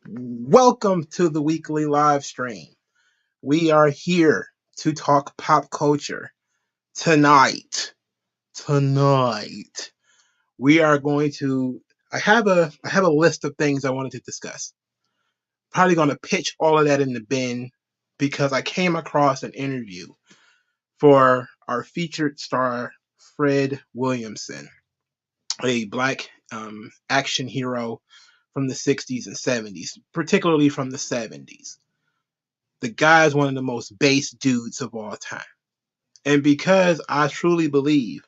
Welcome to the weekly live stream. We are here to talk pop culture tonight. Tonight, we are going to. I have a list of things I wanted to discuss. Probably going to pitch all of that in the bin because I came across an interview for our featured star Fred Williamson, a black action hero from the 60s and 70s, particularly from the 70s. The guy is one of the most base dudes of all time. And because I truly believe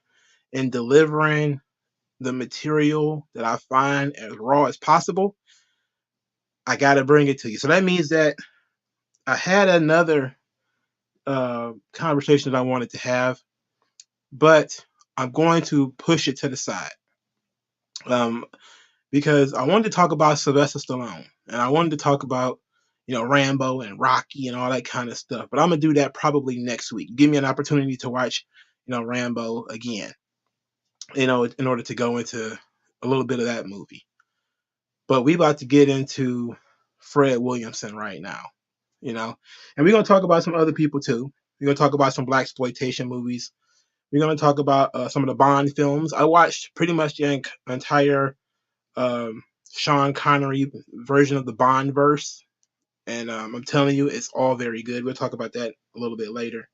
in delivering the material that I find as raw as possible, I got to bring it to you. So that means that I had another conversation that I wanted to have, but I'm going to push it to the side um, because I wanted to talk about Sylvester Stallone and I wanted to talk about Rambo and Rocky and all that kind of stuff. But I'm gonna do that probably next week. Give me an opportunity to watch Rambo again. In order to go into a little bit of that movie. But we about to get into Fred Williamson right now. You know, and we're gonna talk about some other people too. We're gonna talk about some Blaxploitation movies. We're gonna talk about some of the Bond films. I watched pretty much the entire Sean Connery version of the BondVerse, and I'm telling you, it's all very good. We'll talk about that a little bit later.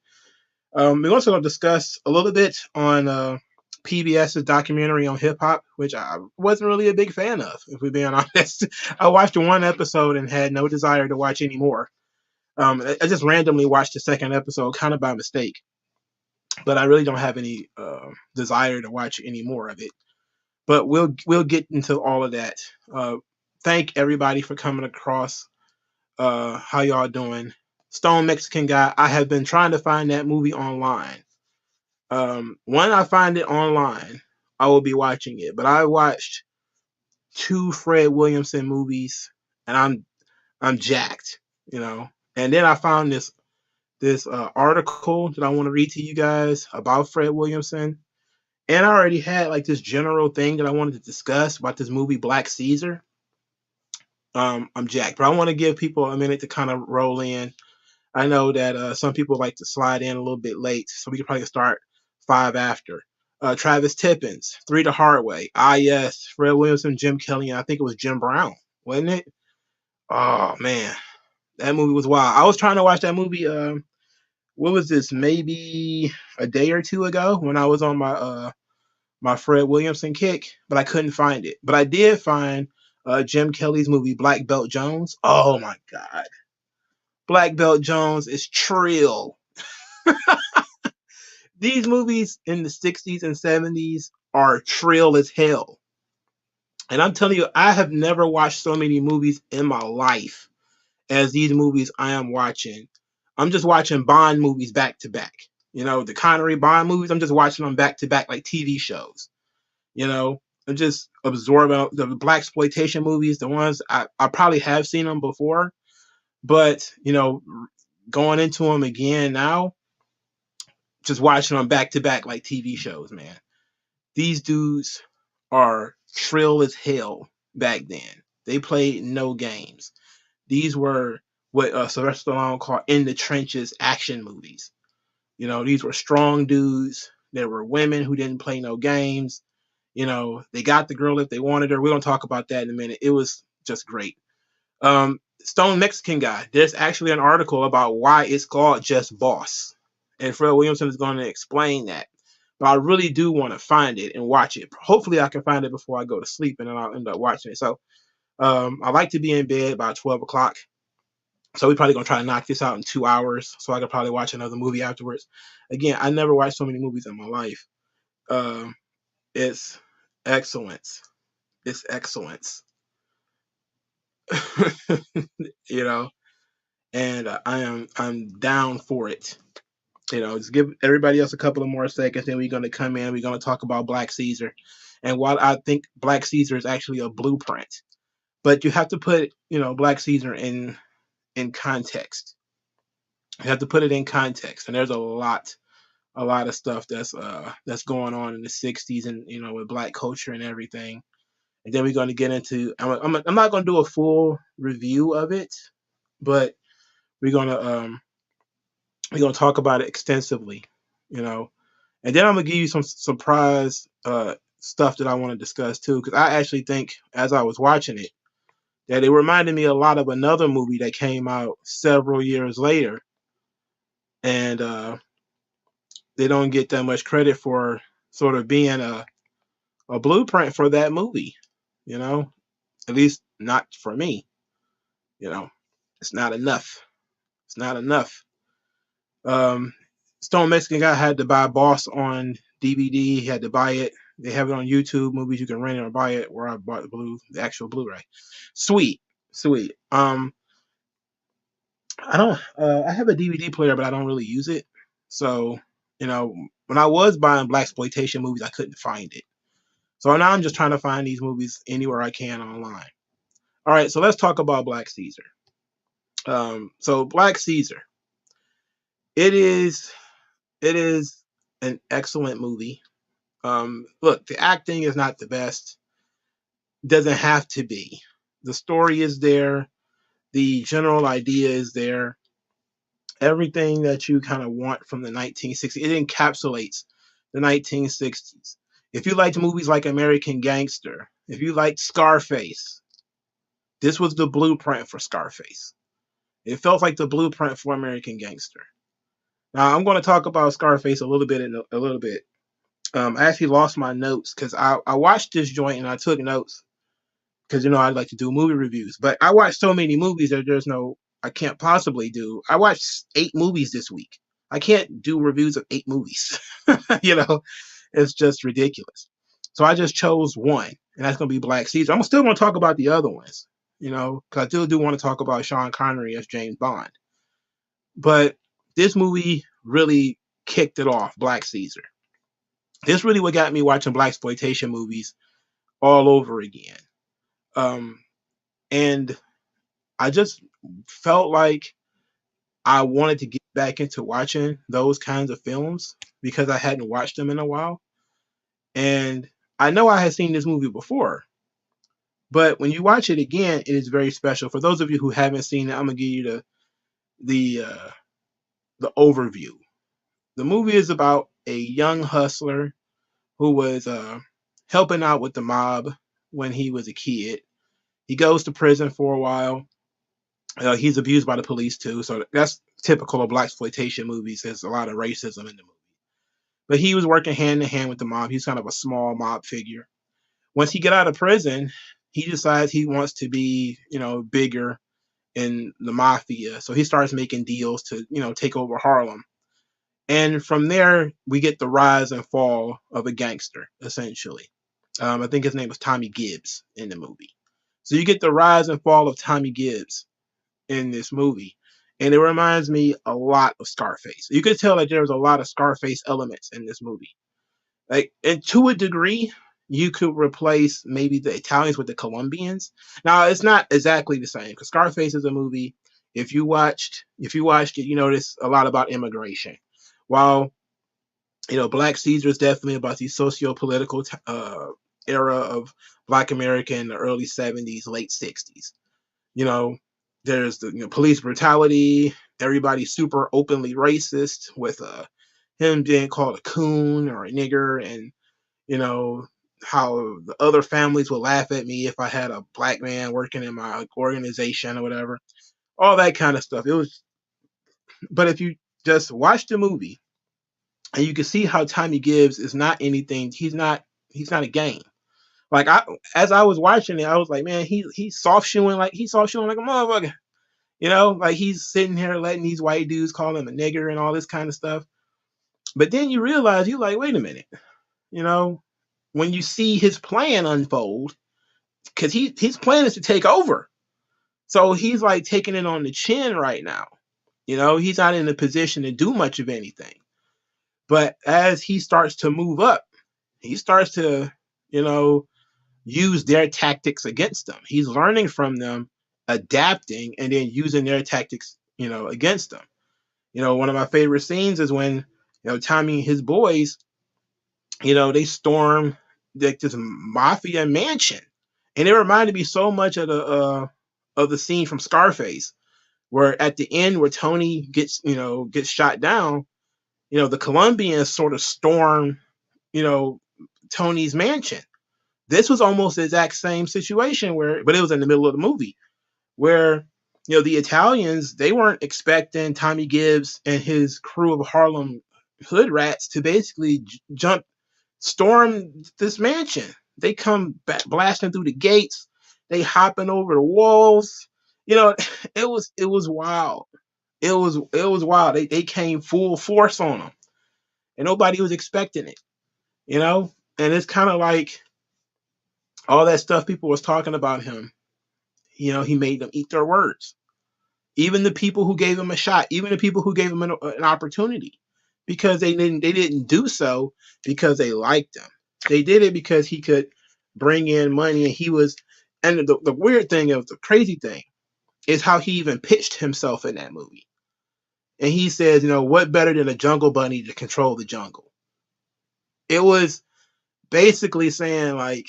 We're also going to discuss a little bit on PBS's documentary on hip hop, which I wasn't really a big fan of, if we're being honest. I watched one episode and had no desire to watch any more. I just randomly watched the second episode, kind of by mistake, but I really don't have any desire to watch any more of it. But we'll get into all of that. Thank everybody for coming across. How y'all doing? Stone Mexican Guy. I have been trying to find that movie online. When I find it online, I will be watching it. But I watched two Fred Williamson movies, and I'm jacked, you know. And then I found this article that I want to read to you guys about Fred Williamson. And I already had like this general thing that I wanted to discuss about this movie Black Caesar. I'm jacked, but I want to give people a minute to kind of roll in. I know that some people like to slide in a little bit late, so we could probably start five after. Travis Tippins, Three the Hard Way. Ah, yes. Fred Williamson, Jim Kelly, and I think it was Jim Brown, wasn't it? Oh, man. That movie was wild. I was trying to watch that movie, what was this, maybe a day or two ago when I was on my Fred Williamson kick, but I couldn't find it. But I did find Jim Kelly's movie, Black Belt Jones. Oh, my God. Black Belt Jones is trill. These movies in the 60s and 70s are trill as hell. And I'm telling you, I have never watched so many movies in my life as these movies I am watching. I'm just watching Bond movies back to back. The Connery Bond movies, I'm just watching them back to back like TV shows. I'm just absorbing the Blaxploitation movies, the ones I probably have seen them before, but going into them again now, just watching them back to back like TV shows, man. These dudes are trill as hell back then. They played no games. These were what Sylvester Stallone called in the trenches action movies. These were strong dudes. There were women who didn't play no games. They got the girl if they wanted her. We're gonna talk about that in a minute. It was just great. Stone Mexican Guy. There's actually an article about why it's called Just Boss, and Fred Williamson is going to explain that. But I really do want to find it and watch it. Hopefully, I can find it before I go to sleep, and then I'll end up watching it. So, I like to be in bed by 12 o'clock. So we're probably gonna try to knock this out in 2 hours, so I could probably watch another movie afterwards. Again, I never watched so many movies in my life. Um, it's excellence. It's excellence. you know, and I'm down for it. Just give everybody else a couple of more seconds, then we're gonna come in. We're gonna talk about Black Caesar, and while I think Black Caesar is actually a blueprint, but you have to put Black Caesar in context. You have to put it in context, and there's a lot of stuff that's going on in the '60s, and with Black culture and everything. and then we're going to get into. I'm not going to do a full review of it, but we're going to talk about it extensively, you know, and then I'm gonna give you some surprise stuff that I want to discuss too, because I actually think as I was watching it that it reminded me a lot of another movie that came out several years later, and they don't get that much credit for sort of being a blueprint for that movie, you know, at least not for me, you know, it's not enough. It's not enough. Um, Stone Mexican Guy had to buy Boss on DVD. He had to buy it. They have it on YouTube movies. You can rent it or buy it. Where I bought the actual Blu-ray. Sweet, sweet. I don't. I have a DVD player, but I don't really use it. So, when I was buying Blaxploitation movies, I couldn't find it. So now I'm just trying to find these movies anywhere I can online. All right, so let's talk about Black Caesar. So Black Caesar, it is an excellent movie. Look, the acting is not the best. Doesn't have to be. The story is there. The general idea is there. Everything that you kind of want from the 1960s, it encapsulates the 1960s. If you liked movies like American Gangster, if you liked Scarface, this was the blueprint for Scarface. It felt like the blueprint for American Gangster. Now I'm going to talk about Scarface a little bit I actually lost my notes because I watched this joint and I took notes because I like to do movie reviews. But I watched so many movies that I can't possibly do. I watched 8 movies this week. I can't do reviews of 8 movies. It's just ridiculous. So I just chose one, and that's gonna be Black Caesar. I'm still gonna talk about the other ones, because I still do want to talk about Sean Connery as James Bond. But this movie really kicked it off, Black Caesar. This really what got me watching Blaxploitation movies all over again. And I just felt like I wanted to get back into watching those kinds of films because I hadn't watched them in a while. And I know I had seen this movie before, but when you watch it again, it is very special. For those of you who haven't seen it, I'm gonna give you the overview. The movie is about a young hustler who was helping out with the mob when he was a kid. He goes to prison for a while. He's abused by the police too, so that's typical of Blaxploitation movies. There's a lot of racism in the movie. But he was working hand in hand with the mob. He's kind of a small mob figure. Once he get out of prison, he decides he wants to be, bigger in the mafia. So he starts making deals to, take over Harlem. And from there, we get the rise and fall of a gangster, essentially. I think his name was Tommy Gibbs in the movie. So you get the rise and fall of Tommy Gibbs in this movie. And it reminds me a lot of Scarface. You could tell that there was a lot of Scarface elements in this movie. And to a degree, you could replace maybe the Italians with the Colombians. Now, it's not exactly the same because Scarface is a movie. If you watched it, you notice a lot about immigration. While Black Caesar is definitely about the socio-political era of Black America in the early 70s, late 60s. There's the police brutality. Everybody's super openly racist with him being called a coon or a nigger, and how the other families would laugh at me if I had a black man working in my organization or whatever. All that kind of stuff. But if you just watch the movie, and you can see how Tommy Gibbs is not anything. He's not a game. Like as I was watching it, I was like, man, he's soft shoeing like a motherfucker. Like he's sitting here letting these white dudes call him a nigger and all this kind of stuff. But then you realize you're like, wait a minute, when you see his plan unfold, because his plan is to take over. So he's like taking it on the chin right now. He's not in a position to do much of anything. But as he starts to move up, he starts to, use their tactics against them. He's learning from them, adapting, and then using their tactics, against them. One of my favorite scenes is when, Tommy and his boys, they storm like this mafia mansion. And it reminded me so much of the scene from Scarface, where at the end where Tony gets shot down, the Colombians sort of storm, you know, Tony's mansion. This was almost the exact same situation but it was in the middle of the movie where, the Italians, they weren't expecting Tommy Gibbs and his crew of Harlem hood rats to basically storm this mansion. They come back blasting through the gates. They hopping over the walls. You know, it was wild. It was wild. They came full force on them, and nobody was expecting it. And it's kind of like all that stuff people was talking about him. He made them eat their words. Even the people who gave him a shot, even the people who gave him an opportunity, because they didn't do so because they liked him. They did it because he could bring in money, and he was. And the weird thing, of the crazy thing, is how he even pitched himself in that movie. And he says, what better than a jungle bunny to control the jungle? It was basically saying, like,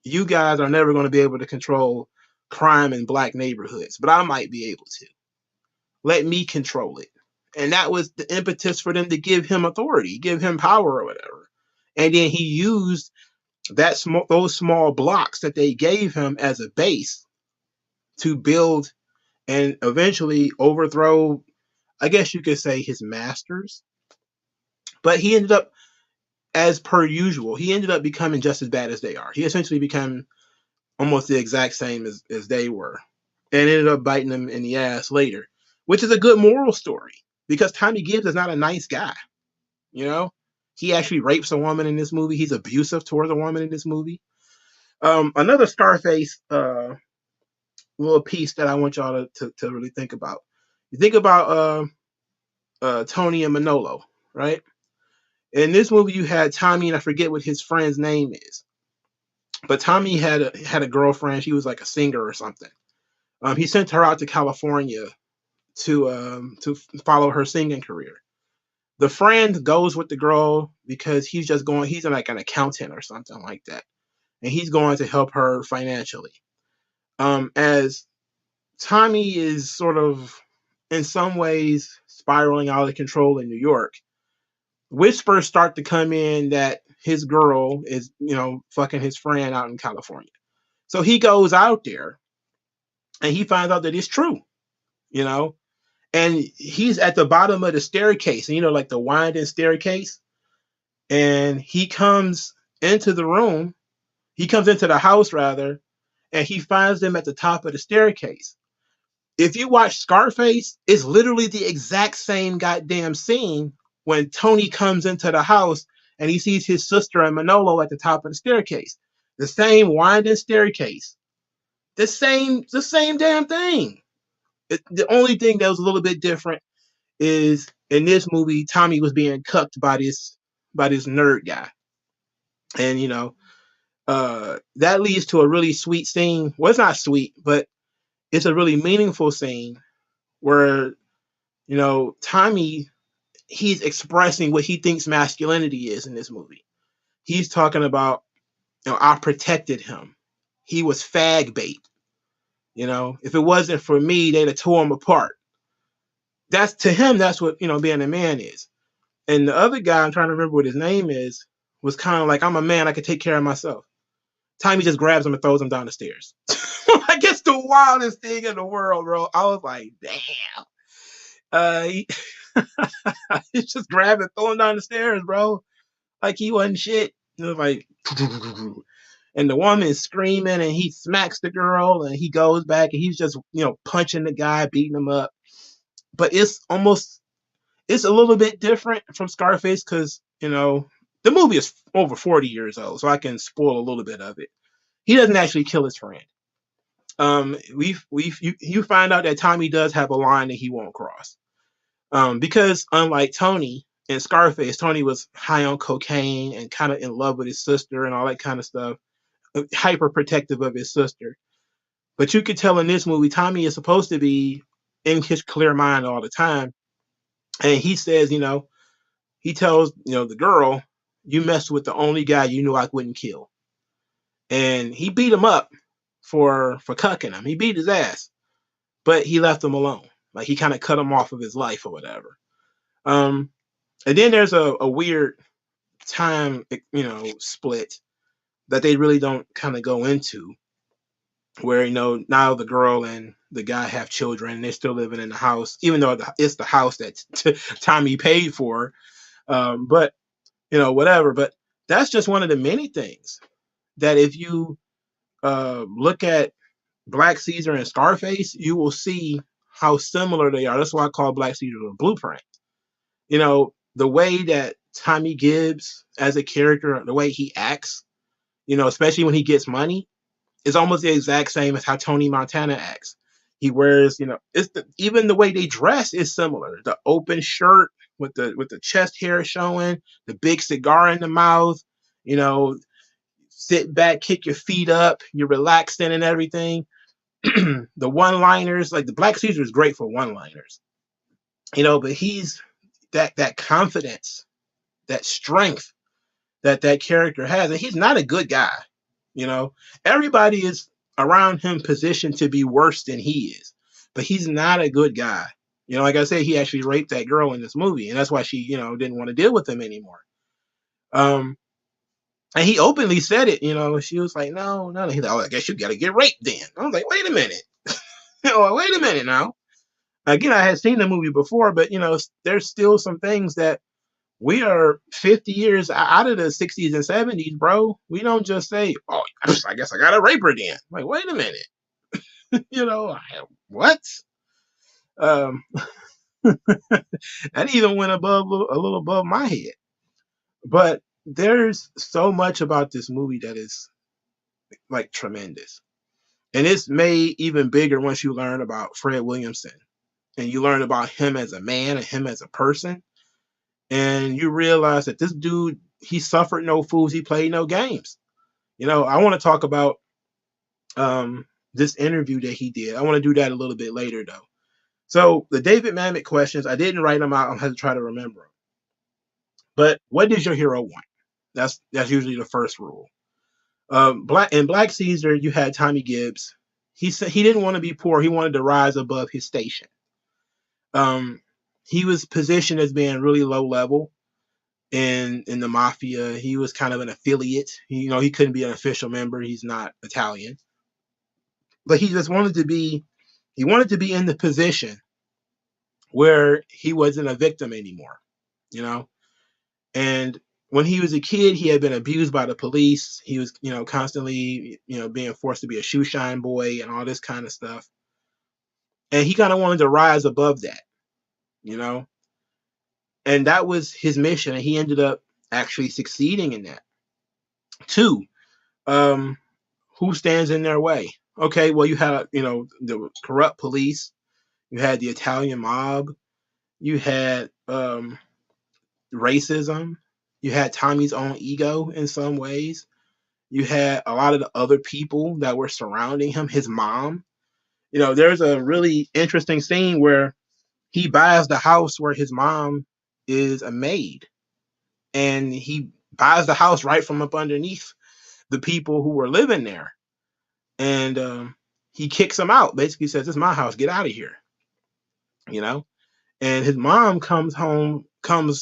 you guys are never going to be able to control crime in black neighborhoods, but I might be able to. Let me control it. And that was the impetus for them to give him authority, give him power or whatever. And then he used those small blocks that they gave him as a base to build and eventually overthrow, I guess you could say, his masters. But he ended up, as per usual, he ended up becoming just as bad as they are. He essentially became almost the exact same as they were, and ended up biting them in the ass later, which is a good moral story, because Tommy Gibbs is not a nice guy. He actually rapes a woman in this movie. He's abusive towards a woman in this movie. Another Scarface little piece that I want y'all to really think about. You think about Tony and Manolo, right? In this movie, you had Tommy, and I forget what his friend's name is, but Tommy had a girlfriend. She was like a singer or something. He sent her out to California to follow her singing career. The friend goes with the girl because he's like an accountant or something like that, and he's going to help her financially. As Tommy is sort of, in some ways, spiraling out of control in New York, whispers start to come in that his girl is, fucking his friend out in California. So he goes out there and he finds out that it's true, and he's at the bottom of the staircase, and like the winding staircase, and he comes into the house rather, and he finds them at the top of the staircase. If you watch Scarface, it's literally the exact same goddamn scene when Tony comes into the house and he sees his sister and Manolo at the top of the staircase. The same winding staircase. The same damn thing. The only thing that was a little bit different is in this movie, Tommy was being cucked by this nerd guy. And that leads to a really sweet scene. Well, it's not sweet, but it's a really meaningful scene where, Tommy, he's expressing what he thinks masculinity is in this movie. He's talking about, I protected him. He was fag bait. If it wasn't for me, they'd have tore him apart. To him, that's what, being a man is. And the other guy, I'm trying to remember what his name is, was kind of like, I'm a man, I can take care of myself. Tommy just grabs him and throws him down the stairs. Like, it's the wildest thing in the world, bro. I was like, damn. He just grabbed and throw him down the stairs, bro. Like he wasn't shit. It was like, and the woman is screaming, and he smacks the girl, and he goes back, and he's just, punching the guy, beating him up. But it's a little bit different from Scarface because, the movie is over 40 years old, so I can spoil a little bit of it. He doesn't actually kill his friend. You find out that Tommy does have a line that he won't cross. Because unlike Tony in Scarface, Tony was high on cocaine and kind of in love with his sister and all that kind of stuff, hyper protective of his sister. But you could tell in this movie, Tommy is supposed to be in his clear mind all the time. And he says, he tells, the girl, you messed with the only guy you knew I wouldn't kill. And he beat him up, for cucking him. He beat his ass, but he left him alone. Like he kind of cut him off of his life or whatever. Um, and then there's a weird time, split that they really don't kind of go into, where now the girl and the guy have children and they're still living in the house, even though it's the house that Tommy paid for. But whatever. But that's just one of the many things that if you look at Black Caesar and Scarface, you will see how similar they are. That's why I call Black Caesar a blueprint. The way that Tommy Gibbs as a character, the way he acts, especially when he gets money, is almost the exact same as how Tony Montana acts. He wears, even the way they dress is similar. The open shirt with the chest hair showing, the big cigar in the mouth, sit back, kick your feet up, you're relaxing and everything. The one-liners, like the Black Caesar is great for one-liners, but he's that confidence, that strength that character has, and he's not a good guy. Everybody is around him positioned to be worse than he is, but he's not a good guy. Like I said, he actually raped that girl in this movie, and that's why she, didn't want to deal with him anymore. And he openly said it. She was like, no. He's like, oh, I guess you got to get raped then. I was like, wait a minute. Wait a minute now. Again, I had seen the movie before, but there's still some things that we are 50 years out of the 60s and 70s, bro. We don't just say, oh, I guess I got to rape her then. Like, wait a minute. What? That even went a little above my head. But there's so much about this movie that is like tremendous. And it's made even bigger once you learn about Fred Williamson and you learn about him as a man and him as a person. And you realize that this dude, he suffered no fools, he played no games. I want to talk about this interview that he did. I want to do that a little bit later, though. So the David Mamet questions, I didn't write them out. I'm going to try to remember them. But what does your hero want? That's usually the first rule. In Black Caesar, you had Tommy Gibbs. He said he didn't want to be poor. He wanted to rise above his station. He was positioned as being really low level in the mafia. He was kind of an affiliate. He couldn't be an official member. He's not Italian. But he just wanted to be in the position where he wasn't a victim anymore, And when he was a kid, he had been abused by the police. He was, constantly, being forced to be a shoe shine boy and all this kind of stuff. And he kind of wanted to rise above that, And that was his mission, and he ended up actually succeeding in that. 2, who stands in their way? Okay, well, you had, the corrupt police. You had the Italian mob. You had racism. You had Tommy's own ego in some ways. You had a lot of the other people that were surrounding him, his mom. There's a really interesting scene where he buys the house where his mom is a maid. And he buys the house right from up underneath the people who were living there. And he kicks them out, basically says, "This is my house, get out of here." And his mom comes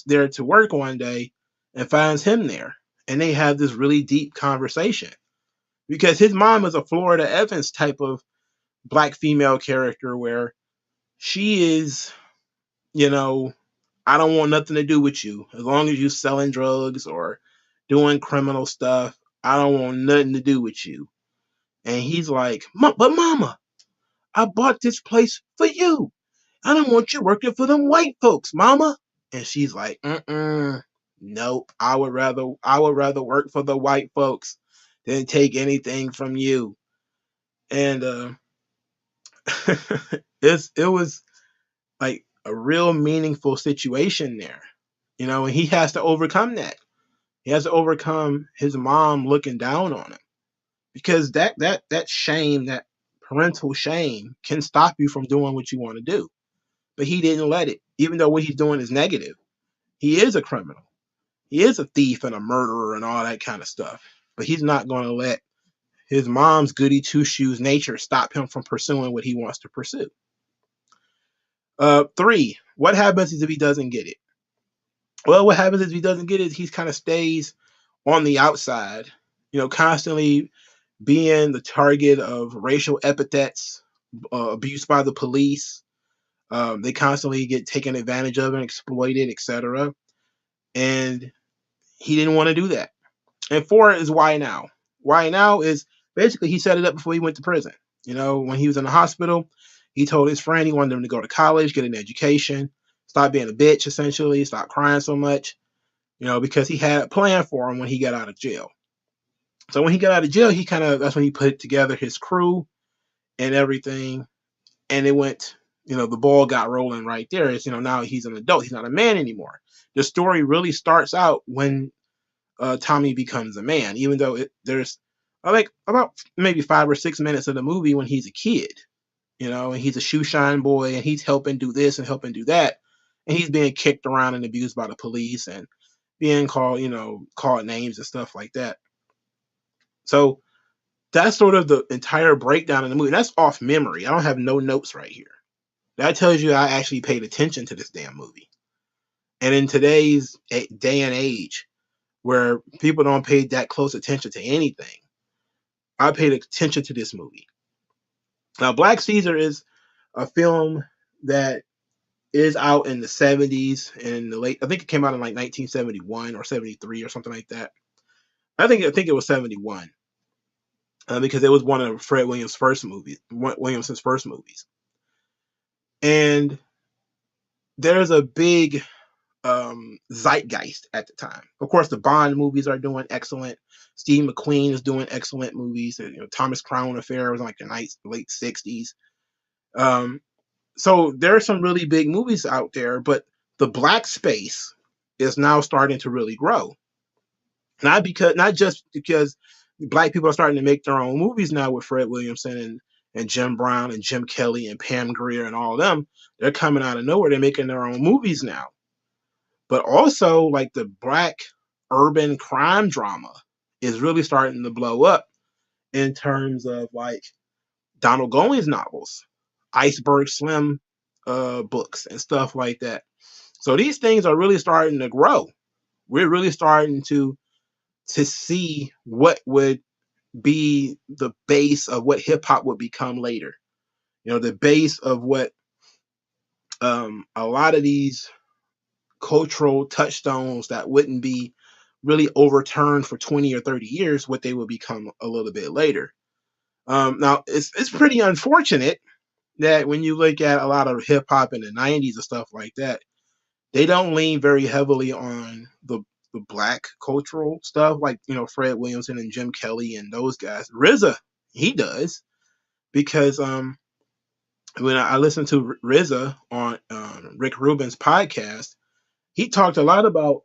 there to work one day and finds him there. And they have this really deep conversation. Because his mom is a Florida Evans type of Black female character where she is, I don't want nothing to do with you. As long as you selling drugs or doing criminal stuff, I don't want nothing to do with you. And he's like, but mama, I bought this place for you. I don't want you working for them white folks, mama. And she's like, nope. I would rather work for the white folks than take anything from you. And it was like a real meaningful situation there, and he has to overcome that. He has to overcome his mom looking down on him, because that shame, that parental shame, can stop you from doing what you want to do. But he didn't let it, even though what he's doing is negative. He is a criminal. He is a thief and a murderer and all that kind of stuff. But he's not going to let his mom's goody two shoes nature stop him from pursuing what he wants to pursue. 3, what happens if he doesn't get it? Well, what happens if he doesn't get it? He kind of stays on the outside, constantly being the target of racial epithets, abuse by the police. They constantly get taken advantage of and exploited, etc. And he didn't want to do that. And 4 is why now. Why now is basically he set it up before he went to prison. When he was in the hospital, he told his friend he wanted him to go to college, get an education, stop being a bitch, essentially, stop crying so much, because he had a plan for him when he got out of jail. So when he got out of jail, that's when he put together his crew and everything. And it went, the ball got rolling right there. It's, now he's an adult. He's not a man anymore. The story really starts out when Tommy becomes a man, even though there's like about maybe 5 or 6 minutes of the movie when he's a kid, and he's a shoe shine boy and he's helping do this and helping do that. And he's being kicked around and abused by the police and being called names and stuff like that. So that's sort of the entire breakdown in the movie. That's off memory. I don't have no notes right here. That tells you I actually paid attention to this damn movie. And in today's day and age, where people don't pay that close attention to anything, I paid attention to this movie. Now, Black Caesar is a film that is out in the 70s and the late. I think it came out in like 1971 or 73 or something like that. I think it was 71 because it was one of Fred Williamson's first movies. And there's a big zeitgeist at the time. Of course, the Bond movies are doing excellent. Steve McQueen is doing excellent movies. Thomas Crown Affair was in like the late 60s. So there are some really big movies out there, but the black space is now starting to really grow. Not just because black people are starting to make their own movies now with Fred Williamson and Jim Brown and Jim Kelly and Pam Grier and all of them. They're coming out of nowhere. They're making their own movies now. But also, like, the black urban crime drama is really starting to blow up in terms of, like, Donald Goines novels, Iceberg Slim books, and stuff like that. So these things are really starting to grow. We're really starting to see what would be the base of what hip-hop would become later. The base of what a lot of these cultural touchstones that wouldn't be really overturned for 20 or 30 years, what they will become a little bit later. Now, it's pretty unfortunate that when you look at a lot of hip hop in the 90s and stuff like that, they don't lean very heavily on the black cultural stuff like, Fred Williamson and Jim Kelly and those guys. RZA, he does, because when I listened to RZA on Rick Rubin's podcast, he talked a lot about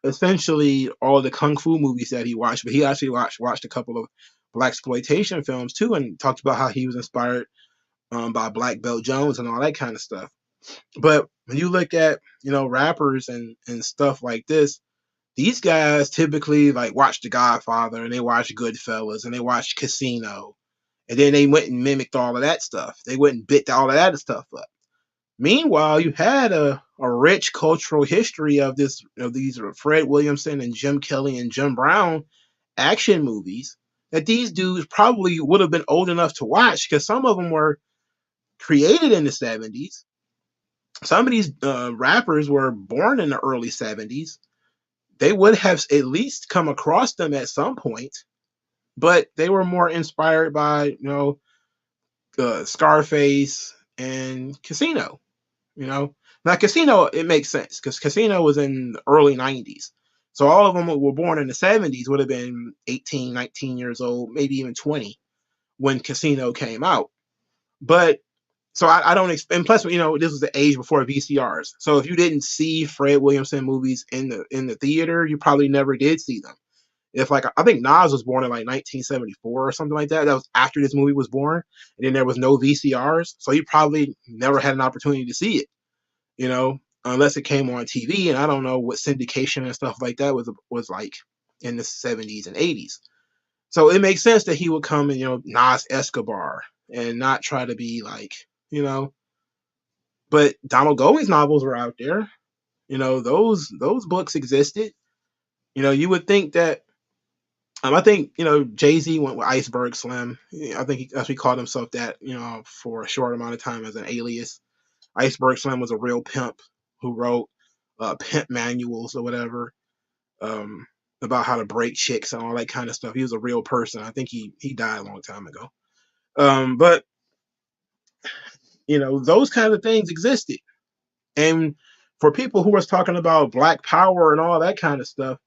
essentially all the kung fu movies that he watched, but he actually watched a couple of Blaxploitation films too, and talked about how he was inspired by Black Belt Jones and all that kind of stuff. But when you look at rappers and stuff like this, these guys typically like watch The Godfather and they watch Goodfellas and they watch Casino, and then they went and mimicked all of that stuff. They went and bit all of that stuff up. Meanwhile, you had a rich cultural history of these Fred Williamson and Jim Kelly and Jim Brown action movies that these dudes probably would have been old enough to watch, because some of them were created in the 70s. Some of these rappers were born in the early 70s. They would have at least come across them at some point, but they were more inspired by Scarface and Casino. Now Casino, it makes sense because Casino was in the early 90s. So all of them who were born in the 70s would have been 18, 19 years old, maybe even 20 when Casino came out. But so I don't expect, and plus, this was the age before VCRs. So if you didn't see Fred Williamson movies in the theater, you probably never did see them. If I think Nas was born in like 1974 or something like that. That was after this movie was born, and then there was no VCRs, so you probably never had an opportunity to see it. Unless it came on TV, and I don't know what syndication and stuff like that was like in the 70s and 80s. So it makes sense that he would come and, Nas Escobar and not try to be like, you know, but Donald Golding's novels were out there. Those books existed. You would think that, I think, Jay-Z went with Iceberg Slim. I think he actually called himself that, for a short amount of time as an alias. Iceberg Slim was a real pimp who wrote pimp manuals or whatever, um, about how to break chicks and all that kind of stuff. He was a real person. I think he died a long time ago. But those kind of things existed. And for people who was talking about Black Power and all that kind of stuff,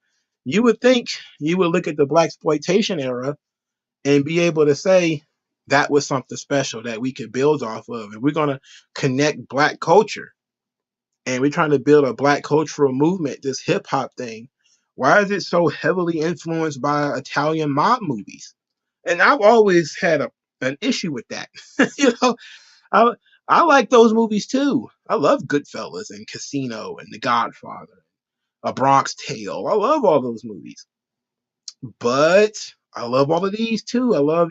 you would think you would look at the Blaxploitation era and be able to say that was something special that we could build off of. And we're going to connect Black culture. And we're trying to build a Black cultural movement, this hip hop thing. Why is it so heavily influenced by Italian mob movies? And I've always had an issue with that. you know, I I like those movies too. I love Goodfellas and Casino and The Godfather, A Bronx Tale. I love all those movies. But I love all of these too. I love,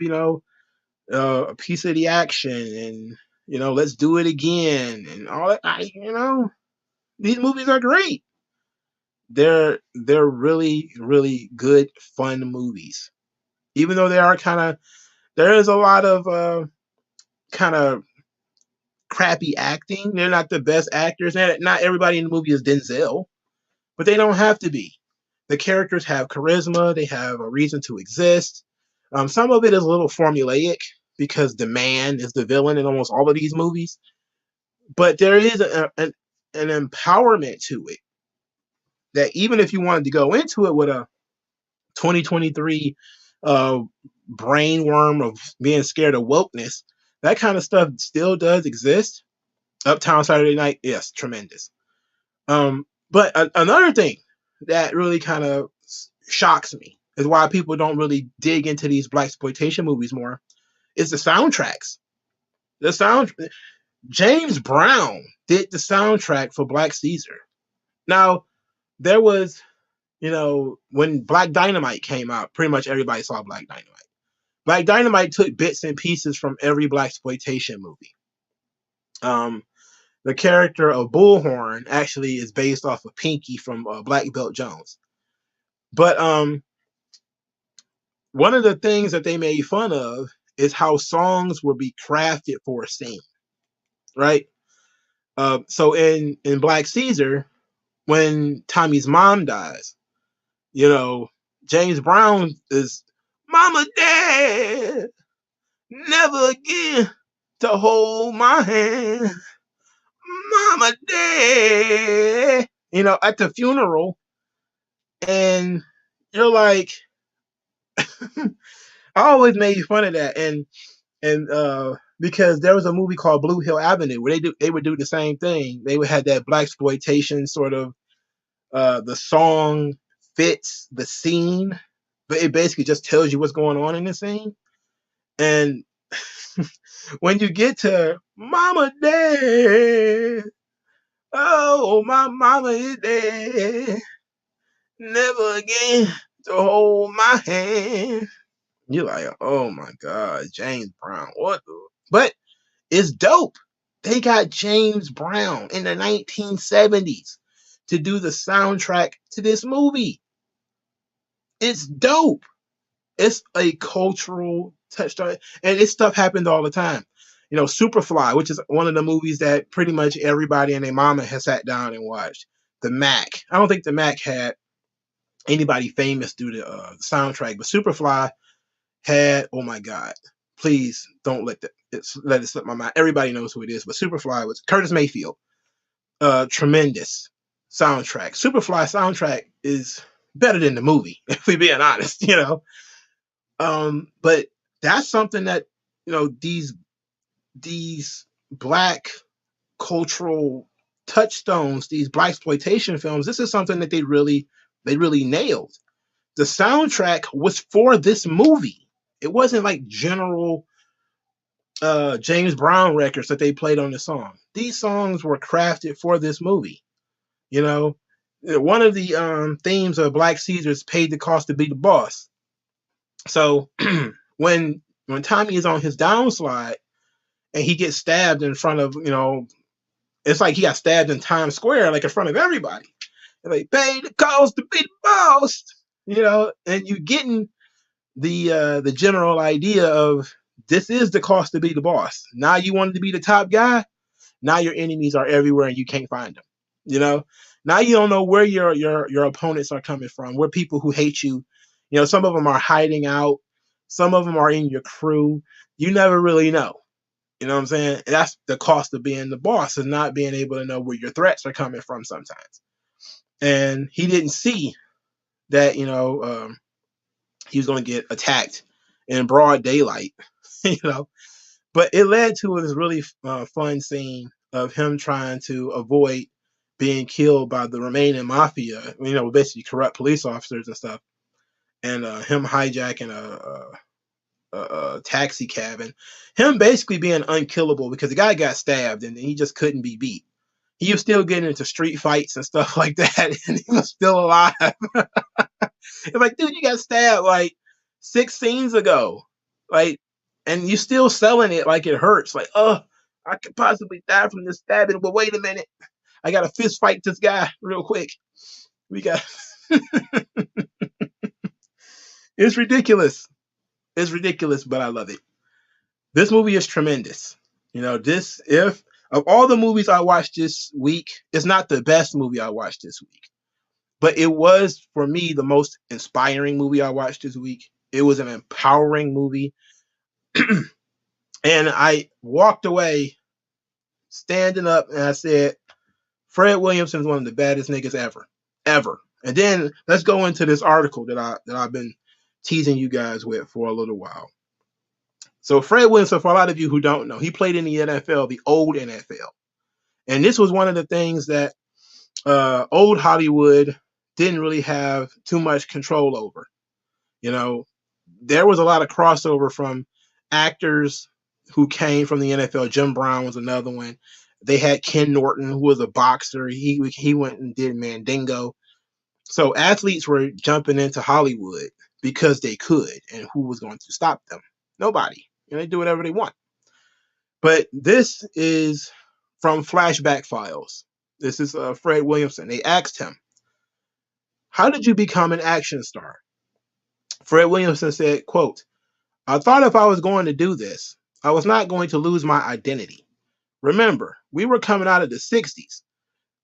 A Piece of the Action and, Let's Do It Again and all that. These movies are great. They're really, really good, fun movies. Even though there is a lot of kind of crappy acting. They're not the best actors. Not everybody in the movie is Denzel, but they don't have to be. The characters have charisma. They have a reason to exist. Some of it is a little formulaic because the man is the villain in almost all of these movies. But there is an empowerment to it that even if you wanted to go into it with a 2023 brainworm of being scared of wokeness, that kind of stuff still does exist. Uptown Saturday Night, yes, tremendous. But another thing that really kind of shocks me is why people don't really dig into these Blaxploitation movies more is the soundtracks. James Brown did the soundtrack for Black Caesar. Now, there was, when Black Dynamite came out, pretty much everybody saw Black Dynamite. Black Dynamite took bits and pieces from every Blaxploitation movie. The character of Bullhorn actually is based off of Pinky from Black Belt Jones. But one of the things that they made fun of is how songs would be crafted for a scene, right? So in Black Caesar, when Tommy's mom dies, James Brown is Mama Dad, never again to hold my hand. Mama Dad, at the funeral. And you're like, I always made fun of that. And because there was a movie called Blue Hill Avenue where they would do the same thing. They would have that Blaxploitation sort of, the song fits the scene, but it basically just tells you what's going on in the scene. And when you get to Mama Dead, oh, my mama is dead, never again to hold my hand. You're like, oh my God, James Brown, what the? But it's dope. They got James Brown in the 1970s to do the soundtrack to this movie. It's dope. It's a cultural touchstone, and this stuff happened all the time. Superfly, which is one of the movies that pretty much everybody and their mama has sat down and watched. The Mac. I don't think the Mac had anybody famous do the soundtrack, but Superfly had, oh my God, please don't let it slip my mind. Everybody knows who it is, but Superfly was Curtis Mayfield. Tremendous soundtrack. Superfly soundtrack is better than the movie, if we're being honest, But that's something that, these Black cultural touchstones, these Blaxploitation films, this is something that they really nailed. The soundtrack was for this movie. It wasn't like general James Brown records that they played on the song. These songs were crafted for this movie. One of the themes of Black Caesar's Paid the Cost to Be the Boss. So when Tommy is on his downslide and he gets stabbed in front of, it's like he got stabbed in Times Square, like in front of everybody. They're like, pay the cost to be the boss, and you getting the general idea of this is the cost to be the boss. Now you wanted to be the top guy. Now your enemies are everywhere and you can't find them. Now you don't know where your opponents are coming from, where people who hate you. Some of them are hiding out. Some of them are in your crew. You never really know. You know what I'm saying? And that's the cost of being the boss, is not being able to know where your threats are coming from sometimes. And he didn't see that, he was going to get attacked in broad daylight, But it led to this really fun scene of him trying to avoid being killed by the remaining mafia, basically corrupt police officers and stuff, and him hijacking a taxi cab, and him basically being unkillable because the guy got stabbed and he just couldn't be beat. He was still getting into street fights and stuff like that, and he was still alive. It's like, dude, you got stabbed like 6 scenes ago, like, and you still selling it like it hurts. Like, oh, I could possibly die from this stabbing, but wait a minute, I got to fist fight this guy real quick. We got. It's ridiculous. It's ridiculous, but I love it. This movie is tremendous. If of all the movies I watched this week, it's not the best movie I watched this week, but it was, for me, the most inspiring movie I watched this week. It was an empowering movie. And I walked away standing up and I said, Fred Williamson is one of the baddest niggas ever. And then let's go into this article that I've been teasing you guys with for a little while. So Fred Williamson, for a lot of you who don't know, he played in the NFL, the old NFL. And this was one of the things that old Hollywood didn't really have too much control over. There was a lot of crossover from actors who came from the NFL. Jim Brown was another one. They had Ken Norton, who was a boxer. He went and did Mandingo. So athletes were jumping into Hollywood because they could, and who was going to stop them? Nobody. They do whatever they want. But this is from Flashback Files. This is Fred Williamson. They asked him, how did you become an action star? Fred Williamson said, quote, I thought if I was going to do this, I was not going to lose my identity. Remember, we were coming out of the 60s.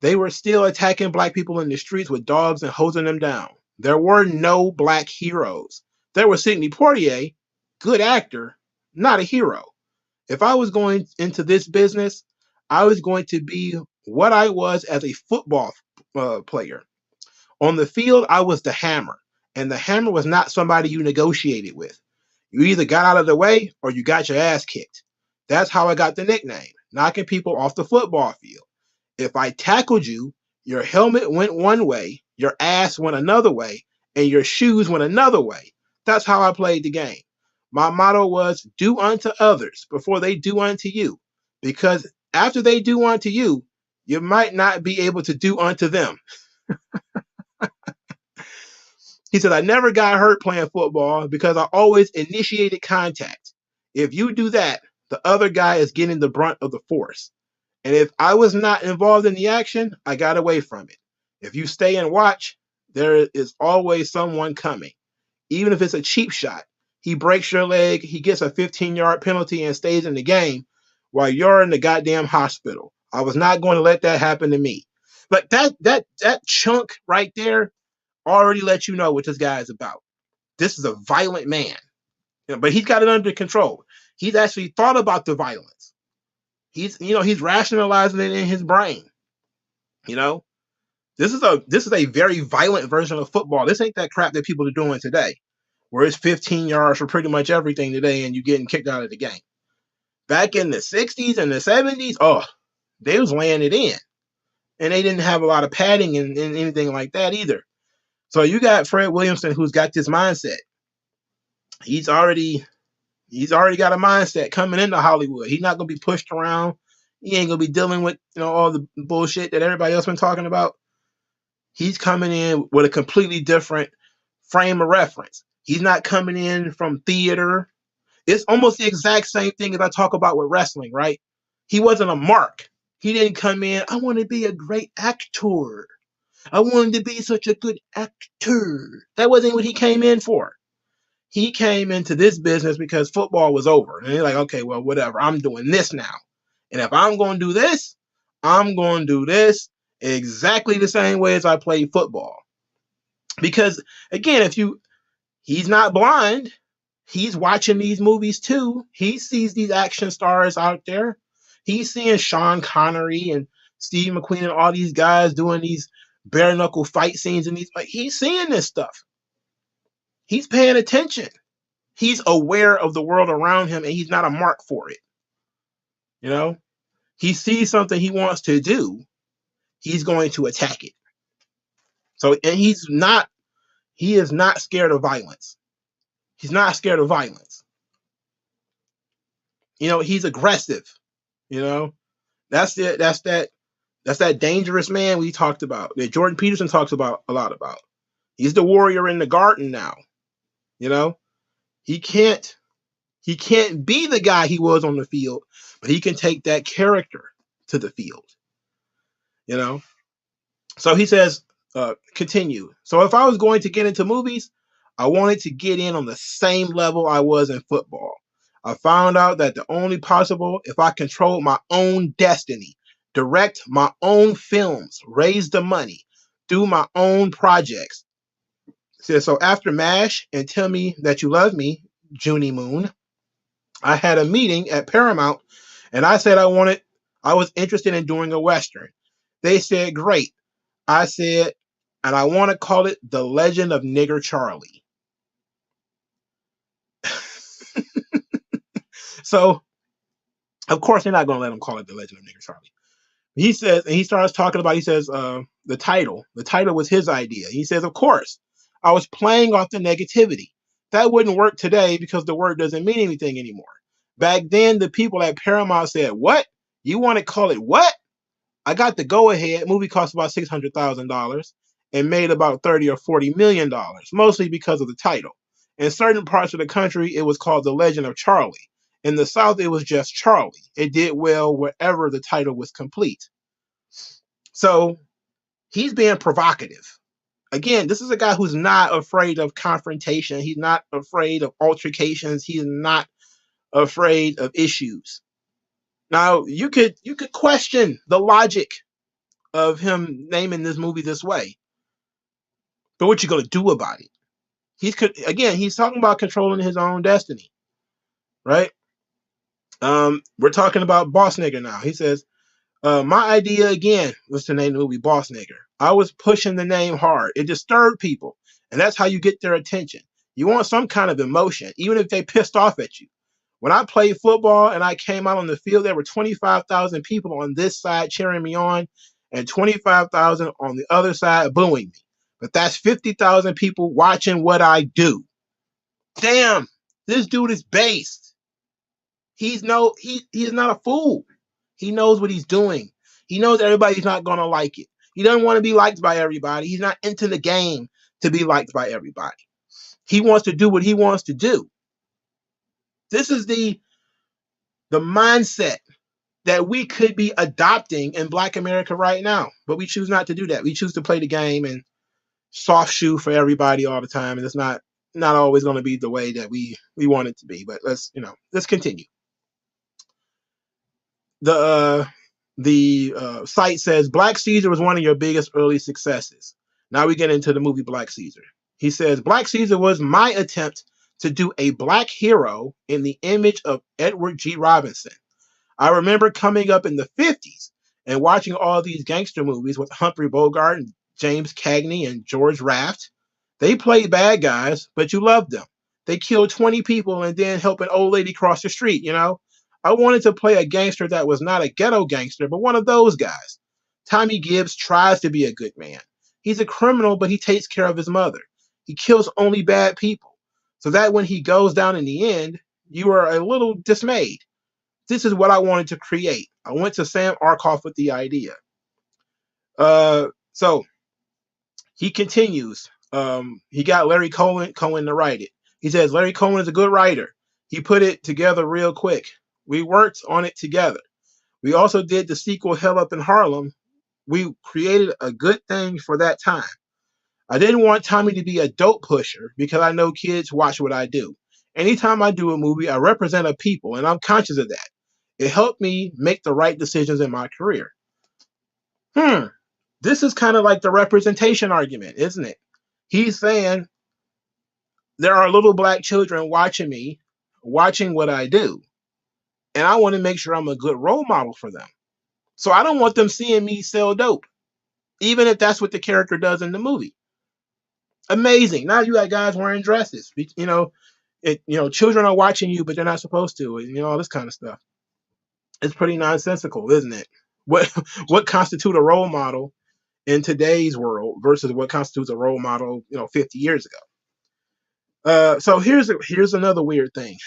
They were still attacking black people in the streets with dogs and hosing them down. There were no black heroes. There was Sidney Poitier, good actor, not a hero. If I was going into this business, I was going to be what I was as a football player. On the field, I was the hammer, and the hammer was not somebody you negotiated with. You either got out of the way or you got your ass kicked. That's how I got the nickname, knocking people off the football field. If I tackled you, your helmet went one way, your ass went another way, and your shoes went another way. That's how I played the game. My motto was, do unto others before they do unto you. Because after they do unto you, you might not be able to do unto them. He said, I never got hurt playing football because I always initiated contact. If you do that, the other guy is getting the brunt of the force. And if I was not involved in the action, I got away from it. If you stay and watch, there is always someone coming. Even if it's a cheap shot, he breaks your leg, he gets a 15-yard penalty and stays in the game while you're in the goddamn hospital. I was not going to let that happen to me. But that chunk right there already let you know what this guy is about. This is a violent man, but he's got it under control. He's actually thought about the violence. He's rationalizing it in his brain. This is a very violent version of football. This ain't that crap that people are doing today, where it's 15 yards for pretty much everything today and you getting kicked out of the game. Back in the 60s and the 70s, they was laying it in. And they didn't have a lot of padding and anything like that either. So you got Fred Williamson, who's got this mindset. He's already got a mindset coming into Hollywood. He's not going to be pushed around. He ain't going to be dealing with all the bullshit that everybody else been talking about. He's coming in with a completely different frame of reference. He's not coming in from theater. It's almost the exact same thing as I talk about with wrestling, right? He wasn't a mark. He didn't come in, I want to be a great actor. I wanted to be such a good actor. That wasn't what he came in for. He came into this business because football was over. And he's like, okay, well, whatever. I'm doing this now. And if I'm going to do this, I'm going to do this exactly the same way as I played football. Because again, he's not blind. He's watching these movies too. He sees these action stars out there. He's seeing Sean Connery and Steve McQueen and all these guys doing these bare knuckle fight scenes and these. Like, he's seeing this stuff. He's paying attention. He's aware of the world around him, and he's not a mark for it. You know, he sees something he wants to do, he's going to attack it. So, and he is not scared of violence. He's not scared of violence. You know, he's aggressive. You know, that's that dangerous man we talked about, that Jordan Peterson talks about a lot about. He's the warrior in the garden now. You know, he can't be the guy he was on the field, but he can take that character to the field. You know, so he says, continue. So if I was going to get into movies, I wanted to get in on the same level I was in football. I found out that the only possible if I controlled my own destiny, direct my own films, raise the money, do my own projects. So after MASH and Tell Me That You Love Me, Junie Moon, I had a meeting at Paramount, and I said I was interested in doing a Western. They said, great. I said, and I want to call it The Legend of Nigger Charlie. So, of course, they're not going to let him call it The Legend of Nigger Charlie. He says, and he starts talking about, the title. The title was his idea. He says, of course, I was playing off the negativity. That wouldn't work today because the word doesn't mean anything anymore. Back then, the people at Paramount said, what? You want to call it what? I got the go-ahead. Movie cost about $600,000 and made about $30 or $40 million, mostly because of the title. In certain parts of the country, it was called The Legend of Charlie. In the South, it was just Charlie. It did well wherever the title was complete. So he's being provocative. Again, this is a guy who's not afraid of confrontation. He's not afraid of altercations. He's not afraid of issues. Now, you could question the logic of him naming this movie this way, but what you gonna do about it? He's talking about controlling his own destiny, right? We're talking about Boss Nigger now. He says, my idea again was to name the movie Boss Nigger. I was pushing the name hard. It disturbed people, and that's how you get their attention. You want some kind of emotion, even if they pissed off at you. When I played football and I came out on the field, there were 25,000 people on this side cheering me on and 25,000 on the other side booing me. But that's 50,000 people watching what I do. Damn, this dude is based. He's not a fool. He knows what he's doing. He knows everybody's not going to like it. He doesn't want to be liked by everybody. He's not into the game to be liked by everybody. He wants to do what he wants to do. This is the mindset that we could be adopting in Black America right now, but we choose not to do that. We choose to play the game and soft shoe for everybody all the time, and it's not always going to be the way that we want it to be. But let's continue. The site says Black Caesar was one of your biggest early successes. Now we get into the movie Black Caesar. He says Black Caesar was my attempt to do a black hero in the image of Edward G. Robinson. I remember coming up in the 50s and watching all these gangster movies with Humphrey Bogart and James Cagney and George Raft. They played bad guys, but you loved them. They killed 20 people and then help an old lady cross the street, you know? I wanted to play a gangster that was not a ghetto gangster, but one of those guys. Tommy Gibbs tries to be a good man. He's a criminal, but he takes care of his mother. He kills only bad people. So that when he goes down in the end, you are a little dismayed. This is what I wanted to create. I went to Sam Arkoff with the idea. So he continues. He got Larry Cohen to write it. He says, Larry Cohen is a good writer. He put it together real quick. We worked on it together. We also did the sequel, Hell Up in Harlem. We created a good thing for that time. I didn't want Tommy to be a dope pusher because I know kids watch what I do. Anytime I do a movie, I represent a people, and I'm conscious of that. It helped me make the right decisions in my career. This is kind of like the representation argument, isn't it? He's saying there are little black children watching me, watching what I do, and I want to make sure I'm a good role model for them. So I don't want them seeing me sell dope, even if that's what the character does in the movie. Amazing. Now you got guys wearing dresses. Children are watching you, but they're not supposed to, and all this kind of stuff. It's pretty nonsensical, isn't it? What constitutes a role model in today's world versus what constitutes a role model, 50 years ago. So here's another weird thing.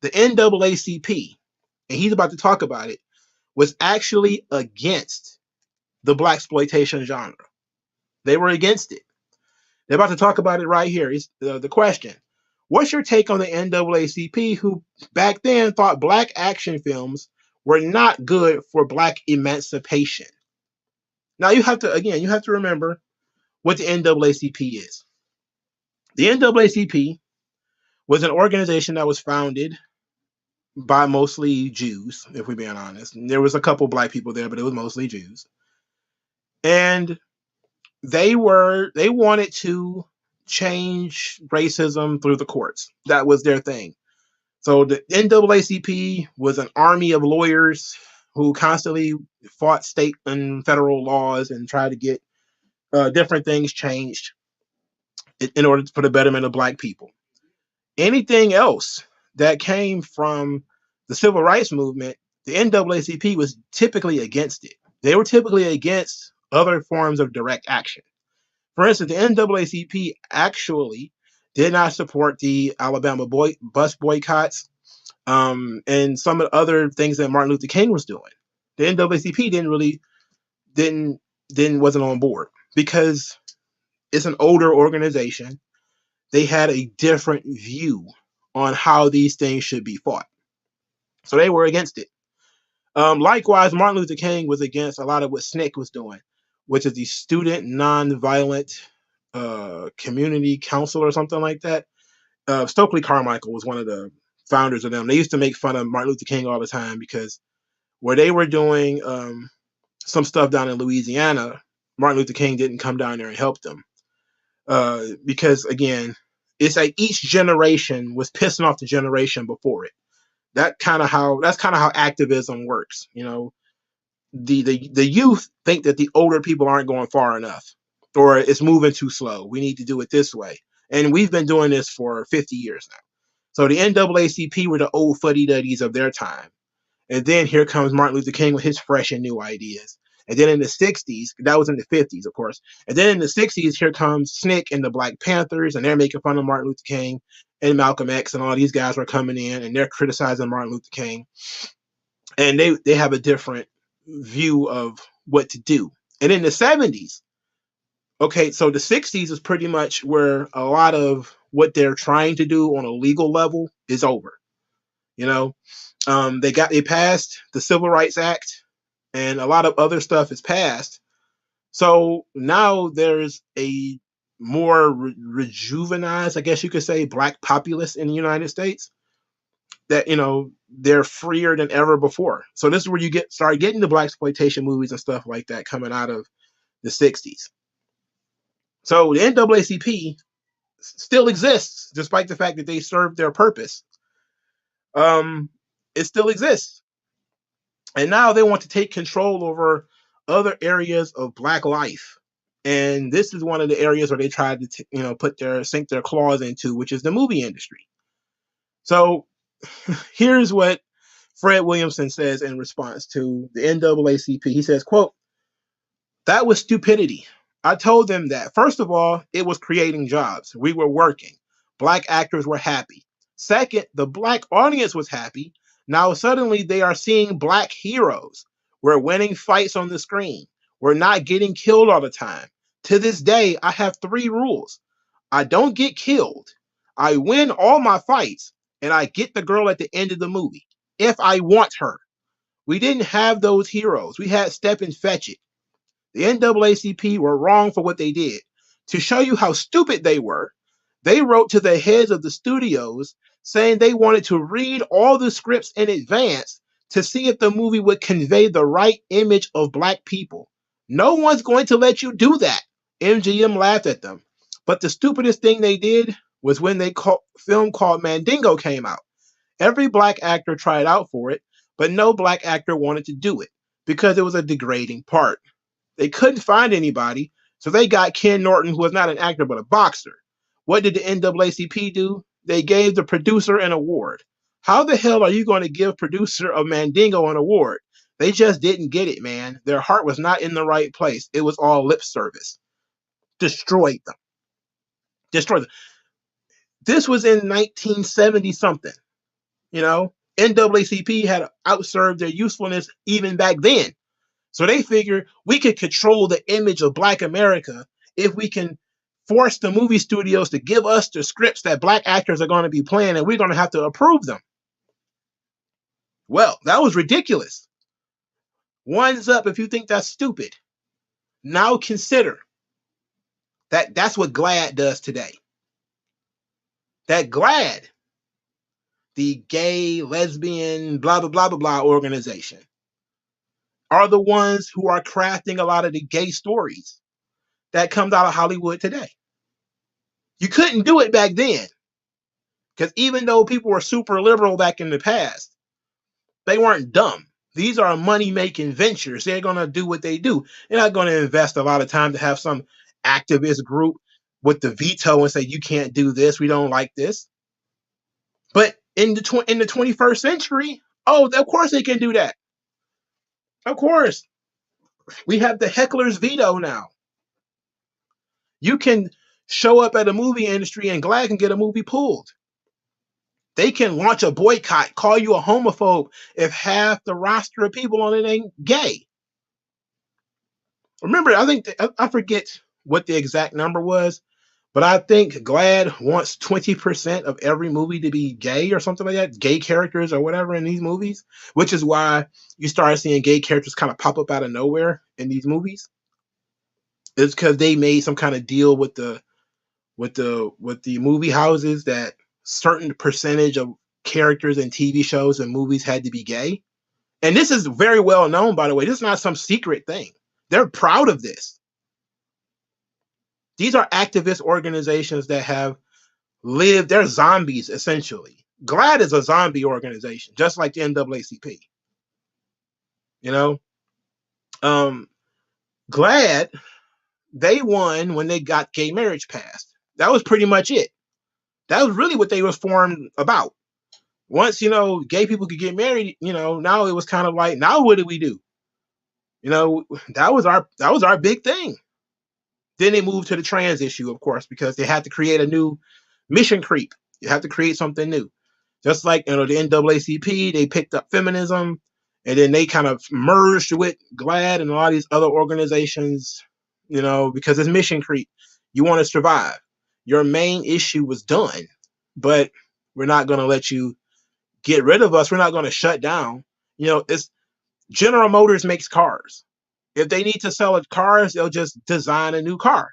The NAACP, and he's about to talk about it, was actually against the blaxploitation genre. They were against it. They're about to talk about it right here. It's the question. What's your take on the NAACP, who back then thought black action films were not good for black emancipation? Now you have to remember what the NAACP is. The NAACP was an organization that was founded by mostly Jews, if we're being honest. And there was a couple black people there, but it was mostly Jews. And they wanted to change racism through the courts. That was their thing. So the NAACP was an army of lawyers who constantly fought state and federal laws and tried to get different things changed in order for the betterment of black people. Anything else that came from the civil rights movement, the NAACP was typically against it. They were typically against other forms of direct action. For instance, the NAACP actually did not support the Alabama bus boycotts and some of the other things that Martin Luther King was doing. The NAACP wasn't on board because it's an older organization. They had a different view on how these things should be fought. So they were against it. Likewise, Martin Luther King was against a lot of what SNCC was doing, which is the Student Nonviolent Community Council or something like that. Stokely Carmichael was one of the founders of them. They used to make fun of Martin Luther King all the time because where they were doing some stuff down in Louisiana, Martin Luther King didn't come down there and help them. Because again, it's like each generation was pissing off the generation before it. That's kind of how activism works. The youth think that the older people aren't going far enough, or it's moving too slow. We need to do it this way. And we've been doing this for 50 years now. So the NAACP were the old fuddy-duddies of their time. And then here comes Martin Luther King with his fresh and new ideas. And then in the 60s, that was in the 50s, of course. And then in the 60s, here comes SNCC and the Black Panthers, and they're making fun of Martin Luther King and Malcolm X, and all these guys are coming in, and they're criticizing Martin Luther King. And they have a different view of what to do. And in the 70s, okay, so the 60s is pretty much where a lot of what they're trying to do on a legal level is over. They passed the Civil Rights Act, and a lot of other stuff is passed. So now there's a more rejuvenized, I guess you could say, black populace in the United States that, they're freer than ever before. So this is where you start getting the blaxploitation movies and stuff like that coming out of the 60s. So the NAACP still exists, despite the fact that they served their purpose. It still exists. And now they want to take control over other areas of black life. And this is one of the areas where they tried to sink their claws into, which is the movie industry. So here's what Fred Williamson says in response to the NAACP. He says, quote, "That was stupidity. I told them that, first of all, it was creating jobs. We were working. Black actors were happy. Second, the black audience was happy. Now suddenly they are seeing black heroes. We're winning fights on the screen. We're not getting killed all the time. To this day, I have 3 rules. I don't get killed. I win all my fights and I get the girl at the end of the movie if I want her. We didn't have those heroes. We had Step and Fetch It. The NAACP were wrong for what they did. To show you how stupid they were, they wrote to the heads of the studios saying they wanted to read all the scripts in advance to see if the movie would convey the right image of black people. No one's going to let you do that. MGM laughed at them. But the stupidest thing they did was when film called Mandingo came out. Every black actor tried out for it, but no black actor wanted to do it because it was a degrading part. They couldn't find anybody, so they got Ken Norton, who was not an actor but a boxer. What did the NAACP do? They gave the producer an award. How the hell are you going to give producer of Mandingo an award? They just didn't get it, man. Their heart was not in the right place. It was all lip service. Destroyed them. Destroyed them. This was in 1970 something. NAACP had outserved their usefulness even back then. So they figured we could control the image of Black America if we can force the movie studios to give us the scripts that black actors are going to be playing, and we're going to have to approve them. Well, that was ridiculous. One's up if you think that's stupid. Now consider that that's what GLAAD does today. That GLAAD, the gay, lesbian, blah, blah, blah, blah, blah organization, are the ones who are crafting a lot of the gay stories that comes out of Hollywood today. You couldn't do it back then because even though people were super liberal back in the past, they weren't dumb. These are money-making ventures. They're going to do what they do. They're not going to invest a lot of time to have some activist group with the veto and say, you can't do this. We don't like this. But in the 21st century, of course they can do that. Of course. We have the heckler's veto now. You can show up at a movie industry and GLAAD can get a movie pulled. They can launch a boycott, call you a homophobe if half the roster of people on it ain't gay. Remember, I forget what the exact number was, but I think GLAAD wants 20% of every movie to be gay or something like that, gay characters or whatever in these movies, which is why you start seeing gay characters kind of pop up out of nowhere in these movies. It's because they made some kind of deal with the movie houses that certain percentage of characters in TV shows and movies had to be gay. And this is very well known, by the way. This is not some secret thing. They're proud of this. These are activist organizations that have lived. They're zombies, essentially. GLAAD is a zombie organization, just like the NAACP. GLAAD, they won when they got gay marriage passed. That was pretty much it. That was really what they was formed about. Once, gay people could get married, now it was kind of like, now what do we do? That was our big thing. Then they moved to the trans issue, of course, because they had to create a new mission creep. You have to create something new. Just like, the NAACP, they picked up feminism, and then they kind of merged with GLAAD and a lot of these other organizations, because it's mission creep. You want to survive. Your main issue was done, but we're not going to let you get rid of us. We're not going to shut down. It's General Motors makes cars. If they need to sell cars, they'll just design a new car.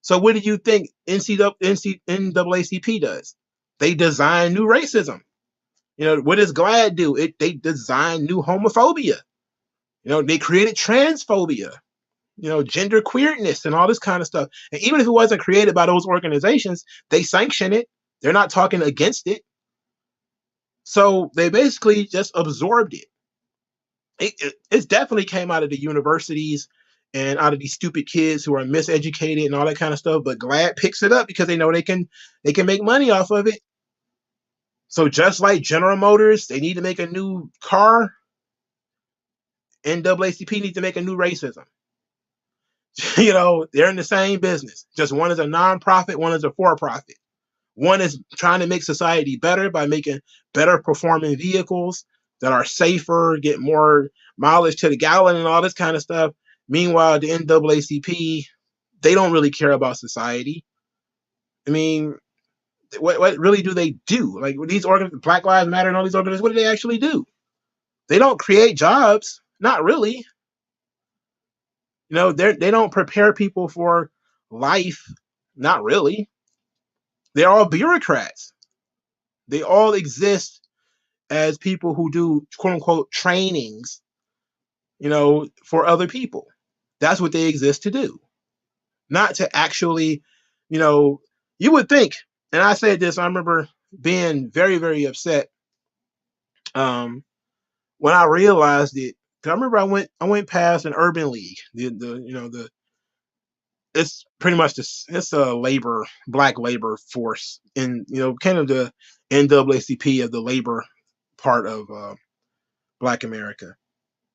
So what do you think NAACP does? They design new racism. What does GLAAD do? They design new homophobia. They created transphobia. Gender queerness and all this kind of stuff. And even if it wasn't created by those organizations, they sanction it. They're not talking against it. So they basically just absorbed it. It definitely came out of the universities and out of these stupid kids who are miseducated and all that kind of stuff. But GLAAD picks it up because they know they can make money off of it. So just like General Motors, they need to make a new car. NAACP needs to make a new racism. They're in the same business. Just one is a nonprofit, one is a for-profit. One is trying to make society better by making better performing vehicles that are safer, get more mileage to the gallon and all this kind of stuff. Meanwhile, the NAACP, they don't really care about society. I mean, what really do they do? Like these Black Lives Matter and all these organizations, what do they actually do? They don't create jobs, not really. They don't prepare people for life, not really. They're all bureaucrats. They all exist as people who do quote unquote trainings, for other people. That's what they exist to do, not to actually, you would think. And I said this, I remember being very, very upset when I realized it. 'Cause I remember I went past an urban league. It's pretty much it's a black labor force in kind of the NAACP of the labor part of Black America.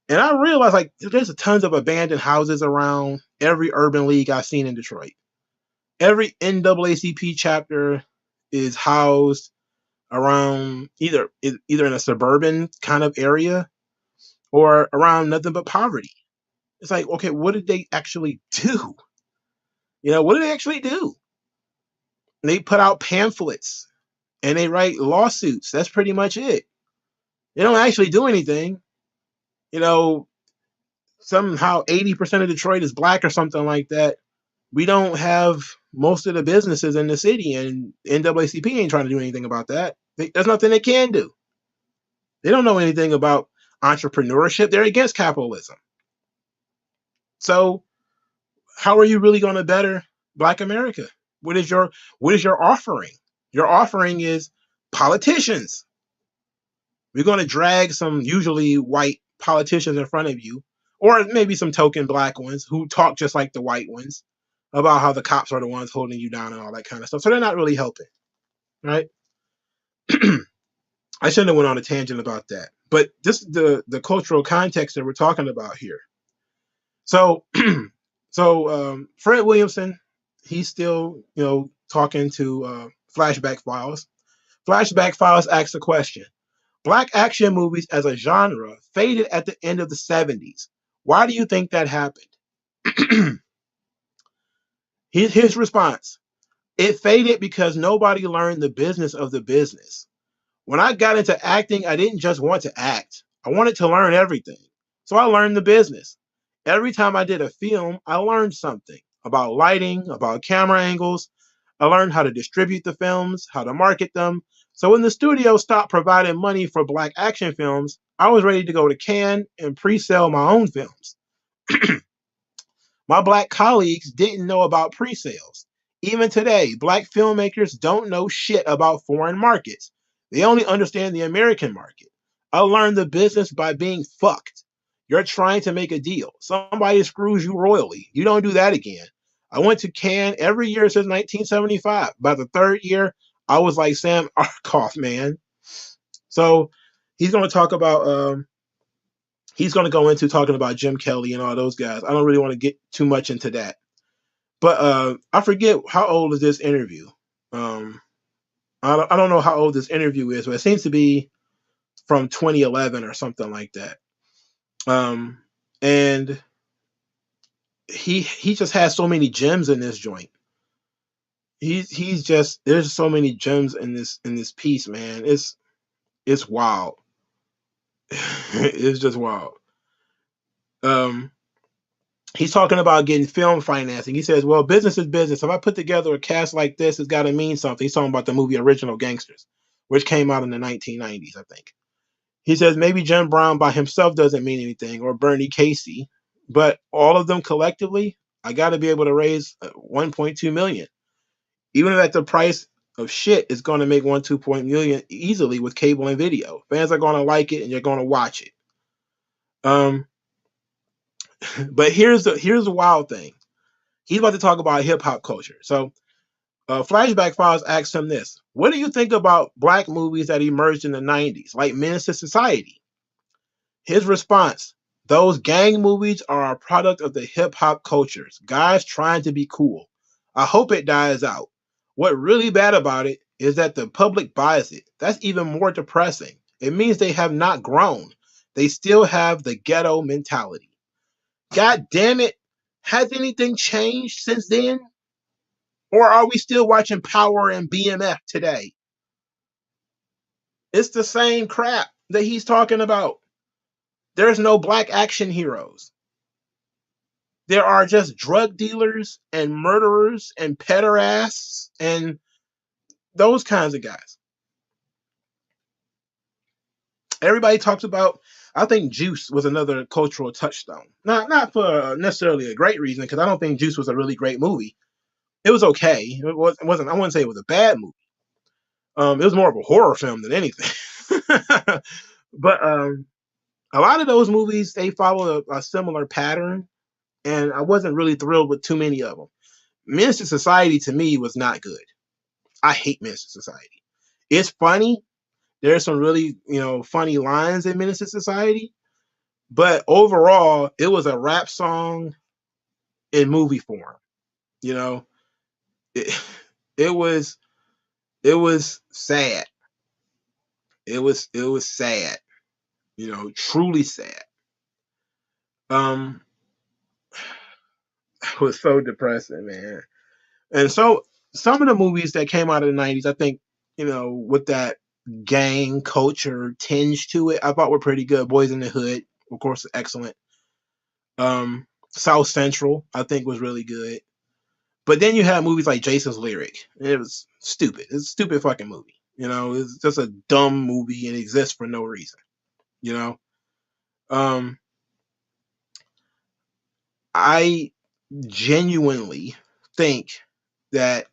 And I realized like there's tons of abandoned houses around every urban league I've seen in Detroit. Every NAACP chapter is housed around either in a suburban kind of area or around nothing but poverty. It's like, okay, what did they actually do? What do they actually do? They put out pamphlets and they write lawsuits. That's pretty much it. They don't actually do anything. Somehow 80% of Detroit is black or something like that. We don't have most of the businesses in the city, and NAACP ain't trying to do anything about that. There's nothing they can do. They don't know anything about entrepreneurship. They're against capitalism. So how are you really going to better Black America? What is your offering? Your offering is politicians. We're going to drag some usually white politicians in front of you, or maybe some token black ones who talk just like the white ones about how the cops are the ones holding you down and all that kind of stuff. So they're not really helping, right? I shouldn't have went on a tangent about that, but this is the cultural context that we're talking about here. So, Fred Williamson, he's still talking to Flashback Files. Flashback Files asks a question: Black action movies as a genre faded at the end of the 70s. Why do you think that happened? His response: it faded because nobody learned the business of the business. When I got into acting, I didn't just want to act. I wanted to learn everything. So I learned the business. Every time I did a film, I learned something about lighting, about camera angles. I learned how to distribute the films, how to market them. So when the studio stopped providing money for Black action films, I was ready to go to Cannes and pre-sell my own films. My Black colleagues didn't know about pre-sales. Even today, Black filmmakers don't know shit about foreign markets. They only understand the American market. I learned the business by being fucked. You're trying to make a deal. Somebody screws you royally. You don't do that again. I went to Cannes every year since 1975. By the third year, I was like Sam Arkoff, man. So he's going to talk about he's going to go into talking about Jim Kelly and all those guys. I don't really want to get too much into that. But I forget how old is this interview. I don't know how old this interview is, but it seems to be from 2011 or something like that. And he just has so many gems in this joint. He's just, there's so many gems in this piece, man. It's wild. It's just wild. He's talking about getting film financing. He says, well, business is business. If I put together a cast like this, it's got to mean something. He's talking about the movie Original Gangsters, which came out in the 1990s, I think. He says maybe Jim Brown by himself doesn't mean anything, or Bernie Casey, but all of them collectively, I got to be able to raise 1.2 million. Even at the price of shit, it's going to make 1.2 million easily with cable and video. Fans are going to like it and you're going to watch it. But here's the wild thing. He's about to talk about hip hop culture. So Flashback Files asked him this: what do you think about Black movies that emerged in the 90s, like Menace to Society? His response: those gang movies are a product of the hip hop cultures. Guys trying to be cool. I hope it dies out. What really bad about it is that the public buys it. That's even more depressing. It means they have not grown. They still have the ghetto mentality. God damn it. Has anything changed since then? Or are we still watching Power and BMF today? It's the same crap that he's talking about. There's no black action heroes. There are just drug dealers and murderers and pederasts and those kinds of guys. Everybody talks about. I think Juice was another cultural touchstone. Not for necessarily a great reason, because I don't think Juice was a really great movie. It was okay. It wasn't. I wouldn't say it was a bad movie. It was more of a horror film than anything. But a lot of those movies, they follow a similar pattern, and I wasn't really thrilled with too many of them. Menace to Society to me was not good. I hate Menace to Society. It's funny. There's some really funny lines in Menace to Society, but overall, it was a rap song in movie form. You know, it, it was sad. It was sad. Truly sad. It was so depressing, man. And so some of the movies that came out of the 90s, I think, with that gang culture tinge to it, I thought were pretty good. Boys in the Hood, of course, excellent. South Central, I think, was really good. But then you had movies like Jason's Lyric. It was stupid. It's a stupid fucking movie. It's just a dumb movie and it exists for no reason. I genuinely think that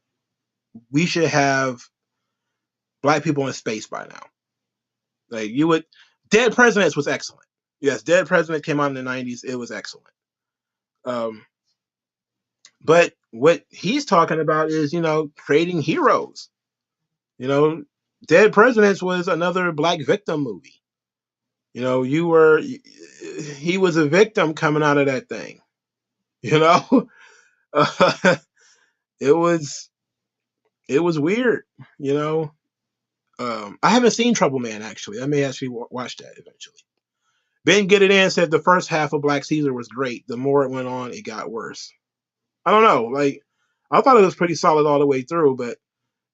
we should have black people in space by now. Like Dead Presidents was excellent. Yes, Dead President came out in the 90s. It was excellent. But what he's talking about is, creating heroes. Dead Presidents was another black victim movie. He was a victim coming out of that thing. It was weird. I haven't seen Trouble Man, actually. I may actually watch that eventually. Ben Get It In said the first half of Black Caesar was great. The more it went on, it got worse. I don't know. Like, I thought it was pretty solid all the way through, but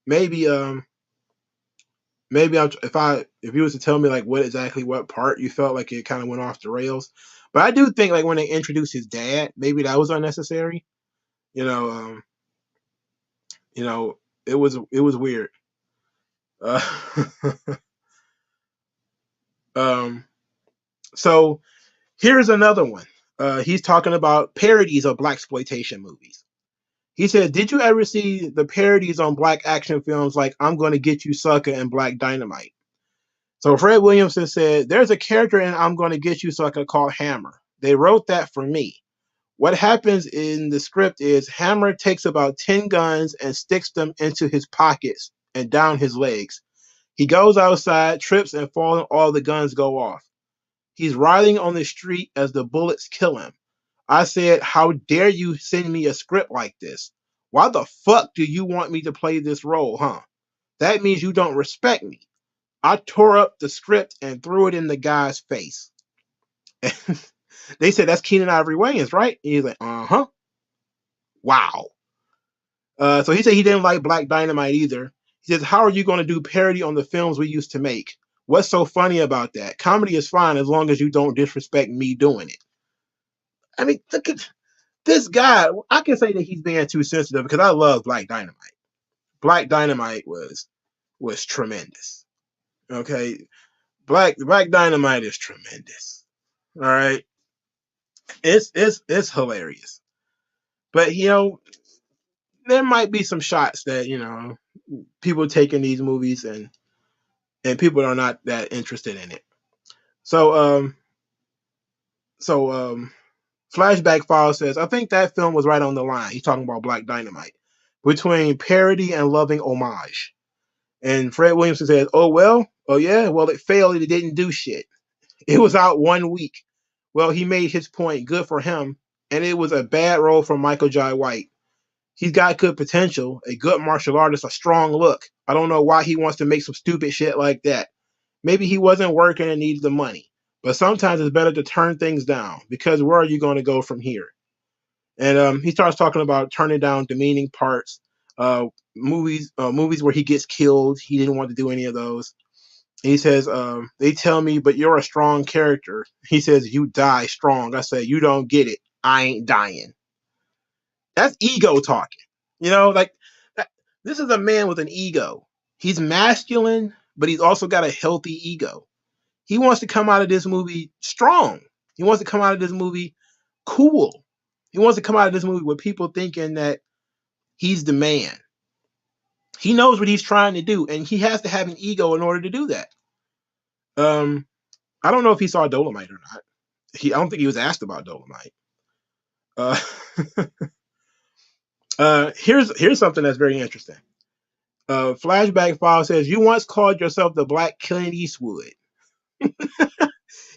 maybe if you was to tell me like what part you felt like it kind of went off the rails. But I do think like when they introduced his dad, maybe that was unnecessary. It was weird. So here's another one. He's talking about parodies of blaxploitation movies. He said, "Did you ever see the parodies on black action films like I'm Gonna Get You Sucker and Black Dynamite?" So Fred Williamson said, "There's a character in I'm Gonna Get You Sucker called Hammer. They wrote that for me. What happens in the script is Hammer takes about 10 guns and sticks them into his pockets and down his legs. He goes outside, trips, and falls, and all the guns go off. He's riding on the street as the bullets kill him. I said, how dare you send me a script like this? Why the fuck do you want me to play this role, huh? That means you don't respect me. I tore up the script and threw it in the guy's face." They said, "That's Keenan Ivory Wayans, right?" And he's like, "Uh-huh." Wow. So he said he didn't like Black Dynamite either. He says, "How are you going to do parody on the films we used to make? What's so funny about that? Comedy is fine as long as you don't disrespect me doing it." I mean, look at this guy. I can say that he's being too sensitive because I love Black Dynamite. Black Dynamite was tremendous. Okay, Black Dynamite is tremendous. All right, it's hilarious. But there might be some shots that people taking these movies and people are not that interested in it. So Flashback File says, "I think that film was right on the line." He's talking about Black Dynamite, between parody and loving homage. And Fred Williamson says, "Oh well, oh yeah, well it failed. It didn't do shit. It was out 1 week. Well, he made his point. Good for him. And it was a bad role for Michael Jai White. He's got good potential, a good martial artist, a strong look. I don't know why he wants to make some stupid shit like that. Maybe he wasn't working and needs the money. But sometimes it's better to turn things down, because where are you going to go from here?" And he starts talking about turning down demeaning parts. movies where he gets killed. He didn't want to do any of those. And he says, they tell me, but you're a strong character. He says, you die strong. I say, you don't get it. I ain't dying. That's ego talking. Like that, this is a man with an ego. He's masculine, but he's also got a healthy ego. He wants to come out of this movie strong. He wants to come out of this movie cool. He wants to come out of this movie with people thinking that he's the man. He knows what he's trying to do, and he has to have an ego in order to do that. I don't know if he saw Dolomite or not. I don't think he was asked about Dolomite. Uh, here's something that's very interesting. Flashback File says, you once called yourself the Black Clint Eastwood.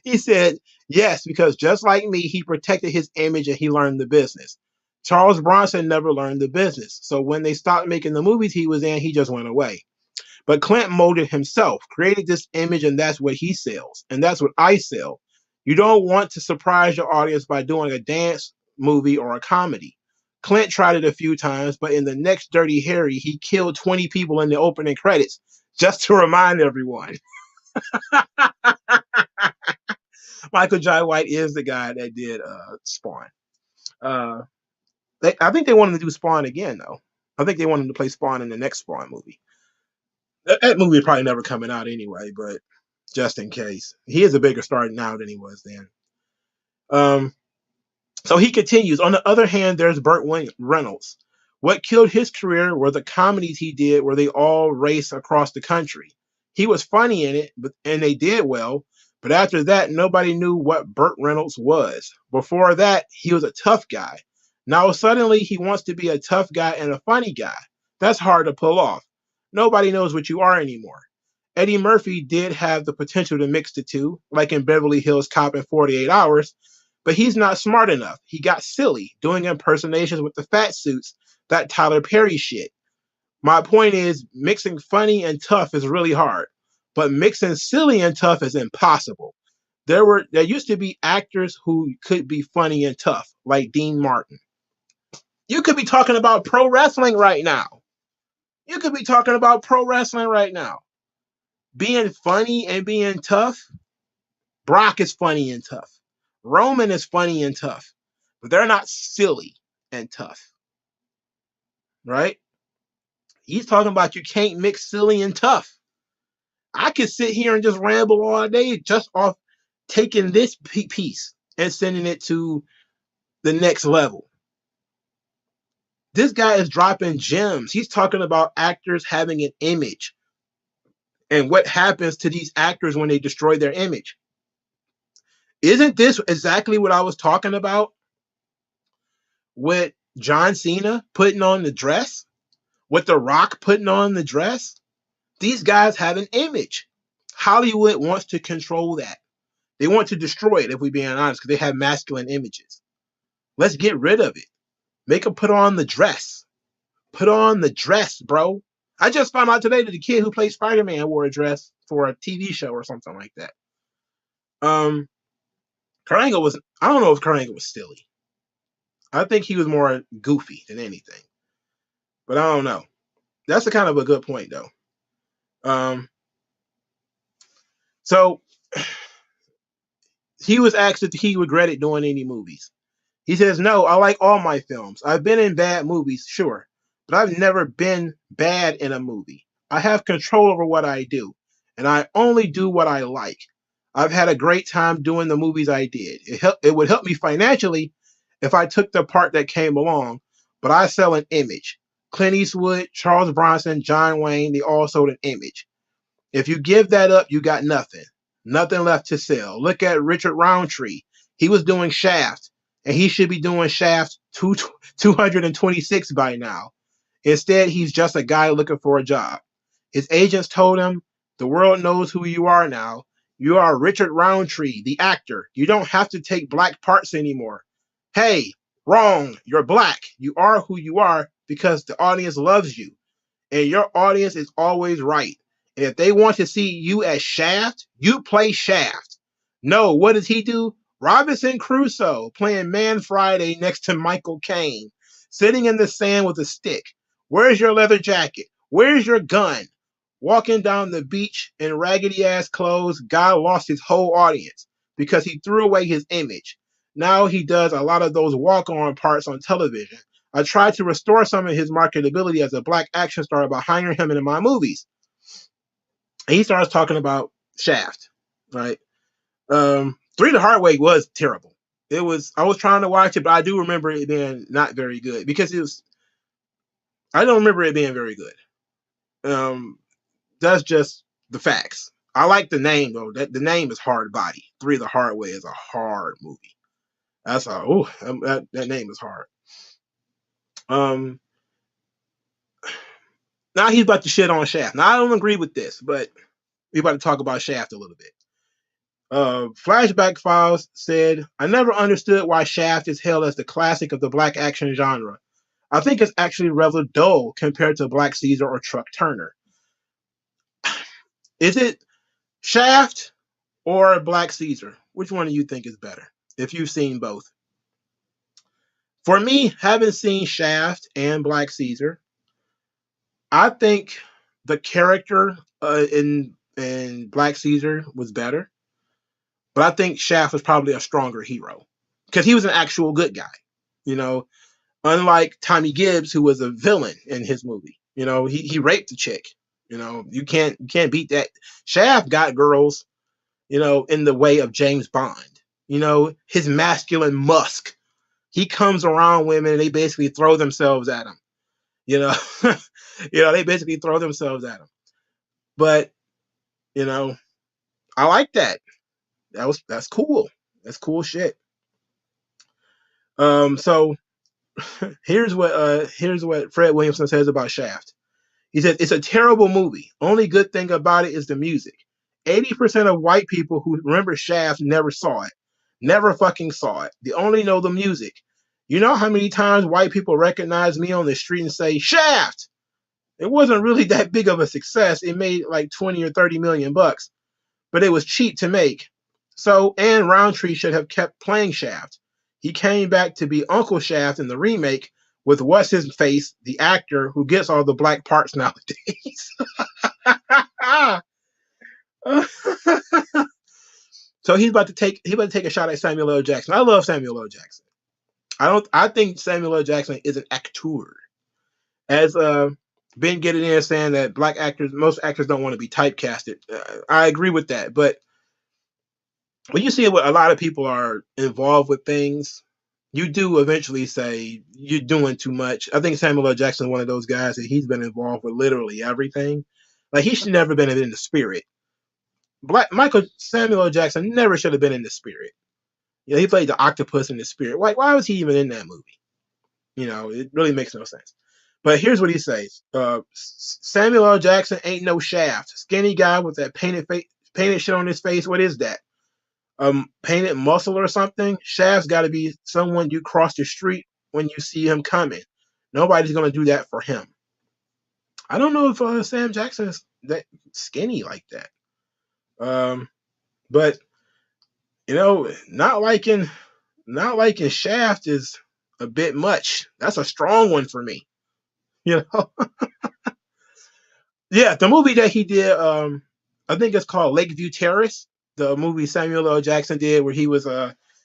He said, yes, because just like me, he protected his image and he learned the business. Charles Bronson never learned the business. So when they stopped making the movies he was in, he just went away. But Clint molded himself, created this image, and that's what he sells. And that's what I sell. You don't want to surprise your audience by doing a dance movie or a comedy. Clint tried it a few times, but in the next Dirty Harry, he killed 20 people in the opening credits just to remind everyone. Michael Jai White is the guy that did Spawn. I think they want him to do Spawn again, though. I think they want him to play Spawn in the next Spawn movie. That movie is probably never coming out anyway, but just in case. He is a bigger star now than he was then. So he continues. On the other hand, there's Burt Reynolds. What killed his career were the comedies he did where they all race across the country. He was funny in it, and they did well. But after that, nobody knew what Burt Reynolds was. Before that, he was a tough guy. Now suddenly he wants to be a tough guy and a funny guy. That's hard to pull off. Nobody knows what you are anymore. Eddie Murphy did have the potential to mix the two, like in Beverly Hills Cop in 48 Hours, but he's not smart enough. He got silly doing impersonations with the fat suits, that Tyler Perry shit. My point is, mixing funny and tough is really hard, but mixing silly and tough is impossible. There used to be actors who could be funny and tough, like Dean Martin. You could be talking about pro wrestling right now. Being funny and being tough. Brock is funny and tough. Roman is funny and tough. But they're not silly and tough. Right? He's talking about you can't mix silly and tough. I could sit here and just ramble all day just off taking this piece and sending it to the next level. This guy is dropping gems. He's talking about actors having an image and what happens to these actors when they destroy their image. Isn't this exactly what I was talking about with John Cena putting on the dress? With The Rock putting on the dress? These guys have an image. Hollywood wants to control that. They want to destroy it, if we're being honest, because they have masculine images. Let's get rid of it. Make them put on the dress. Put on the dress, bro. I just found out today that the kid who played Spider-Man wore a dress for a TV show or something like that. Kurt Angle was, I don't know if Kurt Angle was silly. I think he was more goofy than anything. But I don't know. That's a kind of a good point, though. So he was asked if he regretted doing any movies. He says, no, I like all my films. I've been in bad movies, sure, but I've never been bad in a movie. I have control over what I do, and I only do what I like. I've had a great time doing the movies I did. It would help me financially if I took the part that came along, but I sell an image. Clint Eastwood, Charles Bronson, John Wayne, they all sold an image. If you give that up, you got nothing. Nothing left to sell. Look at Richard Roundtree. He was doing Shaft, and he should be doing Shaft 226 by now. Instead, he's just a guy looking for a job. His agents told him, the world knows who you are now. You are Richard Roundtree, the actor. You don't have to take black parts anymore. Hey, wrong. You're black. You are who you are because the audience loves you. And your audience is always right. And if they want to see you as Shaft, you play Shaft. No, what does he do? Robinson Crusoe playing Man Friday next to Michael Caine, sitting in the sand with a stick. Where's your leather jacket? Where's your gun? Walking down the beach in raggedy ass clothes, guy lost his whole audience because he threw away his image. Now he does a lot of those walk on parts on television. I tried to restore some of his marketability as a black action star by hiring him into my movies. And he starts talking about Shaft, right? Three the Hard Way was terrible. It was. I was trying to watch it, but I do remember it being not very good because it was. I don't remember it being very good. That's just the facts. I like the name though. That the name is Hard Body. Three the Hard Way is a hard movie. That's a that name is hard. Now he's about to shit on Shaft. Now I don't agree with this, but we're about to talk about Shaft a little bit. Flashback Files said, I never understood why Shaft is hailed as the classic of the black action genre. I think it's actually rather dull compared to Black Caesar or Truck Turner. Is it Shaft or Black Caesar? Which one do you think is better? If you've seen both. For me, having seen Shaft and Black Caesar, I think the character in Black Caesar was better. But I think Shaft was probably a stronger hero because he was an actual good guy. You know, unlike Tommy Gibbs, who was a villain in his movie. You know, he raped the chick. You know, you can't beat that. Shaft got girls, you know, in the way of James Bond. You know, his masculine musk. He comes around women and they basically throw themselves at him. You know, they basically throw themselves at him. But, you know, I like that. That's cool. That's cool shit. So here's what Fred Williamson says about Shaft. He said, it's a terrible movie. Only good thing about it is the music. 80% of white people who remember Shaft never saw it. Never fucking saw it. They only know the music. You know how many times white people recognize me on the street and say, Shaft? It wasn't really that big of a success. It made like 20 or 30 million bucks, but it was cheap to make. So Anne Roundtree should have kept playing Shaft. He came back to be Uncle Shaft in the remake with what's his face, the actor who gets all the black parts nowadays. So he's about to take a shot at Samuel L. Jackson. I love Samuel L. Jackson. I think Samuel L. Jackson is an actor. As Ben getting in saying that most actors don't want to be typecasted. I agree with that, but when you see what a lot of people are involved with things, you do eventually say you're doing too much. I think Samuel L. Jackson is one of those guys that he's been involved with literally everything. Like he should never been in the spirit. Samuel L. Jackson never should have been in the spirit. You know, he played the octopus in the spirit. Like, why was he even in that movie? You know, it really makes no sense. But here's what he says: Samuel L. Jackson ain't no Shaft. Skinny guy with that painted shit on his face. What is that? Painted muscle or something? Shaft's got to be someone you cross the street when you see him coming. Nobody's gonna do that for him. I don't know if Sam Jackson is that skinny like that. But you know, not liking Shaft is a bit much. That's a strong one for me. You know. Yeah, the movie that he did, I think it's called Lakeview Terrace. The movie Samuel L. Jackson did where he was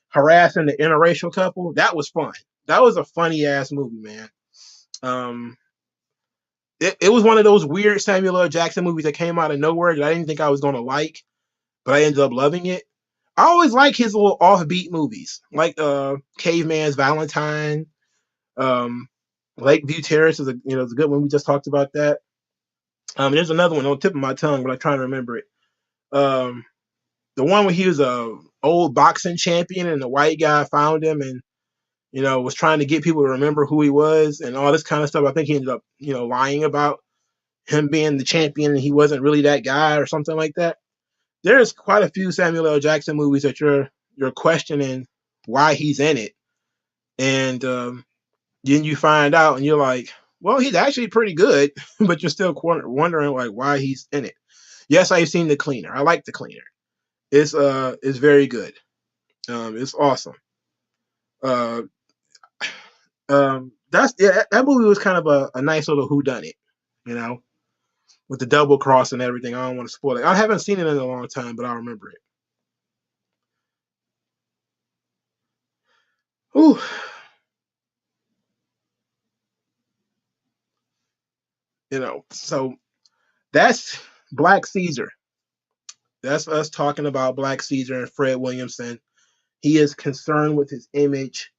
harassing the interracial couple. That was fun. That was a funny ass movie, man. It was one of those weird Samuel L. Jackson movies that came out of nowhere that I didn't think I was gonna like, but I ended up loving it. I always like his little offbeat movies, like Caveman's Valentine. Lakeview Terrace is it's a good one. We just talked about that. There's another one on the tip of my tongue, but I'm trying to remember it. The one where he was a old boxing champion and the white guy found him and was trying to get people to remember who he was and all this kind of stuff. I think he ended up lying about him being the champion and he wasn't really that guy or something like that. There's quite a few Samuel L. Jackson movies that you're questioning why he's in it, and then you find out and you're like, well, he's actually pretty good, but you're still wondering like why he's in it. Yes, I've seen The Cleaner. I like The Cleaner. It's very good. It's awesome. The that movie was kind of a nice little whodunit, you know, with the double cross and everything. I don't want to spoil it. I haven't seen it in a long time, but I remember it. Ooh, so that's Black Caesar. That's us talking about Black Caesar and Fred Williamson. He is concerned with his image.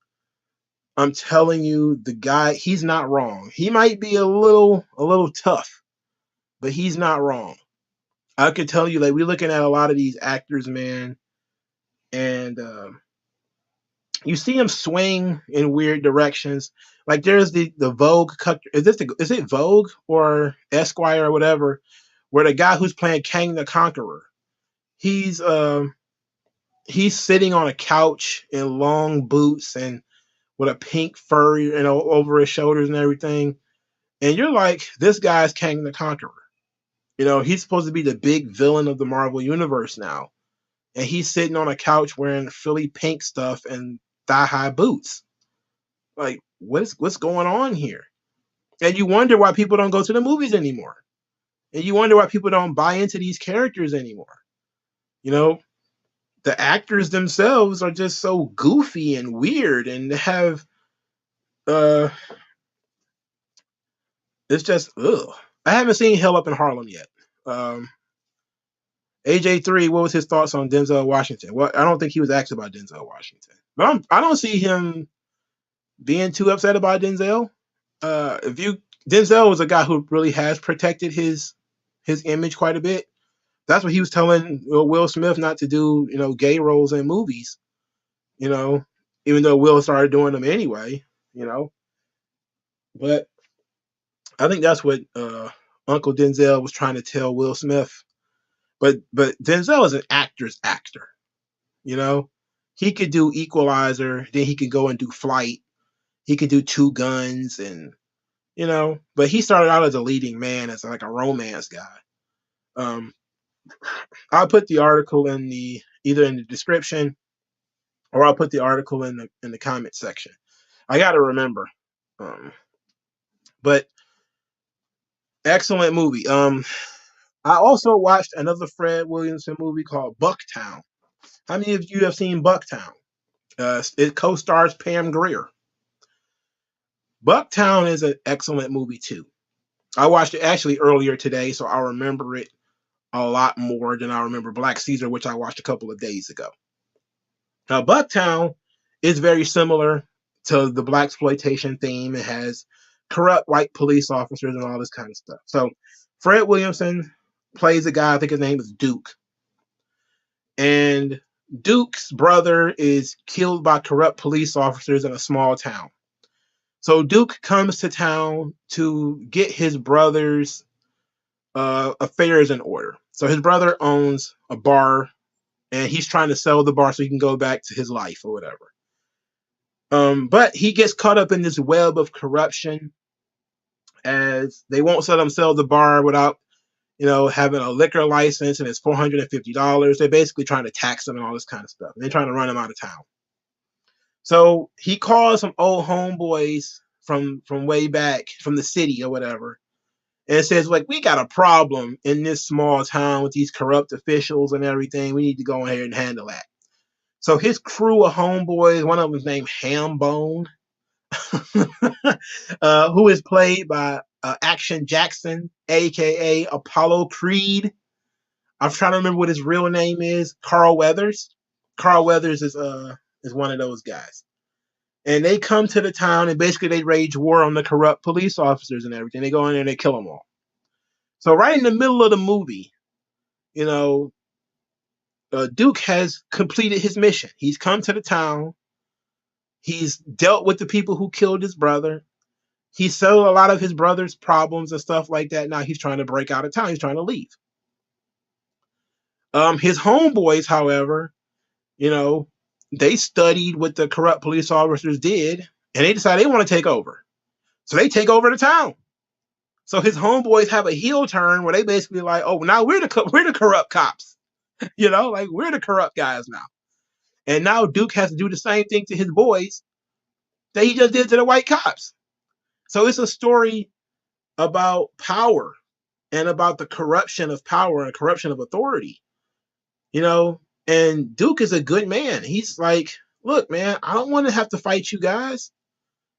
I'm telling you, the guy, he's not wrong. He might be a little tough, but he's not wrong. I could tell you, like, we're looking at a lot of these actors, man, and you see him swing in weird directions. Like there's the Vogue cut. Is it Vogue or Esquire or whatever? Where the guy who's playing Kang the Conqueror, he's he's sitting on a couch in long boots and with a pink fur, over his shoulders and everything. And you're like, this guy's Kang the Conqueror. He's supposed to be the big villain of the Marvel universe now, and he's sitting on a couch wearing Philly pink stuff and thigh high boots. Like, what's going on here? And you wonder why people don't go to the movies anymore. And you wonder why people don't buy into these characters anymore. The actors themselves are just so goofy and weird and have it's just ugh. I haven't seen Hell Up in Harlem yet. AJ3, what was his thoughts on Denzel Washington? Well, I don't think he was asked about Denzel Washington, but I don't see him being too upset about Denzel. Denzel was a guy who really has protected his image quite a bit. That's what he was telling Will Smith not to do, gay roles in movies. Even though Will started doing them anyway. But I think that's what Uncle Denzel was trying to tell Will Smith. But Denzel is an actor's actor. He could do Equalizer, then he could go and do Flight. He could do Two Guns, and but he started out as a leading man, as like a romance guy. I'll put the article either in the description, or I'll put the article in the comment section. I got to remember. But excellent movie. I also watched another Fred Williamson movie called Bucktown. How many of you have seen Bucktown? It co-stars Pam Grier. Bucktown is an excellent movie too. I watched it actually earlier today, so I remember it a lot more than I remember Black Caesar, which I watched a couple of days ago. Now, Bucktown is very similar to the Blaxploitation theme. It has corrupt white police officers and all this kind of stuff. So Fred Williamson plays a guy, I think his name is Duke. And Duke's brother is killed by corrupt police officers in a small town. So Duke comes to town to get his brother's affairs in order. So his brother owns a bar, and he's trying to sell the bar so he can go back to his life or whatever. But he gets caught up in this web of corruption, as they won't let him sell the bar without, having a liquor license, and it's $450. They're basically trying to tax him and all this kind of stuff. And they're trying to run him out of town. So he calls some old homeboys from way back from the city or whatever, and it says, like, we got a problem in this small town with these corrupt officials and everything. We need to go ahead and handle that. So his crew of homeboys, one of them is named Hambone, who is played by Action Jackson, a.k.a. Apollo Creed. I'm trying to remember what his real name is. Carl Weathers. Carl Weathers is one of those guys. And they come to the town, and basically they wage war on the corrupt police officers and everything. They go in there and they kill them all. So right in the middle of the movie, Duke has completed his mission. He's come to the town. He's dealt with the people who killed his brother. He settled a lot of his brother's problems and stuff like that. Now he's trying to break out of town. He's trying to leave. His homeboys, however, they studied what the corrupt police officers did, and they decided they want to take over. So they take over the town. So his homeboys have a heel turn where they basically like, oh, now we're the corrupt cops. Like, we're the corrupt guys now. And now Duke has to do the same thing to his boys that he just did to the white cops. So it's a story about power and about the corruption of power and corruption of authority, you know. And Duke is a good man. He's like, look, man, I don't want to have to fight you guys.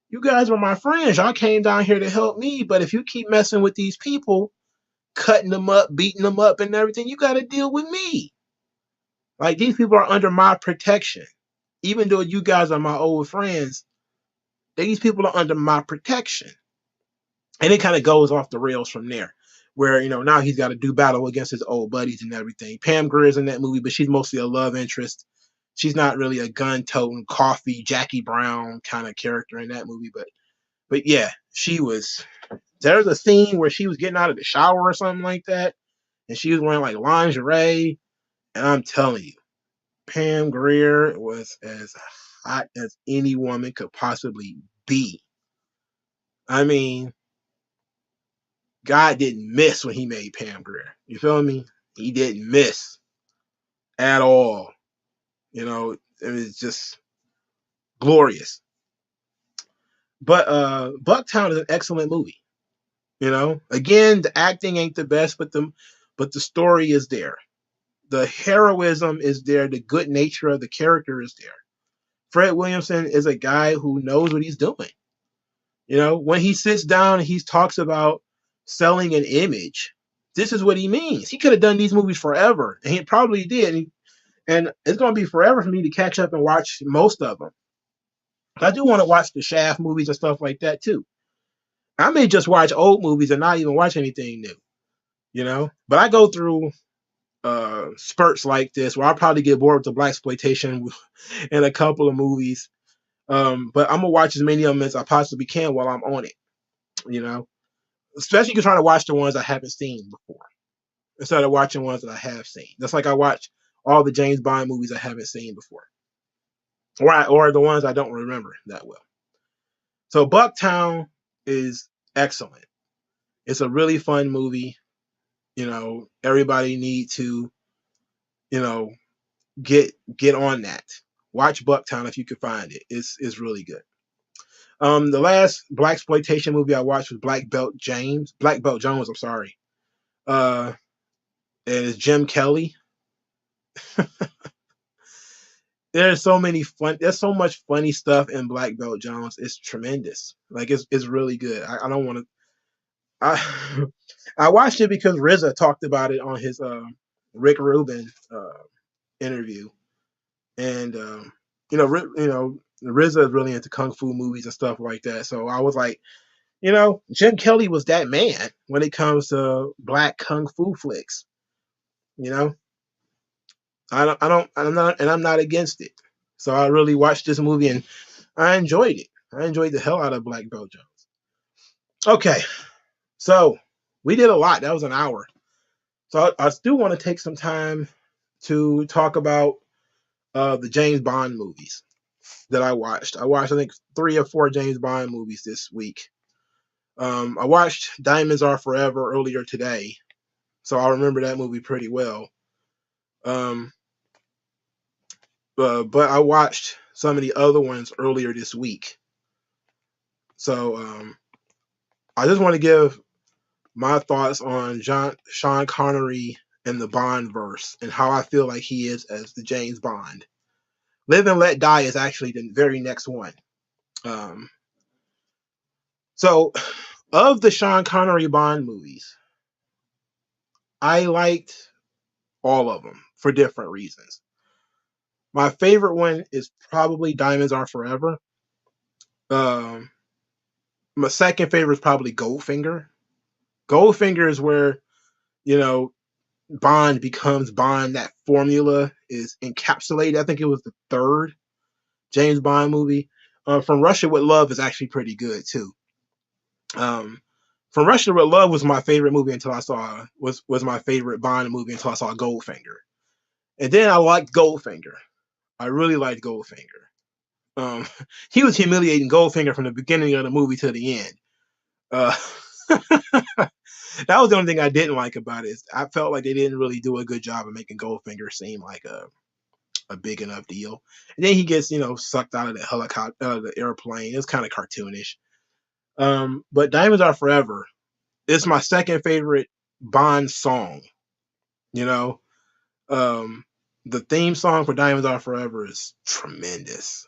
You guys were my friends. Y'all came down here to help me. But if you keep messing with these people, cutting them up, beating them up, and everything, you got to deal with me. Like, these people are under my protection. Even though you guys are my old friends, these people are under my protection. And it kind of goes off the rails from there, where, you know, now he's got to do battle against his old buddies and everything. Pam Grier's in that movie, but she's mostly a love interest. She's not really a gun-toting, coffee, Jackie Brown kind of character in that movie. But yeah, she was. There's a scene where she was getting out of the shower or something like that, and she was wearing like lingerie. And I'm telling you, Pam Grier was as hot as any woman could possibly be. I mean, God didn't miss when he made Pam Grier. You feel me? He didn't miss at all. You know, it was just glorious. But Bucktown is an excellent movie. You know, again, the acting ain't the best, but the story is there. The heroism is there. The good nature of the character is there. Fred Williamson is a guy who knows what he's doing. You know, when he sits down and he talks about selling an image, this is what he means. He could have done these movies forever, and he probably did. And it's going to be forever for me to catch up and watch most of them. I do want to watch the Shaft movies and stuff like that too. I may just watch old movies and not even watch anything new, you know. But I go through spurts like this where I'll probably get bored with the Blaxploitation in a couple of movies. But I'm gonna watch as many of them as I possibly can while I'm on it, you know. Especially trying to watch the ones I haven't seen before instead of watching ones that I have seen. That's like I watch all the James Bond movies I haven't seen before, or the ones I don't remember that well. So Bucktown is excellent. It's a really fun movie. You know, everybody need to, you know, get on that. Watch Bucktown if you can find it. It's really good. The last Blaxploitation movie I watched was Black Belt Jones. I'm sorry. Uh, and it's Jim Kelly. There's so many fun. There's so much funny stuff in Black Belt Jones. It's tremendous. Like it's really good. I don't want to. I I watched it because RZA talked about it on his Rick Rubin interview, and RZA is really into kung fu movies and stuff like that. So I was like, you know, Jim Kelly was that man when it comes to black kung fu flicks. You know, I'm not against it. So I really watched this movie and I enjoyed it. I enjoyed the hell out of Black Belt Jones. Okay, so we did a lot. That was an hour. So I still want to take some time to talk about the James Bond movies that I watched. I watched, I think, 3 or 4 James Bond movies this week. I watched Diamonds Are Forever earlier today, so I remember that movie pretty well. Um, but I watched some of the other ones earlier this week. So I just want to give my thoughts on Sean Connery and the BondVerse and how I feel like he is as the James Bond. Live and Let Die is actually the very next one. Um, so, of the Sean Connery Bond movies, I liked all of them for different reasons. My favorite one is probably Diamonds Are Forever. Um, my second favorite is probably Goldfinger. Goldfinger is where, you know, Bond becomes Bond. That formula is encapsulated. I think it was the third James Bond movie. From Russia with Love is actually pretty good too. Um, From Russia with Love was my favorite movie until I saw was my favorite Bond movie until I saw Goldfinger, and then I liked Goldfinger. I really liked Goldfinger. Um, he was humiliating Goldfinger from the beginning of the movie to the end. Uh, that was the only thing I didn't like about it. I felt like they didn't really do a good job of making Goldfinger seem like a big enough deal. And then he gets, you know, sucked out of the helicopter, out of the airplane. It's kind of cartoonish. But Diamonds Are Forever is my second favorite Bond song. You know, um, the theme song for Diamonds Are Forever is tremendous.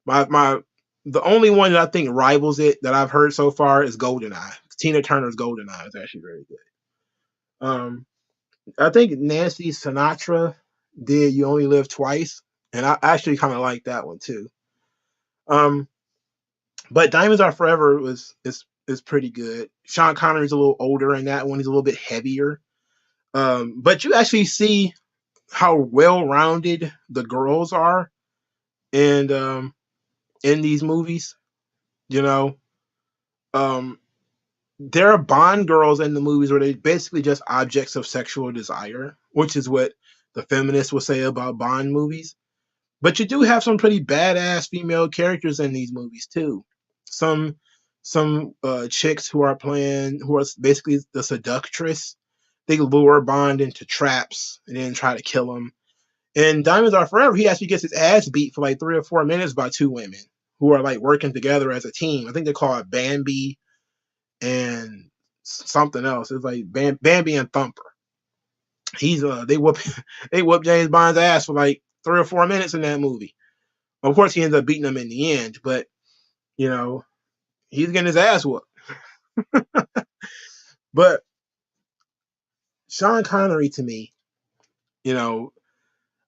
My the only one that I think rivals it that I've heard so far is Goldeneye. Tina Turner's Goldeneye is actually very good. Um, I think Nancy Sinatra did "You Only Live Twice," and I actually kind of like that one too. Um, but Diamonds Are Forever is pretty good. Sean Connery's a little older in that one; he's a little bit heavier. But you actually see how well rounded the girls are in in these movies. You know, um, there are Bond girls in the movies where they basically just objects of sexual desire, which is what the feminists will say about Bond movies. But you do have some pretty badass female characters in these movies too. Some chicks who are basically the seductress. They lure Bond into traps and then try to kill him. In Diamonds Are Forever, he actually gets his ass beat for like 3 or 4 minutes by two women who are like working together as a team. I think they call it Bambi and something else. It's like Bambi and Thumper. He's they whoop they whoop James Bond's ass for like 3 or 4 minutes in that movie. Of course, he ends up beating them in the end, but you know he's getting his ass whooped. But Sean Connery to me, you know,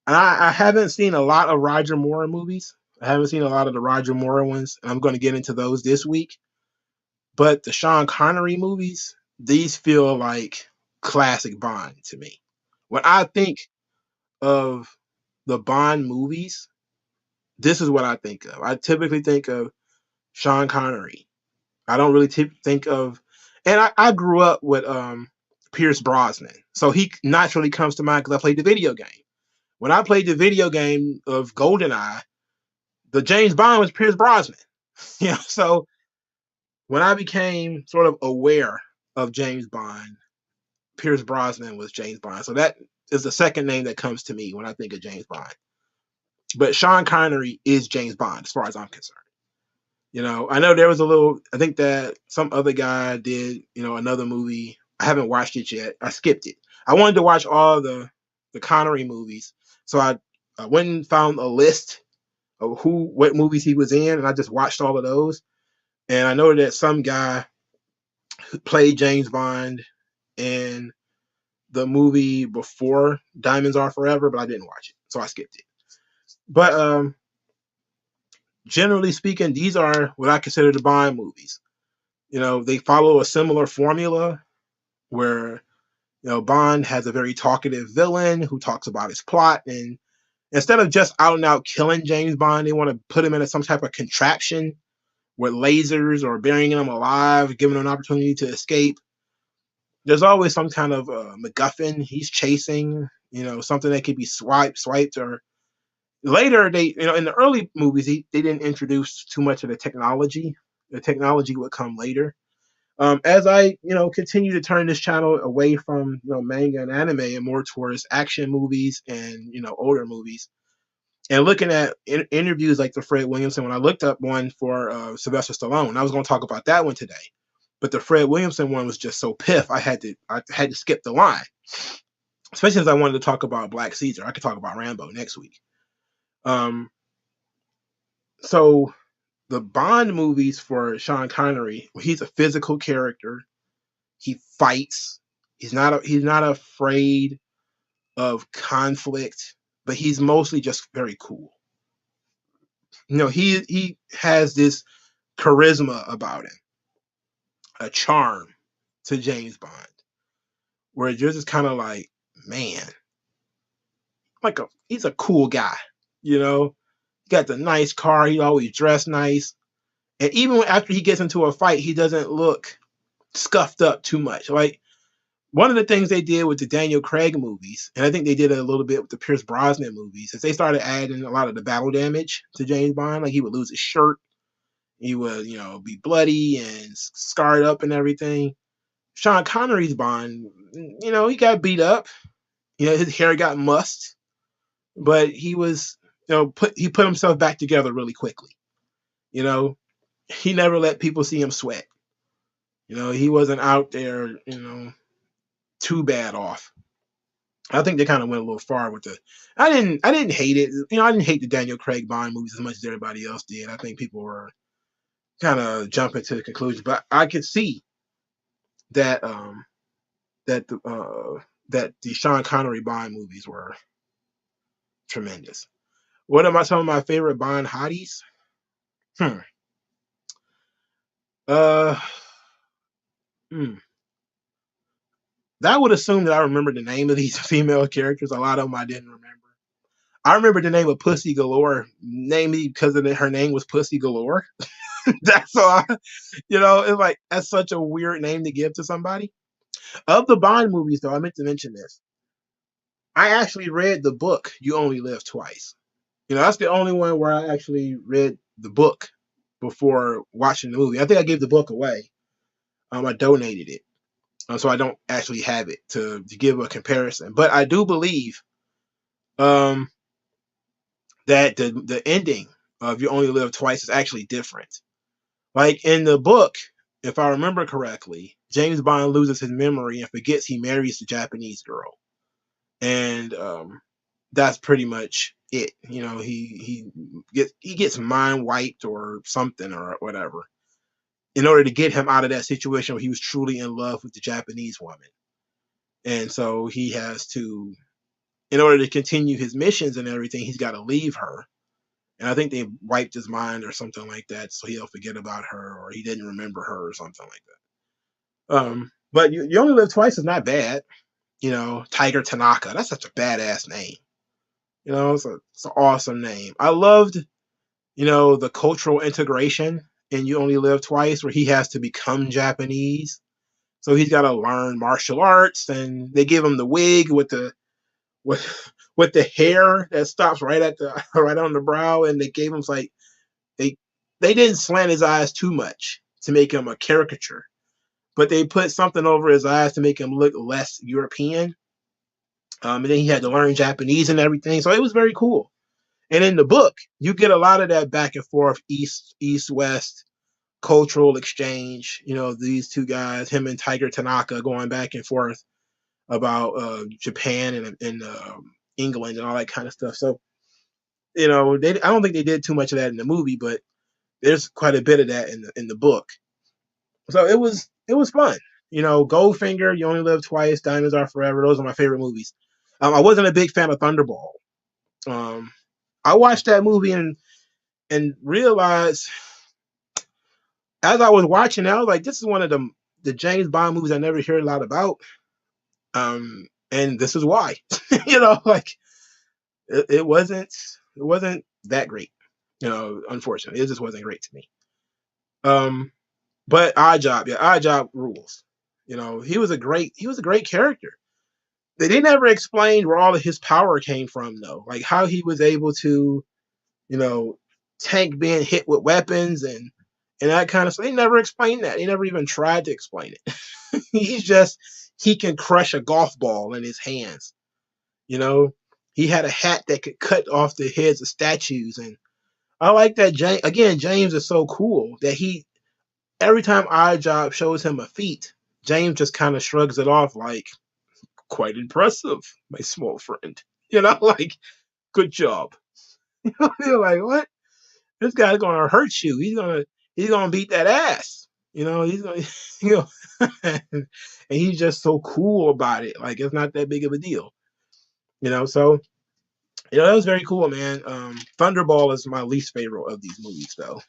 and I haven't seen a lot of Roger Moore movies. I haven't seen a lot of the Roger Moore ones, and I'm going to get into those this week. But the Sean Connery movies, these feel like classic Bond to me. When I think of the Bond movies, this is what I think of. I typically think of Sean Connery. I don't really think of, and I grew up with Pierce Brosnan, so he naturally comes to mind because I played the video game. When I played the video game of GoldenEye, the James Bond was Pierce Brosnan. So when I became sort of aware of James Bond, Pierce Brosnan was James Bond. So that is the second name that comes to me when I think of James Bond. But Sean Connery is James Bond as far as I'm concerned. I know there was I think that some other guy did, another movie. I haven't watched it yet. I skipped it. I wanted to watch all the Connery movies. So I went and found a list of what movies he was in, and I just watched all of those. And I know that some guy played James Bond in the movie before Diamonds Are Forever, but I didn't watch it, so I skipped it. But generally speaking, these are what I consider the Bond movies. They follow a similar formula where Bond has a very talkative villain who talks about his plot, and instead of just out and out killing James Bond, they want to put him in some type of contraption with lasers or burying him alive, giving him an opportunity to escape. There's always some kind of MacGuffin he's chasing, something that could be swiped, or later they, in the early movies, they didn't introduce too much of the technology. The technology would come later. As I, continue to turn this channel away from, manga and anime and more towards action movies and, older movies, and looking at interviews like the Fred Williamson, when I looked up one for Sylvester Stallone, I was going to talk about that one today, but the Fred Williamson one was just so piff, I had to skip the line, especially since I wanted to talk about Black Caesar. I could talk about Rambo next week. So the Bond movies for Sean Connery, he's a physical character. He fights. He's not afraid of conflict, but he's mostly just very cool. He has this charisma about him, a charm to James Bond, where you're just kind of like, man, he's a cool guy. He got the nice car. He always dressed nice, and even after he gets into a fight, he doesn't look scuffed up too much. Like, one of the things they did with the Daniel Craig movies, and I think they did it a little bit with the Pierce Brosnan movies, is they started adding a lot of the battle damage to James Bond. Like, he would lose his shirt, he would, be bloody and scarred up and everything. Sean Connery's Bond, he got beat up. His hair got mussed, but he was, he put himself back together really quickly. he never let people see him sweat. He wasn't out there, too bad off. I think they kind of went a little far with the. I didn't hate it. I didn't hate the Daniel Craig Bond movies as much as everybody else did. I think people were kind of jumping to the conclusion, but I could see that that the that the Sean Connery Bond movies were tremendous. What am I? Some of my favorite Bond hotties? Hmm. Uh. Hmm. That would assume that I remember the name of these female characters. A lot of them I didn't remember. I remember the name of Pussy Galore, namely because her name was Pussy Galore. That's all. It's like that's such a weird name to give to somebody. Of the Bond movies, though, I meant to mention this. I actually read the book You Only Live Twice. That's the only one where I actually read the book before watching the movie. I think I gave the book away. I donated it, so I don't actually have it to give a comparison. But I do believe um, that the ending of You Only Live Twice is actually different. Like in the book, if I remember correctly, James Bond loses his memory and forgets he marries the Japanese girl, and that's pretty much it. He gets mind wiped or something or whatever in order to get him out of that situation where he was truly in love with the Japanese woman, and so he has to, in order to continue his missions and everything, he's got to leave her. And I think they wiped his mind or something like that, so he'll forget about her, or he didn't remember her, or something like that. But you Only Live Twice is not bad. Tiger Tanaka. That's such a badass name. It's an awesome name. I loved, the cultural integration in You Only Live Twice, where he has to become Japanese. So he's got to learn martial arts, and they give him the wig with with the hair that stops right at the right on the brow, and they gave him like they they didn't slant his eyes too much to make him a caricature, but they put something over his eyes to make him look less European. And then he had to learn Japanese and everything, so it was very cool. And in the book, you get a lot of that back and forth, east west cultural exchange. These two guys, him and Tiger Tanaka, going back and forth about Japan and England and all that kind of stuff. So I don't think they did too much of that in the movie, but there's quite a bit of that in the book. So it was fun. Goldfinger, You Only Live Twice, Diamonds Are Forever. Those are my favorite movies. I wasn't a big fan of Thunderball. Um, I watched that movie and realized as I was watching it, I was like, this is one of the James Bond movies I never hear a lot about. And this is why. Like it wasn't that great. Unfortunately, it just wasn't great to me. But Odd Job, yeah, Odd Job rules. He was a great character. They didn't ever explain where all of his power came from, though. Like how he was able to, you know, tank being hit with weapons and that kind of stuff. They never explained that. They never even tried to explain it. He can crush a golf ball in his hands. You know, he had a hat that could cut off the heads of statues, and I like that. James is so cool that he every time Oddjob shows him a feat, James just kind of shrugs it off like, quite impressive, my small friend. Like, good job. You're like, what? This guy's gonna hurt you. He's gonna beat that ass. He's gonna you know and he's just so cool about it. Like it's not that big of a deal. So that was very cool, man. Thunderball is my least favorite of these movies though.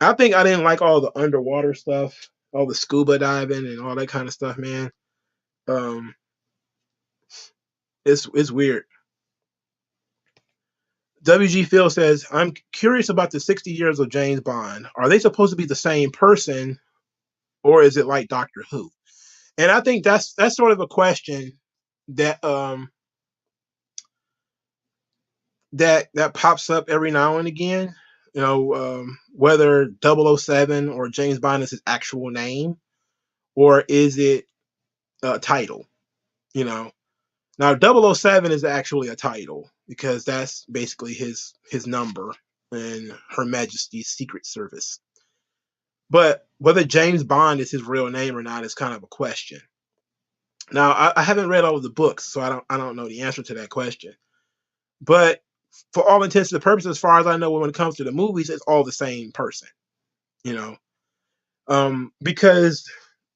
I think I didn't like all the underwater stuff, all the scuba diving and all that kind of stuff, man. Um, it's weird. WG Phil says, I'm curious about the 60 years of James Bond. Are they supposed to be the same person, or is it like Doctor Who? And I think that's sort of a question that that pops up every now and again. Whether 007 or James Bond is his actual name, or is it a title? You know, Now 007 is actually a title because that's basically his number in Her Majesty's Secret Service. But whether James Bond is his real name or not is kind of a question. Now, I haven't read all of the books, so I don't know the answer to that question. But for all intents and purposes, as far as I know, when it comes to the movies, it's all the same person, you know, because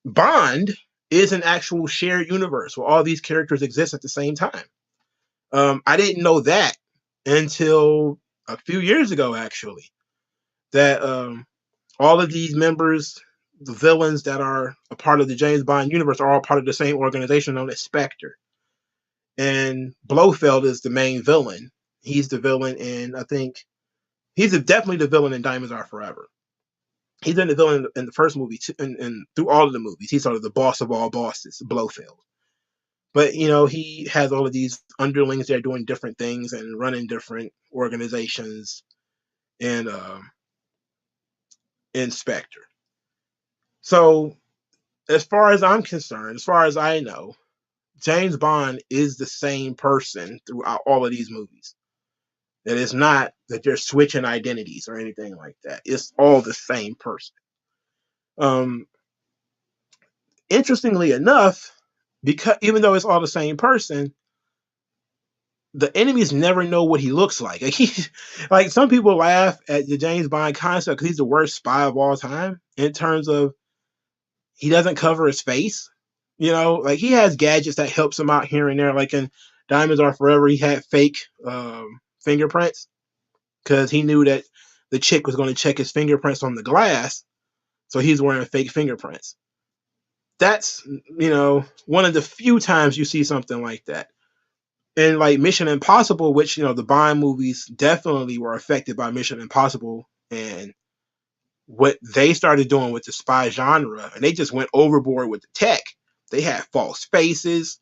Bond is an actual shared universe where all these characters exist at the same time. I didn't know that until a few years ago, actually, that all of these members, the villains that are a part of the James Bond universe, are all part of the same organization known as Spectre. And Blofeld is the main villain. He's the villain in, I think, definitely the villain in Diamonds Are Forever. He's been the villain in the first movie, too, and through all of the movies. He's sort of the boss of all bosses, Blofeld. But he has all of these underlings that are doing different things and running different organizations in Spectre. So, as far as I'm concerned, as far as I know, James Bond is the same person throughout all of these movies. That it's not that they're switching identities or anything like that. It's all the same person. Um, Interestingly enough, because even though it's all the same person, the enemies never know what he looks like. Like some people laugh at the James Bond concept because he's the worst spy of all time in terms of he doesn't cover his face. Like he has gadgets that helps him out here and there. Like in Diamonds Are Forever, he had fake fingerprints because he knew that the chick was going to check his fingerprints on the glass, so he's wearing fake fingerprints. That's one of the few times you see something like that. And like Mission Impossible, which the Bond movies definitely were affected by Mission Impossible and what they started doing with the spy genre, and they just went overboard with the tech. They had false faces,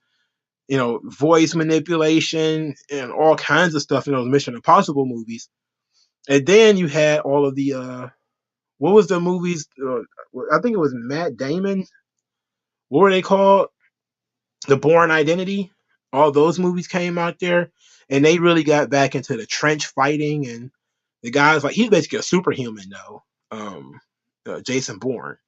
voice manipulation, and all kinds of stuff in those Mission Impossible movies. And then you had all of the what was the movies? I think it was Matt Damon. What were they called? The Bourne Identity. All those movies came out there, and they really got back into the trench fighting. And the guys, like, he's basically a superhuman though, Jason Bourne.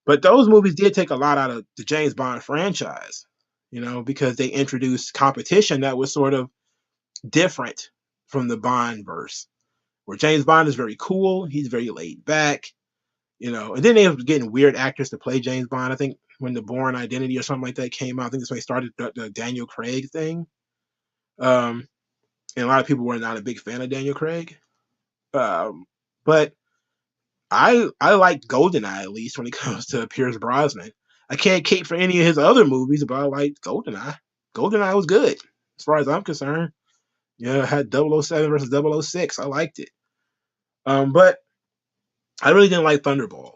But those movies did take a lot out of the James Bond franchise, because they introduced competition that was sort of different from the BondVerse, where James Bond is very cool, he's very laid back, and then they were getting weird actors to play James Bond. I think when the Bourne Identity or something like that came out, I think that's when they started the Daniel Craig thing. And a lot of people were not a big fan of Daniel Craig. But I like GoldenEye, at least when it comes to Pierce Brosnan. I can't cape for any of his other movies, but I like GoldenEye. GoldenEye was good, as far as I'm concerned. It had 007 versus 006. I liked it. But I really didn't like Thunderball.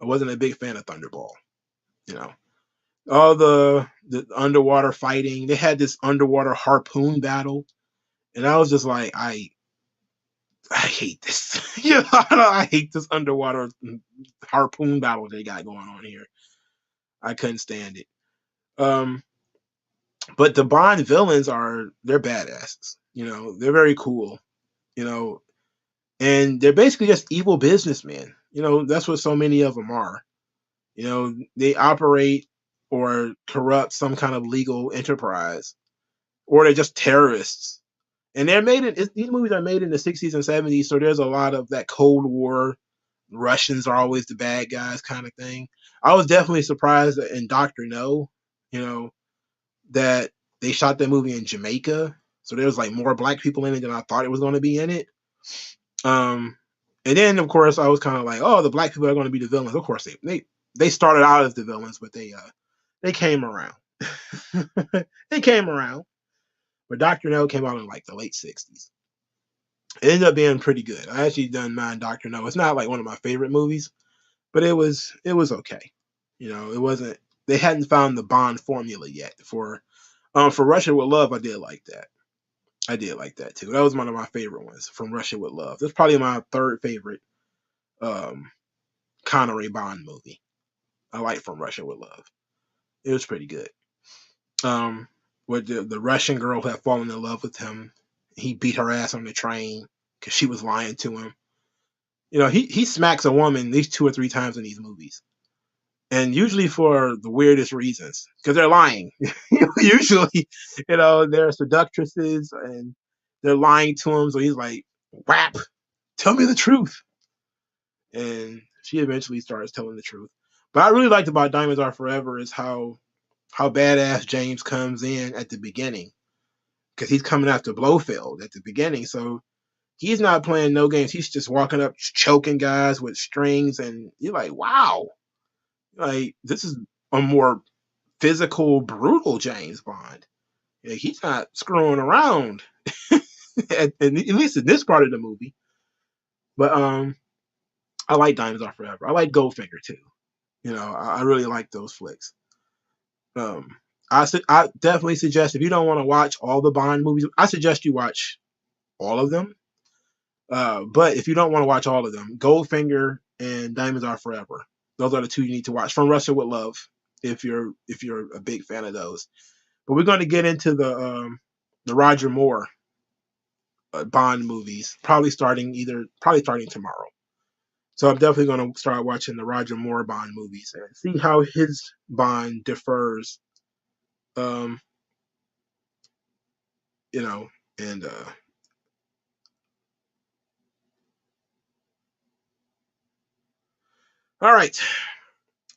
I wasn't a big fan of Thunderball. All the underwater fighting. They had this underwater harpoon battle, and I was just like, I hate this. I hate this underwater harpoon battle they got going on here. I couldn't stand it. But the Bond villains they're badasses. They're very cool. And they're basically just evil businessmen. That's what so many of them are. They operate or corrupt some kind of legal enterprise, or they're just terrorists. And these movies are made in the 60s and 70s, so there's a lot of that Cold War. Russians are always the bad guys kind of thing. I was definitely surprised that in Dr. No, that they shot that movie in Jamaica. So there was like more black people in it than I thought it was going to be in it. And then of course I was kind of like, oh, the black people are going to be the villains. Of course they started out as the villains, but they came around. They came around. But Dr. No came out in like the late 60s. It ended up being pretty good. I actually done mind Dr. No. It's not like one of my favorite movies, but it was okay. It wasn't. They hadn't found the Bond formula yet. For Russia with Love, I did like that. I did like that too. That was one of my favorite ones, From Russia with Love. That's probably my third favorite Connery Bond movie. I like From Russia with Love. It was pretty good. Where the Russian girl had fallen in love with him. He beat her ass on the train because she was lying to him. he smacks a woman at least 2 or 3 times in these movies, and usually for the weirdest reasons because they're lying. Usually, they're seductresses and they're lying to him. So he's like, "Whap, tell me the truth," and she eventually starts telling the truth. But I really liked about Diamonds Are Forever is how badass James comes in at the beginning because he's coming after Blofeld at the beginning. So he's not playing no games. He's just walking up, choking guys with strings, and you're like, wow, like this is a more physical, brutal James Bond. He's not screwing around, at least in this part of the movie. But I like Diamonds Are Forever. I like Goldfinger too. I really like those flicks. Um, I definitely suggest if you don't want to watch all the Bond movies, I suggest you watch all of them. But if you don't want to watch all of them, Goldfinger and Diamonds Are Forever. Those are the two you need to watch. From Russia with Love, if you're a big fan of those. But we're going to get into the Roger Moore Bond movies, probably starting tomorrow. So I'm definitely going to start watching the Roger Moore Bond movies and see how his Bond differs. Um, and all right.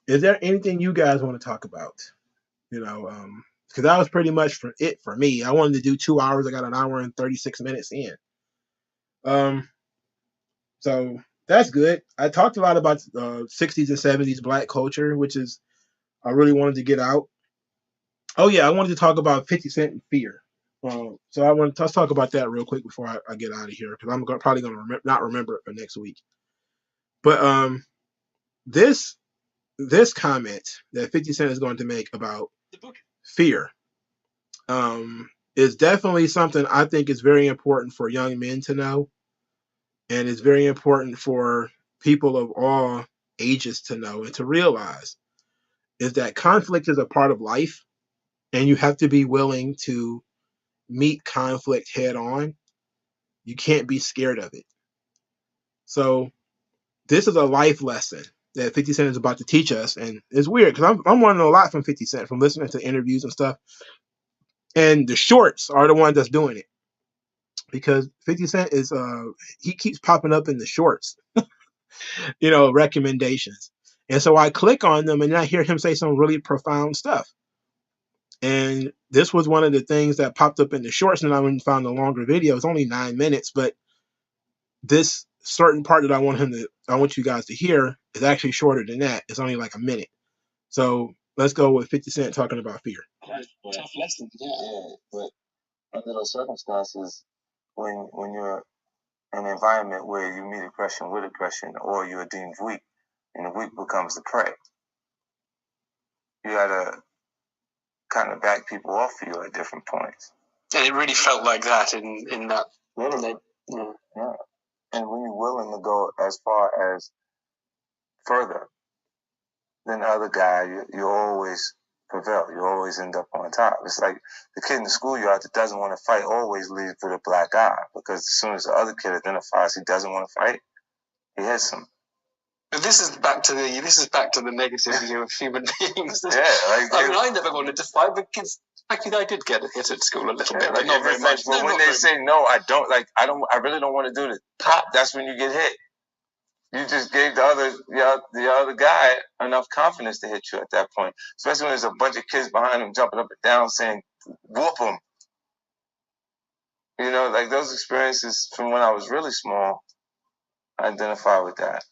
Is there anything you guys want to talk about? Because that was pretty much for me. I wanted to do 2 hours. I got an hour and 36 minutes in. So that's good. I talked a lot about 60s and 70s black culture, which is I really wanted to get out. Oh yeah, I wanted to talk about 50 Cent and Fear. So let's talk about that real quick before I get out of here because I'm probably going to not remember it for next week. But this comment that 50 Cent is going to make about fear is definitely something I think is very important for young men to know, and it's very important for people of all ages to know and to realize is that conflict is a part of life, and you have to be willing to meet conflict head on. You can't be scared of it. So this is a life lesson that 50 Cent is about to teach us, and it's weird because I'm learning a lot from 50 Cent from listening to interviews and stuff. And the shorts are the ones that's doing it because 50 Cent is he keeps popping up in the shorts, recommendations. And so I click on them and I hear him say some really profound stuff. And this was one of the things that popped up in the shorts, and I went and found the longer video. It's only 9 minutes, but this certain part that I want you guys to hear is actually shorter than that. It's only like a minute. So let's go with 50 Cent talking about fear. Tough lesson, yeah. But under those circumstances, when you're in an environment where you meet aggression with aggression, or you're deemed weak, and the weak becomes the prey, you gotta kind of back people off for you at different points. And it really felt like that in that. Really? Yeah. And when you're willing to go as far as further than the other guy, you always prevail. You always end up on top. It's like the kid in the schoolyard that doesn't want to fight always leads with a black eye, because as soon as the other kid identifies he doesn't want to fight, he hits him. But this is back to the negative view of human beings. Yeah, I never wanted to fight, but kids. Actually, I did get hit at school a little bit. Like not very much. But when they say no, I really don't want to do the pop. That's when you get hit. You just gave the other guy enough confidence to hit you at that point. Especially when there's a bunch of kids behind him jumping up and down saying, "Whoop him." Like those experiences from when I was really small, I identify with that.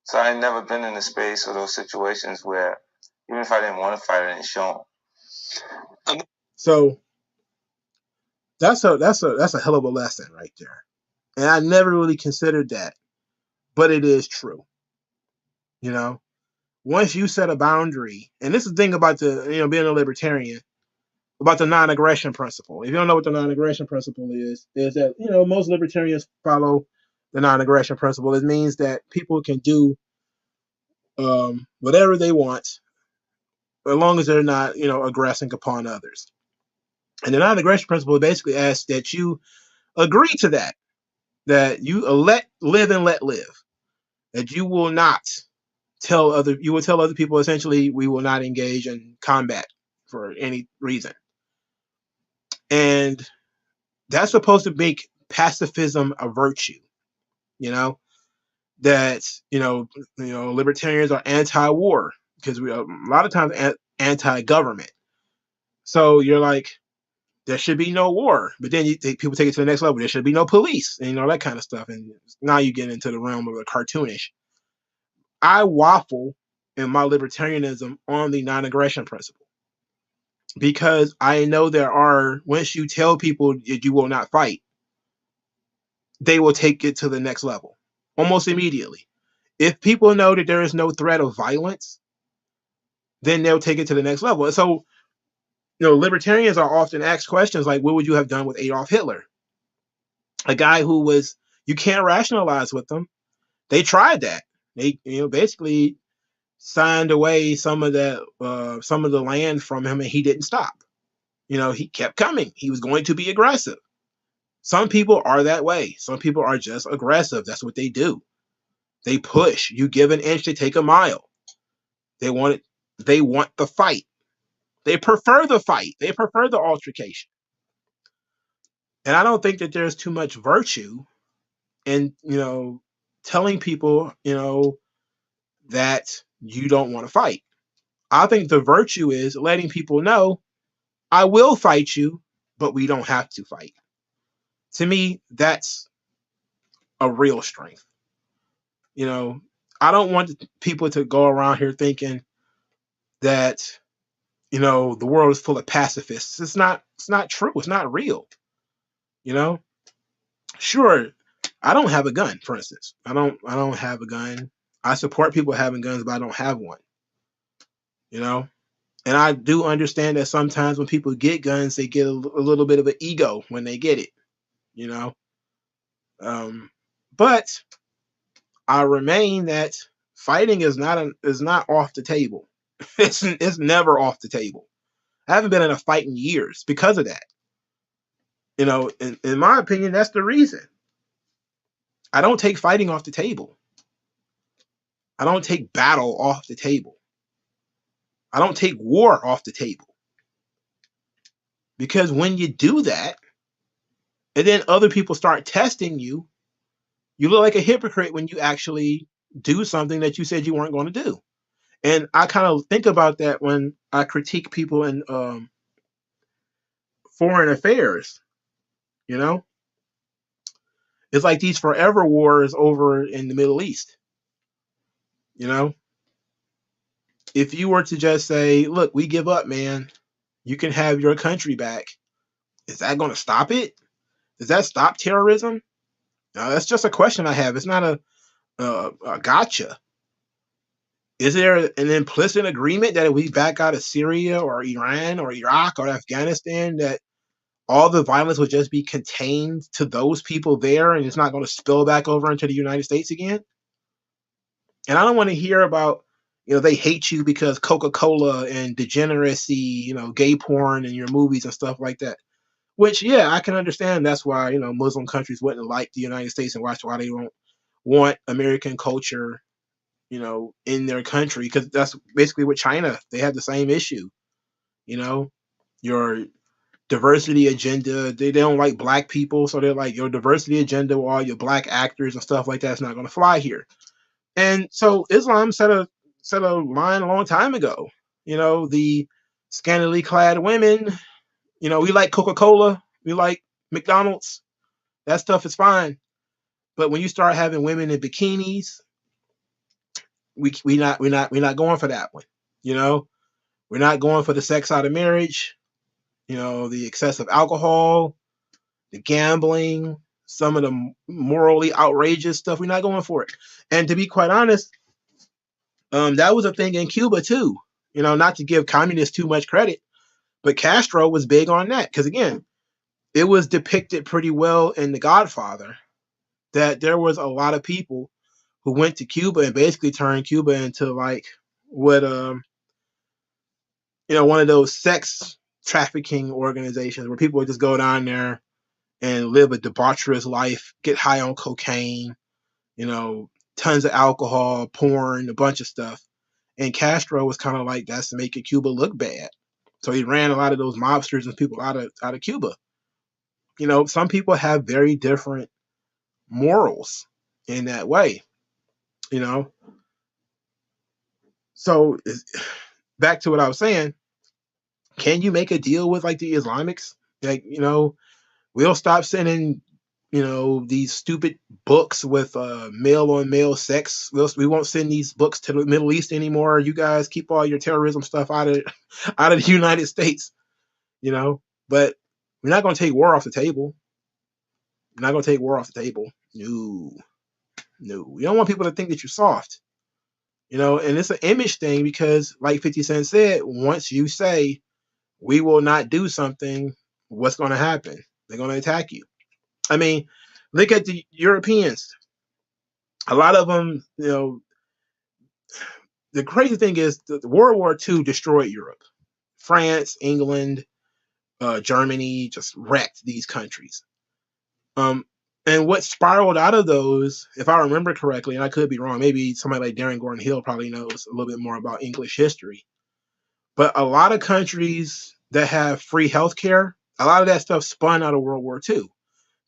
So I had never been in a space or those situations where even if I didn't want to fight, I didn't show them. So that's a hell of a lesson right there. And I never really considered that, but it is true. Once you set a boundary, and this is the thing about being a libertarian, about the non-aggression principle. If you don't know what the non-aggression principle is that most libertarians follow the non-aggression principle. It means that people can do whatever they want as long as they're not aggressing upon others. And the non-aggression principle basically asks that you agree to that you let live and let live. that you will tell other people essentially we will not engage in combat for any reason. And that's supposed to make pacifism a virtue, you know, that, libertarians are anti-war because we are a lot of times anti-government. So you're like, there should be no war, but then people take it to the next level. There should be no police, and that kind of stuff. And now you get into the realm of the cartoonish. I waffle in my libertarianism on the non-aggression principle because I know once you tell people that you will not fight, they will take it to the next level almost immediately. If people know that there is no threat of violence, then they'll take it to the next level. And so, libertarians are often asked questions like, what would you have done with Adolf Hitler? A guy you can't rationalize with them. They tried that. They, basically signed away some of the land from him, and he didn't stop. He kept coming. He was going to be aggressive. Some people are that way. Some people are just aggressive. That's what they do. They push. You give an inch, they take a mile. They want the fight. They prefer the fight. They prefer the altercation. And I don't think that there's too much virtue in, telling people, that you don't want to fight. I think the virtue is letting people know, I will fight you, but we don't have to fight. To me, that's a real strength. I don't want people to go around here thinking that, the world is full of pacifists. It's not true. It's not real. Sure, I don't have a gun, for instance. I don't have a gun. I support people having guns, but I don't have one. And I do understand that sometimes when people get guns, they get a little bit of an ego when they get it. But I remain that fighting is not off the table. It's never off the table. I haven't been in a fight in years because of that. In my opinion, that's the reason. I don't take fighting off the table. I don't take battle off the table. I don't take war off the table. Because when you do that, and then other people start testing you, you look like a hypocrite when you actually do something that you said you weren't going to do. And I kind of think about that when I critique people in foreign affairs. It's like these forever wars over in the Middle East. If you were to just say, look, we give up, man, you can have your country back, is that going to stop it? Does that stop terrorism? That's just a question I have. It's not a gotcha. Is there an implicit agreement that if we back out of Syria or Iran or Iraq or Afghanistan, that all the violence would just be contained to those people there and it's not going to spill back over into the United States again? And I don't want to hear about, they hate you because Coca-Cola and degeneracy, gay porn and your movies and stuff like that. Which, yeah, I can understand. That's why, Muslim countries wouldn't like the United States and why they don't want American culture, in their country. Because that's basically what China, they have the same issue. Your diversity agenda, they don't like black people. So they're like, your diversity agenda with all your black actors and stuff like that's not going to fly here. And so Islam set a line a long time ago. The scantily clad women, we like Coca-Cola, we like McDonald's. That stuff is fine. But when you start having women in bikinis, we're not going for that one. We're not going for the sex out of marriage, the excessive alcohol, the gambling, some of the morally outrageous stuff. We're not going for it. And to be quite honest, that was a thing in Cuba too. Not to give communists too much credit, but Castro was big on that because, again, it was depicted pretty well in The Godfather that there was a lot of people who went to Cuba and basically turned Cuba into like what one of those sex trafficking organizations where people would just go down there and live a debaucherous life, get high on cocaine, tons of alcohol, porn, a bunch of stuff. And Castro was kind of like, that's making Cuba look bad. So he ran a lot of those mobsters and people out of Cuba. You know, some people have very different morals in that way. You know, so back to what I was saying. Can you make a deal with like the Islamics? Like, you know, we'll stop sending, you know, these stupid books with male on male sex. We won't send these books to the Middle East anymore. You guys keep all your terrorism stuff out of out of the United States, you know. But we're not going to take war off the table. We're not going to take war off the table. No, no. We don't want people to think that you're soft, you know. And it's an image thing because, like 50 Cent said, once you say we will not do something, what's going to happen? They're going to attack you. I mean, look at the Europeans. A lot of them, you know, the crazy thing is the World War II destroyed Europe. France, England, Germany just wrecked these countries. And what spiraled out of those, if I remember correctly, and I could be wrong, maybe somebody like Darren Gordon Hill probably knows a little bit more about English history. But a lot of countries that have free healthcare, a lot of that stuff spun out of World War II.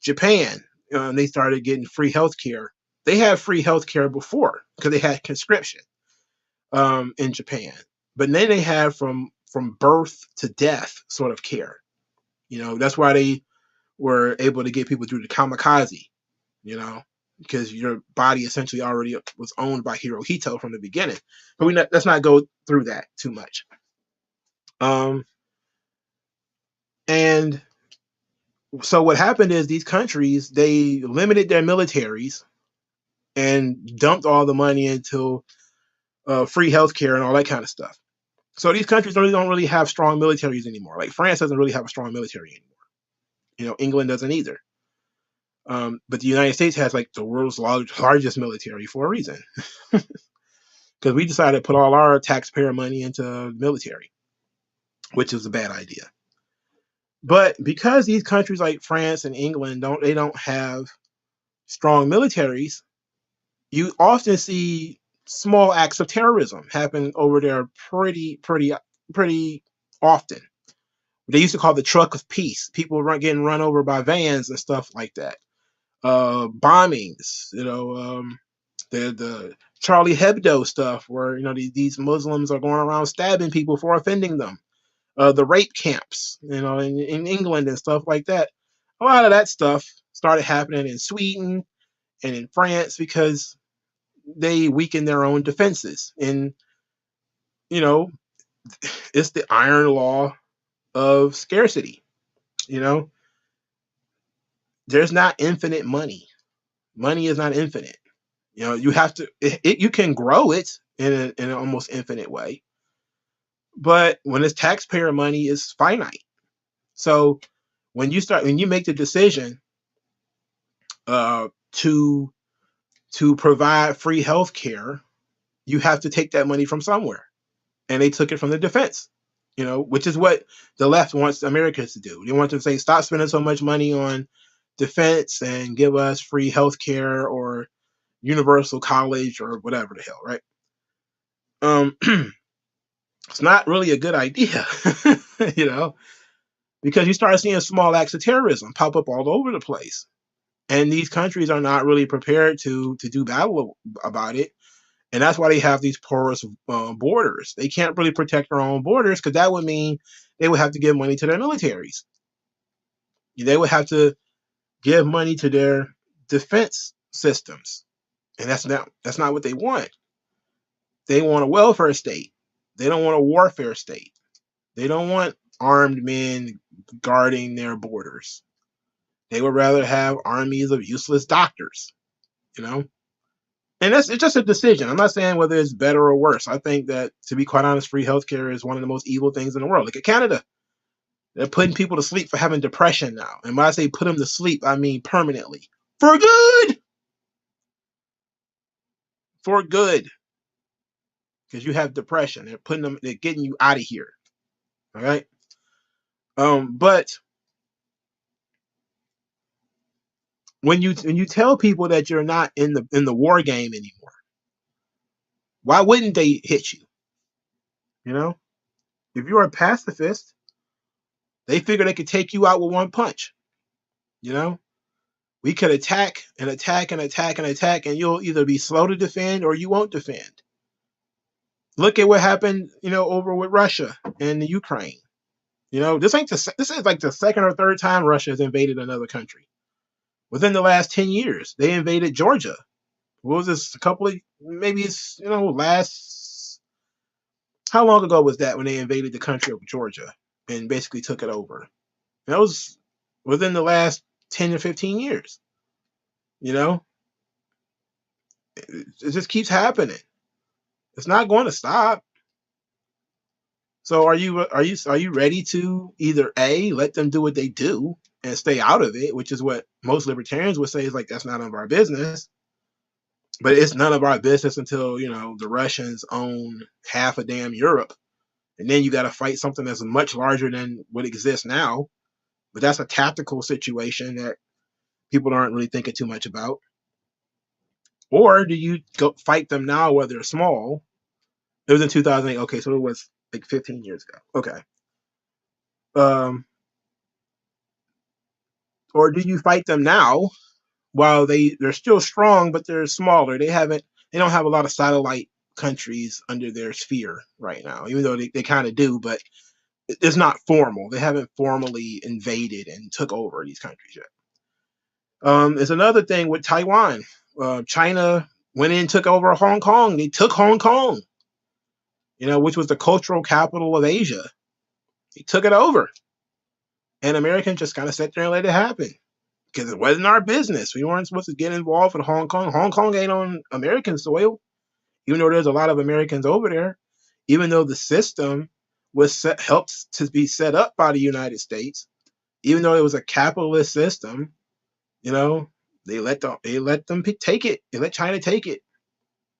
Japan, they started getting free healthcare. They had free healthcare before because they had conscription in Japan. But then they had from birth to death sort of care. You know, that's why they were able to get people through the kamikaze, you know, because your body essentially already was owned by Hirohito from the beginning. But let's not go through that too much. And so what happened is these countries, they limited their militaries and dumped all the money into free healthcare and all that kind of stuff. So these countries don't really have strong militaries anymore. Like France doesn't really have a strong military anymore. You know, England doesn't either. But the United States has like the world's largest military for a reason. Because we decided to put all our taxpayer money into the military, which is a bad idea. But because these countries like France and England don't have strong militaries, you often see small acts of terrorism happen over there pretty often. They used to call the truck of peace. People getting run over by vans and stuff like that. Bombings, you know, the Charlie Hebdo stuff where, you know, these Muslims are going around stabbing people for offending them. The rape camps, you know, in England and stuff like that. A lot of that stuff started happening in Sweden and in France because they weakened their own defenses. And, you know, it's the iron law of scarcity. You know, there's not infinite money. Money is not infinite. You know, you have to, you can grow it in an almost infinite way. But when it's taxpayer money, it's finite. So when you make the decision to provide free health care, you have to take that money from somewhere. And they took it from the defense, you know, which is what the left wants America to do. They want to say, stop spending so much money on defense and give us free health care or universal college or whatever the hell, right? It's not really a good idea, you know, because you start seeing small acts of terrorism pop up all over the place. And these countries are not really prepared to do battle about it. And that's why they have these porous borders. They can't really protect their own borders because that would mean they would have to give money to their militaries. They would have to give money to their defense systems. And that's not what they want. They want a welfare state. They don't want a warfare state. They don't want armed men guarding their borders. They would rather have armies of useless doctors, you know? And it's just a decision. I'm not saying whether it's better or worse. I think that, to be quite honest, free healthcare is one of the most evil things in the world. Look at Canada. They're putting people to sleep for having depression now. And when I say put them to sleep, I mean permanently. For good! For good. Because you have depression. They're getting you out of here. All right? But when you tell people that you're not in the war game anymore, why wouldn't they hit you? You know, if you're a pacifist, they figure they could take you out with one punch. You know, we could attack and attack and attack and attack, and you'll either be slow to defend or you won't defend. Look at what happened, over with Russia and the Ukraine. This is like the second or third time Russia has invaded another country within the last 10 years. They invaded Georgia. What was this? Maybe it's last. How long ago was that when they invaded the country of Georgia and basically took it over? That was within the last 10 to 15 years. It just keeps happening. It's not going to stop. So are you ready to either A, let them do what they do and stay out of it, which is what most libertarians would say is like, that's none of our business. But it's none of our business until, the Russians own half of damn Europe. And then you got to fight something that's much larger than what exists now. But that's a tactical situation that people aren't really thinking too much about. Or do you go fight them now where they're small? It was in 2008. Okay, so it was like 15 years ago. Okay. Or do you fight them now while they're still strong, but they're smaller? They don't have a lot of satellite countries under their sphere right now, even though they kind of do, but it's not formal. They haven't formally invaded and took over these countries yet. There's another thing with Taiwan. China went in and took over Hong Kong. They took Hong Kong, which was the cultural capital of Asia. They took it over. And Americans just kind of sat there and let it happen because it wasn't our business. We weren't supposed to get involved with Hong Kong. Hong Kong ain't on American soil, even though there's a lot of Americans over there, even though the system helped to be set up by the United States, even though it was a capitalist system, they let them take it. They let China take it.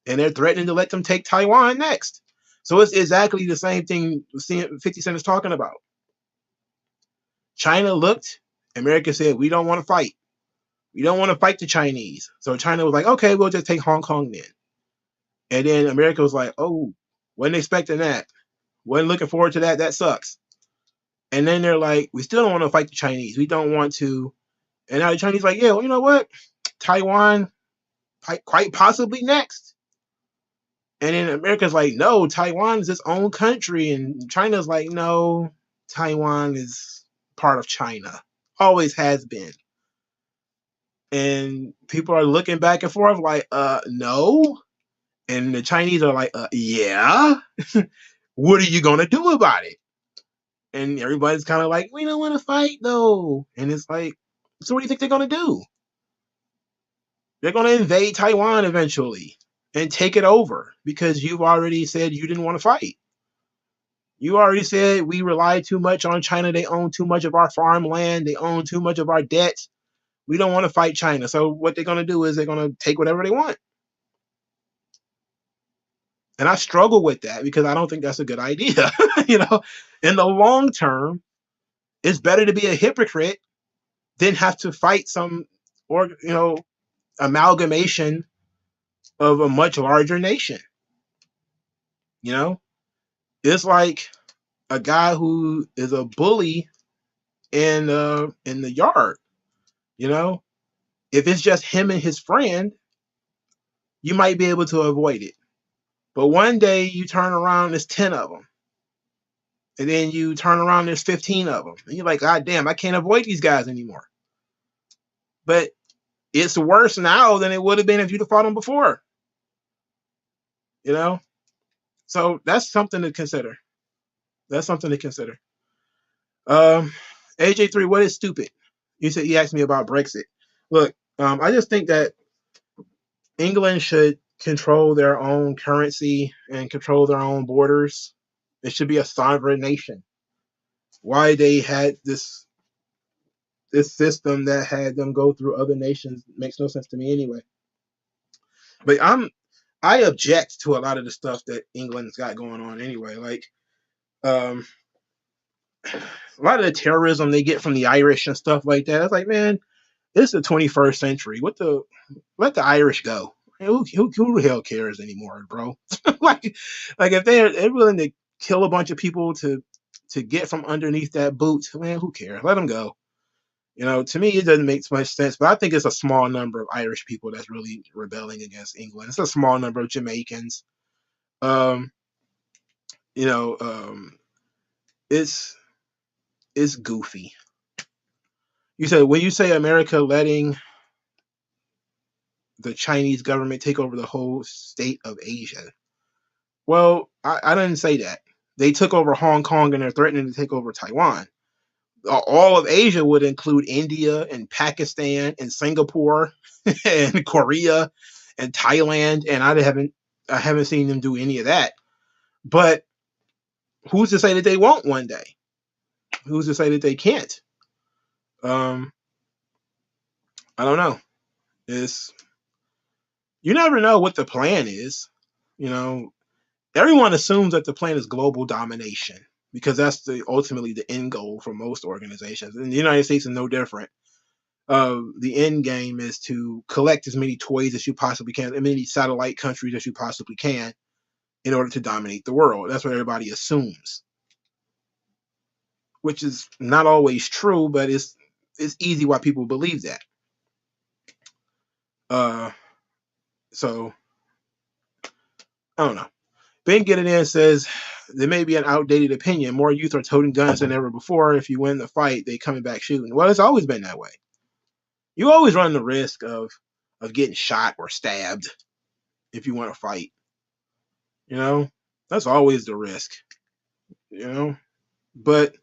And they're threatening to let them take Taiwan next. So it's exactly the same thing 50 Cent is talking about. China looked, America said, we don't want to fight. We don't want to fight the Chinese. So China was like, okay, we'll just take Hong Kong then. And then America was like, oh, wasn't expecting that. Wasn't looking forward to that. That sucks. And then they're like, we still don't want to fight the Chinese. We don't want to. And now the Chinese like, yeah, well, you know what? Taiwan, quite possibly next. And then America's like, no, Taiwan is its own country. And China's like, no, Taiwan is part of China. Always has been. And people are looking back and forth like, no. And the Chinese are like, yeah. What are you going to do about it? And everybody's kind of like, we don't want to fight though. And it's like, so what do you think they're going to do? They're going to invade Taiwan eventually and take it over because you've already said you didn't want to fight. You already said we rely too much on China. They own too much of our farmland. They own too much of our debt. We don't want to fight China. So what they're going to do is they're going to take whatever they want. And I struggle with that because I don't think that's a good idea. In the long term, it's better to be a hypocrite than have to fight some amalgamation of a much larger nation. It's like a guy who is a bully in the yard. If it's just him and his friend, you might be able to avoid it. But one day you turn around, there's 10 of them. And then you turn around, there's 15 of them. And you're like, God damn, I can't avoid these guys anymore. But it's worse now than it would have been if you'd have fought them before. So that's something to consider. AJ3, what is stupid? You asked me about Brexit. Look, I just think that England should control their own currency and control their own borders. It should be a sovereign nation. Why they had this system that had them go through other nations makes no sense to me anyway. But I object to a lot of the stuff that England's got going on anyway. Like a lot of the terrorism they get from the Irish and stuff like that. It's like, man, It's the 21st century. Let the Irish go. Who the hell cares anymore, bro? like if they're willing to kill a bunch of people to get from underneath that boot, man, who cares? Let them go. To me, it doesn't make much sense, but I think it's a small number of Irish people that's really rebelling against England. It's a small number of Jamaicans. Um, you know, it's goofy. You said when you say America letting the Chinese government take over the whole state of Asia, well, I didn't say that. They took over Hong Kong and they're threatening to take over Taiwan. All of Asia would include India and Pakistan and Singapore and Korea and Thailand, and I haven't seen them do any of that. But who's to say that they won't one day? Who's to say that they can't? Um, I don't know. It's You never know what the plan is. You know, everyone assumes that the plan is global domination because that's ultimately the end goal for most organizations. And the United States is no different. The end game is to collect as many toys as you possibly can, as many satellite countries as you possibly can, in order to dominate the world. That's what everybody assumes, which is not always true, but it's easy why people believe that. So I don't know. Ben Get It In says there may be an outdated opinion. More youth are toting guns than ever before. If you win the fight, they coming back shooting. Well, it's always been that way. You always run the risk of getting shot or stabbed if you want to fight. That's always the risk. But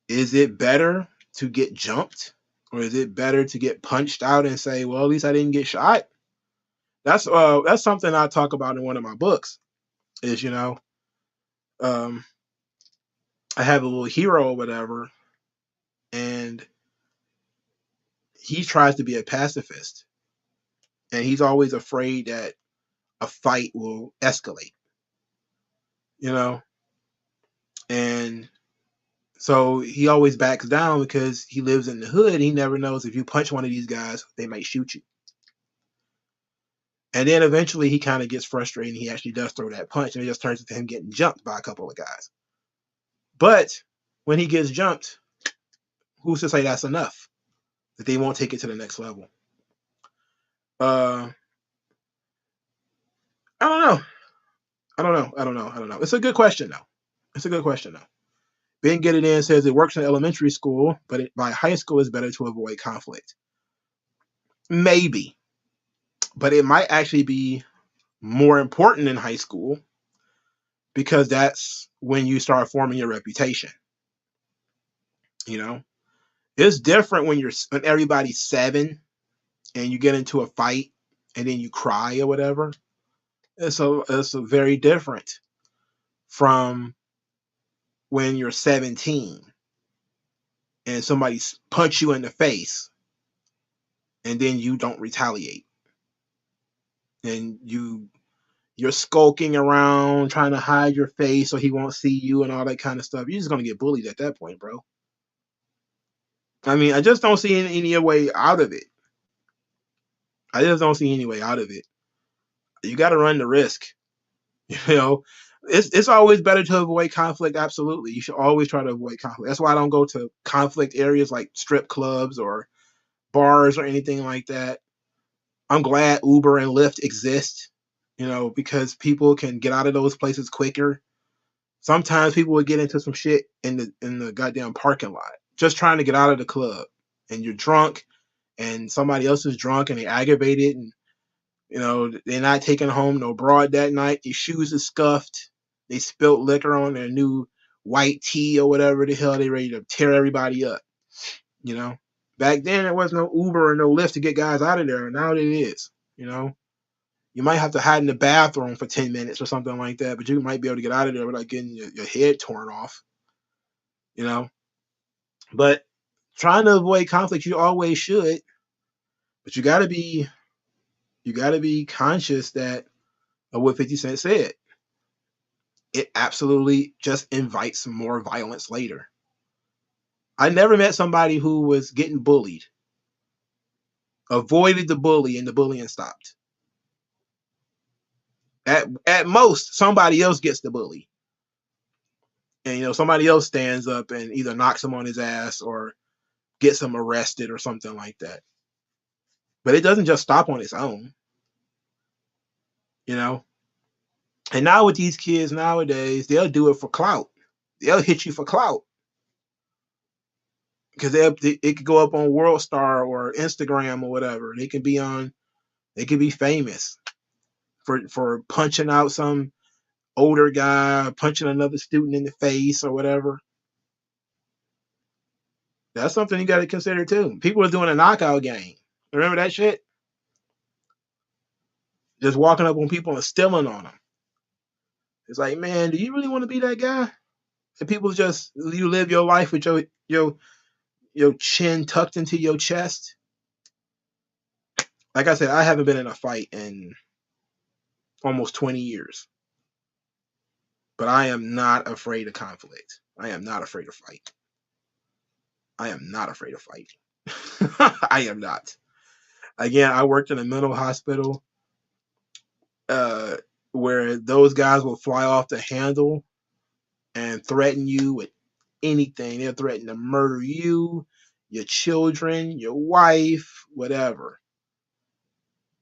is it better to get jumped, or is it better to get punched out and say, well, at least I didn't get shot? That's something I talk about in one of my books. Is I have a little hero or whatever, and he tries to be a pacifist, and he's always afraid that a fight will escalate. And so he always backs down because he lives in the hood. And he never knows if you punch one of these guys, they might shoot you. And then eventually he kind of gets frustrated and he actually does throw that punch, and it just turns into him getting jumped by a couple of guys. But when he gets jumped, who's to say that's enough? That they won't take it to the next level? I don't know. I don't know. It's a good question though. Ben Get It In says it works in elementary school, but by high school it's better to avoid conflict. Maybe. But it might actually be more important in high school because that's when you start forming your reputation. It's different when everybody's 7 and you get into a fight and then you cry or whatever. It's a very different from when you're 17 and somebody punch you in the face and then you don't retaliate. And you're skulking around trying to hide your face so he won't see you and all that kind of stuff. You're just going to get bullied at that point, bro. I mean, I just don't see any way out of it. You got to run the risk. It's always better to avoid conflict. Absolutely. You should always try to avoid conflict. That's why I don't go to conflict areas like strip clubs or bars or anything like that. I'm glad Uber and Lyft exist, because people can get out of those places quicker. Sometimes people would get into some shit in the goddamn parking lot, just trying to get out of the club. And you're drunk and somebody else is drunk and they aggravated, and they're not taking home no broad that night. Their shoes are scuffed. They spilt liquor on their new white tee or whatever the hell. They ready to tear everybody up. Back then there was no Uber or no Lyft to get guys out of there. Now it is. You might have to hide in the bathroom for 10 minutes or something like that, but you might be able to get out of there without getting your head torn off. But trying to avoid conflict, you always should. But you gotta be conscious that of what 50 Cent said. It absolutely just invites more violence later. I never met somebody who was getting bullied avoided the bully, and the bullying stopped. At most, somebody else gets the bully. And, somebody else stands up and either knocks him on his ass or gets him arrested or something like that. But it doesn't just stop on its own, you know? And now with these kids nowadays, they'll do it for clout. They'll hit you for clout. Because it could go up on World Star or Instagram or whatever. They can be famous for punching out some older guy, punching another student in the face or whatever. That's something you got to consider too. People are doing a knockout game. Remember that shit? Just walking up on people and stealing on them. It's like, man, do you really want to be that guy? And people just, you live your life with your chin tucked into your chest. Like I said, I haven't been in a fight in almost 20 years. But I am not afraid of conflict. I am not afraid of fight. I am not afraid of fighting. I am not. Again, I worked in a mental hospital where those guys will fly off the handle and threaten you with anything. They'll threaten to murder you, your children, your wife, whatever.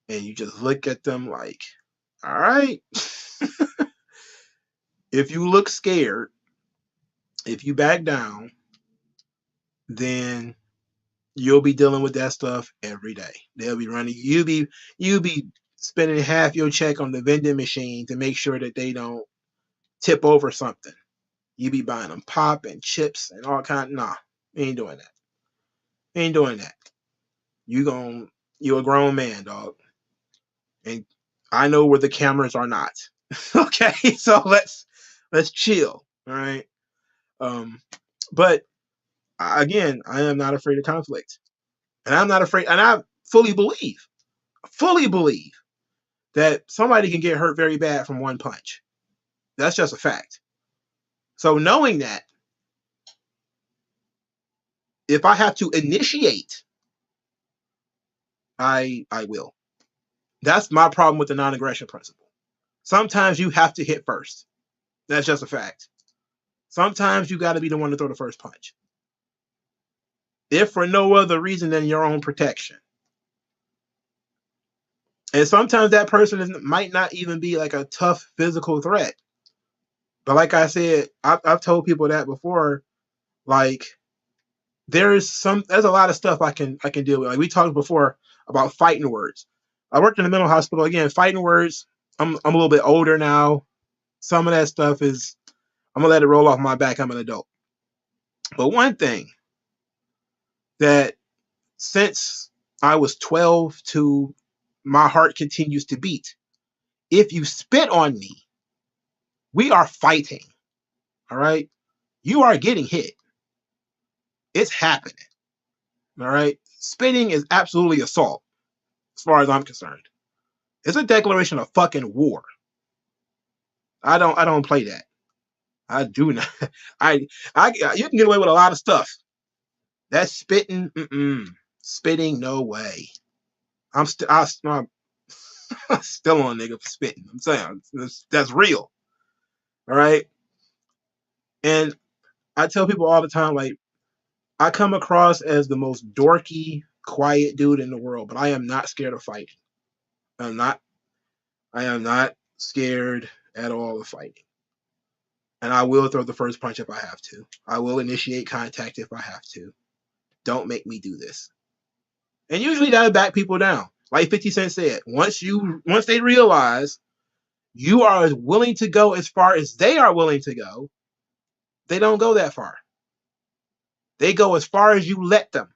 And you just look at them like, all right. If you look scared, if you back down, then you'll be dealing with that stuff every day. They'll be running. You'll be spending half your check on the vending machine to make sure that they don't tip over something. You be buying them pop and chips and all kind. Nah, ain't doing that. Ain't doing that. You're a grown man, dog. And I know where the cameras are not. Okay, so let's chill. All right. But again, I am not afraid of conflict. And I'm not afraid, and I fully believe that somebody can get hurt very bad from one punch. That's just a fact. So knowing that, if I have to initiate, I will. That's my problem with the non-aggression principle. Sometimes you have to hit first. That's just a fact. Sometimes you got to be the one to throw the first punch. If for no other reason than your own protection. And sometimes that person might not even be like a tough physical threat. But like I said, I've told people that before. Like, there's a lot of stuff I can deal with. Like we talked before about fighting words. I worked in a mental hospital. Again, fighting words. I'm a little bit older now. Some of that stuff is, I'm gonna let it roll off my back. I'm an adult. But one thing that since I was 12 to my heart continues to beat. If you spit on me, we are fighting. All right? You are getting hit. It's happening. All right? Spitting is absolutely assault, as far as I'm concerned. It's a declaration of fucking war. I don't play that. I do not. You can get away with a lot of stuff. That spitting, spitting, no way. I'm still on a nigga for spitting. I'm saying that's real. All right. And I tell people all the time, like, I come across as the most dorky, quiet dude in the world, but I am not scared of fighting. I am not scared at all of fighting. And I will throw the first punch if I have to. I will initiate contact if I have to. Don't make me do this. And usually that'll back people down. Like 50 Cent said, once they realize you are willing to go as far as they are willing to go, they don't go that far. They go as far as you let them.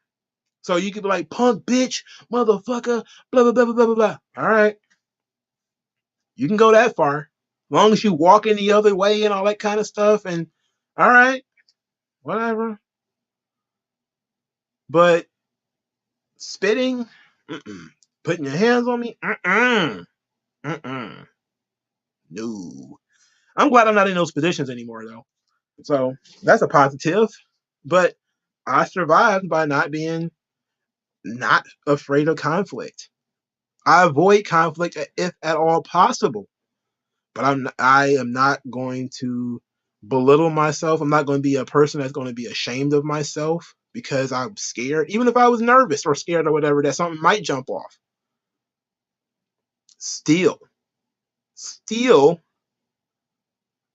So you could be like, punk bitch, motherfucker, blah, blah, blah, blah, blah, blah. All right. You can go that far. As long as you walk in the other way and all that kind of stuff. And all right, whatever. But spitting, putting your hands on me, no. I'm glad I'm not in those positions anymore, though. So that's a positive. But I survived by not being not afraid of conflict. I avoid conflict if at all possible. But I am not going to belittle myself. I'm not going to be a person that's going to be ashamed of myself because I'm scared. Even if I was nervous or scared or whatever, that something might jump off. Still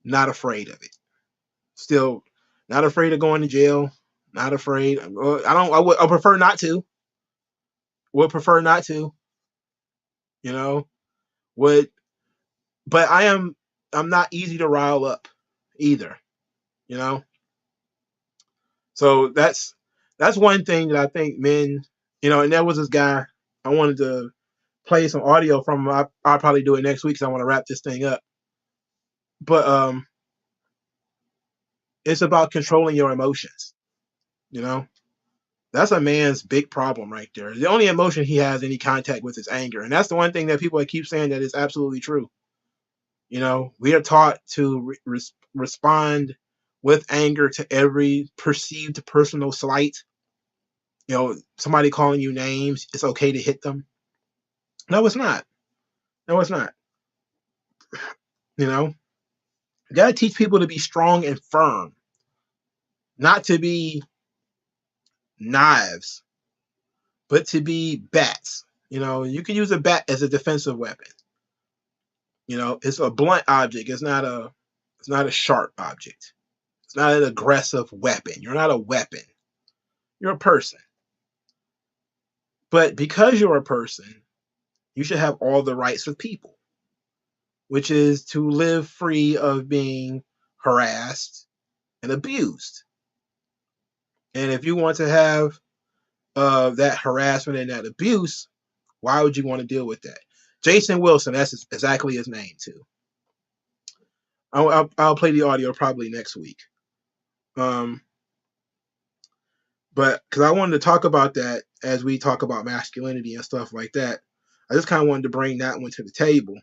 not afraid of it. Still not afraid of going to jail. Not afraid. I prefer not to. Would prefer not to. You know. Would. But I'm not easy to rile up either. You know. So that's one thing that I think men. And there was this guy. I wanted to play some audio from him. I'll probably do it next week because I want to wrap this thing up. But it's about controlling your emotions. You know. That's a man's big problem right there. The only emotion he has any contact with is anger. And that's the one thing that people keep saying that is absolutely true. We are taught to respond with anger to every perceived personal slight. Somebody calling you names, it's okay to hit them. No, it's not. No, it's not. You got to teach people to be strong and firm, not to be knives, but to be bats. You can use a bat as a defensive weapon. It's a blunt object. It's not a sharp object. It's not an aggressive weapon. You're not a weapon. You're a person. But because you're a person, you should have all the rights of people, which is to live free of being harassed and abused. And if you want to have that harassment and that abuse, why would you want to deal with that? Jason Wilson, that's exactly his name too. I'll play the audio probably next week. But because I wanted to talk about that as we talk about masculinity and stuff like that, I just kind of wanted to bring that one to the table.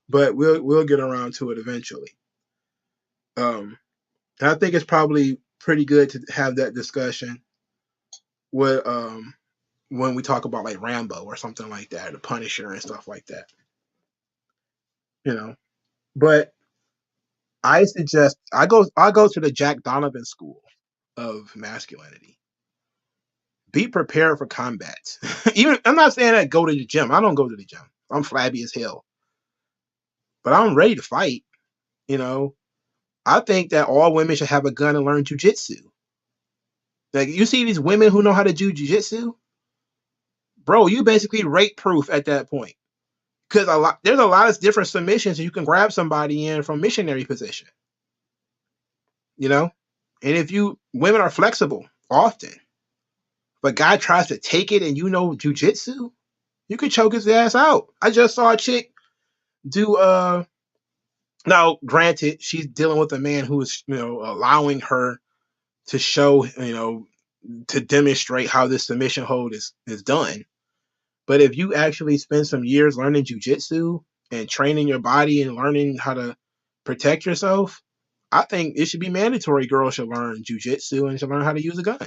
But we'll get around to it eventually. And I think it's probably pretty good to have that discussion with when we talk about like Rambo or something like that, the Punisher and stuff like that. But I suggest I go to the Jack Donovan school of masculinity. Be prepared for combat. Even I'm not saying that go to the gym. I don't go to the gym. I'm flabby as hell. But I'm ready to fight. I think that all women should have a gun and learn jujitsu. Like you see these women who know how to do jujitsu, bro, you basically rape proof at that point. Because there's a lot of different submissions you can grab somebody in from missionary position. And if women are flexible often, but guy tries to take it and jujitsu, you could choke his ass out. I just saw a chick do now granted she's dealing with a man who is allowing her to show to demonstrate how this submission hold is done. But if you actually spend some years learning jujitsu and training your body and learning how to protect yourself, I think it should be mandatory. Girls should learn jujitsu and should learn how to use a gun.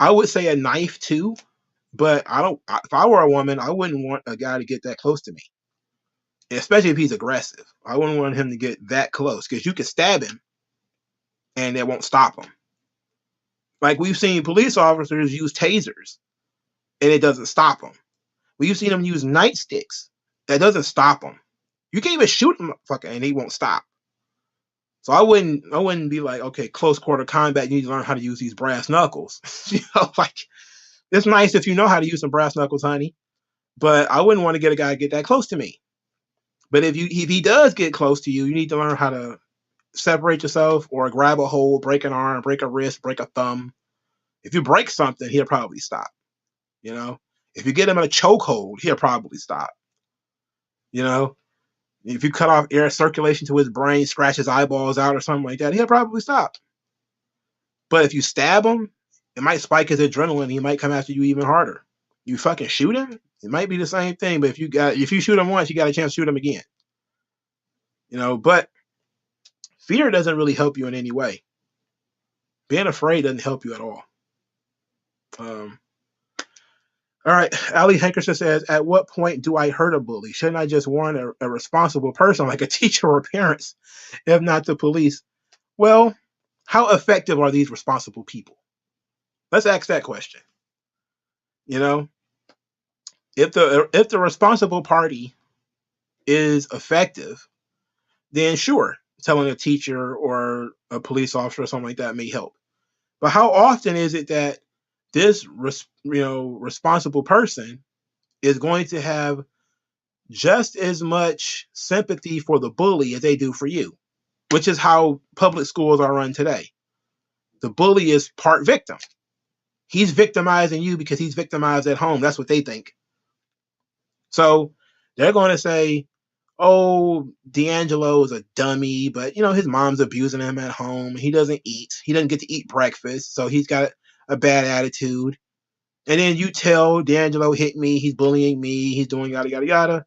I would say a knife too, but if I were a woman, I wouldn't want a guy to get that close to me, especially if he's aggressive. I wouldn't want him to get that close because you could stab him and it won't stop him. Like we've seen police officers use tasers and it doesn't stop them. We've seen them use nightsticks. That doesn't stop them. You can't even shoot them and he won't stop. So I wouldn't be like, okay, close quarter combat, you need to learn how to use these brass knuckles. Like it's nice if you know how to use some brass knuckles, honey. But I wouldn't want to get a guy to get that close to me. But if he does get close to you, you need to learn how to separate yourself or grab a hold, break an arm, break a wrist, break a thumb. If you break something, he'll probably stop. If you get him in a chokehold, he'll probably stop. If you cut off air circulation to his brain, scratch his eyeballs out or something like that, he'll probably stop. But if you stab him, it might spike his adrenaline. He might come after you even harder. You fucking shoot him, it might be the same thing. But if you shoot him once, you got a chance to shoot him again. But fear doesn't really help you in any way. Being afraid doesn't help you at all. Um, all right. Ali Hankerson says, at what point do I hurt a bully? Shouldn't I just warn a responsible person like a teacher or parents, if not the police? Well, how effective are these responsible people? Let's ask that question. You know, if the responsible party is effective, then sure, telling a teacher or a police officer or something like that may help. But how often is it that this responsible person is going to have just as much sympathy for the bully as they do for you, which is how public schools are run today. The bully is part victim. He's victimizing you because he's victimized at home. That's what they think. So they're going to say, oh, D'Angelo is a dummy, but his mom's abusing him at home. He doesn't eat. He doesn't get to eat breakfast, so he's got a bad attitude. And then you tell D'Angelo hit me, he's bullying me, he's doing yada yada yada.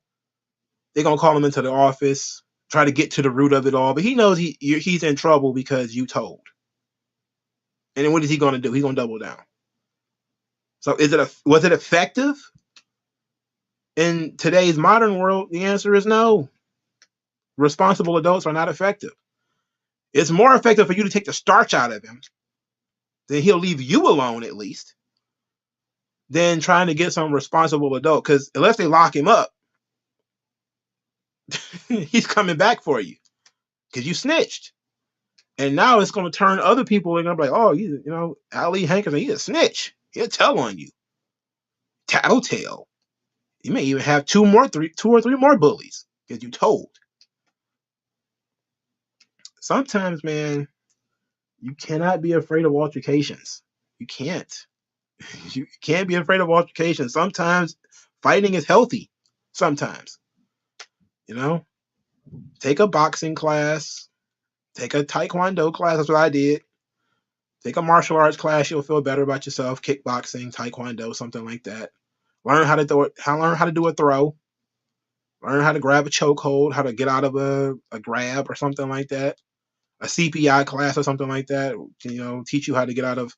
They're gonna call him into the office, try to get to the root of it all, but he knows he's in trouble because you told. And then what is he gonna do? He's gonna double down. So was it effective? In today's modern world, the answer is no. Responsible adults are not effective. It's more effective for you to take the starch out of him, then he'll leave you alone at least, than trying to get some responsible adult. Because unless they lock him up, he's coming back for you because you snitched. And now it's going to turn other people. They're going to be like, oh, Ali Hankerson, he's a snitch. He'll tell on you. Tattletale. You may even have two or three more bullies because you told. Sometimes, man, you cannot be afraid of altercations. You can't. You can't be afraid of altercations. Sometimes fighting is healthy. Sometimes. Take a boxing class. Take a taekwondo class. That's what I did. Take a martial arts class. You'll feel better about yourself. Kickboxing, taekwondo, something like that. Learn how to do it. Learn how to do a throw. Learn how to grab a chokehold. How to get out of a grab or something like that. A CPI class or something like that. Teach you how to get out of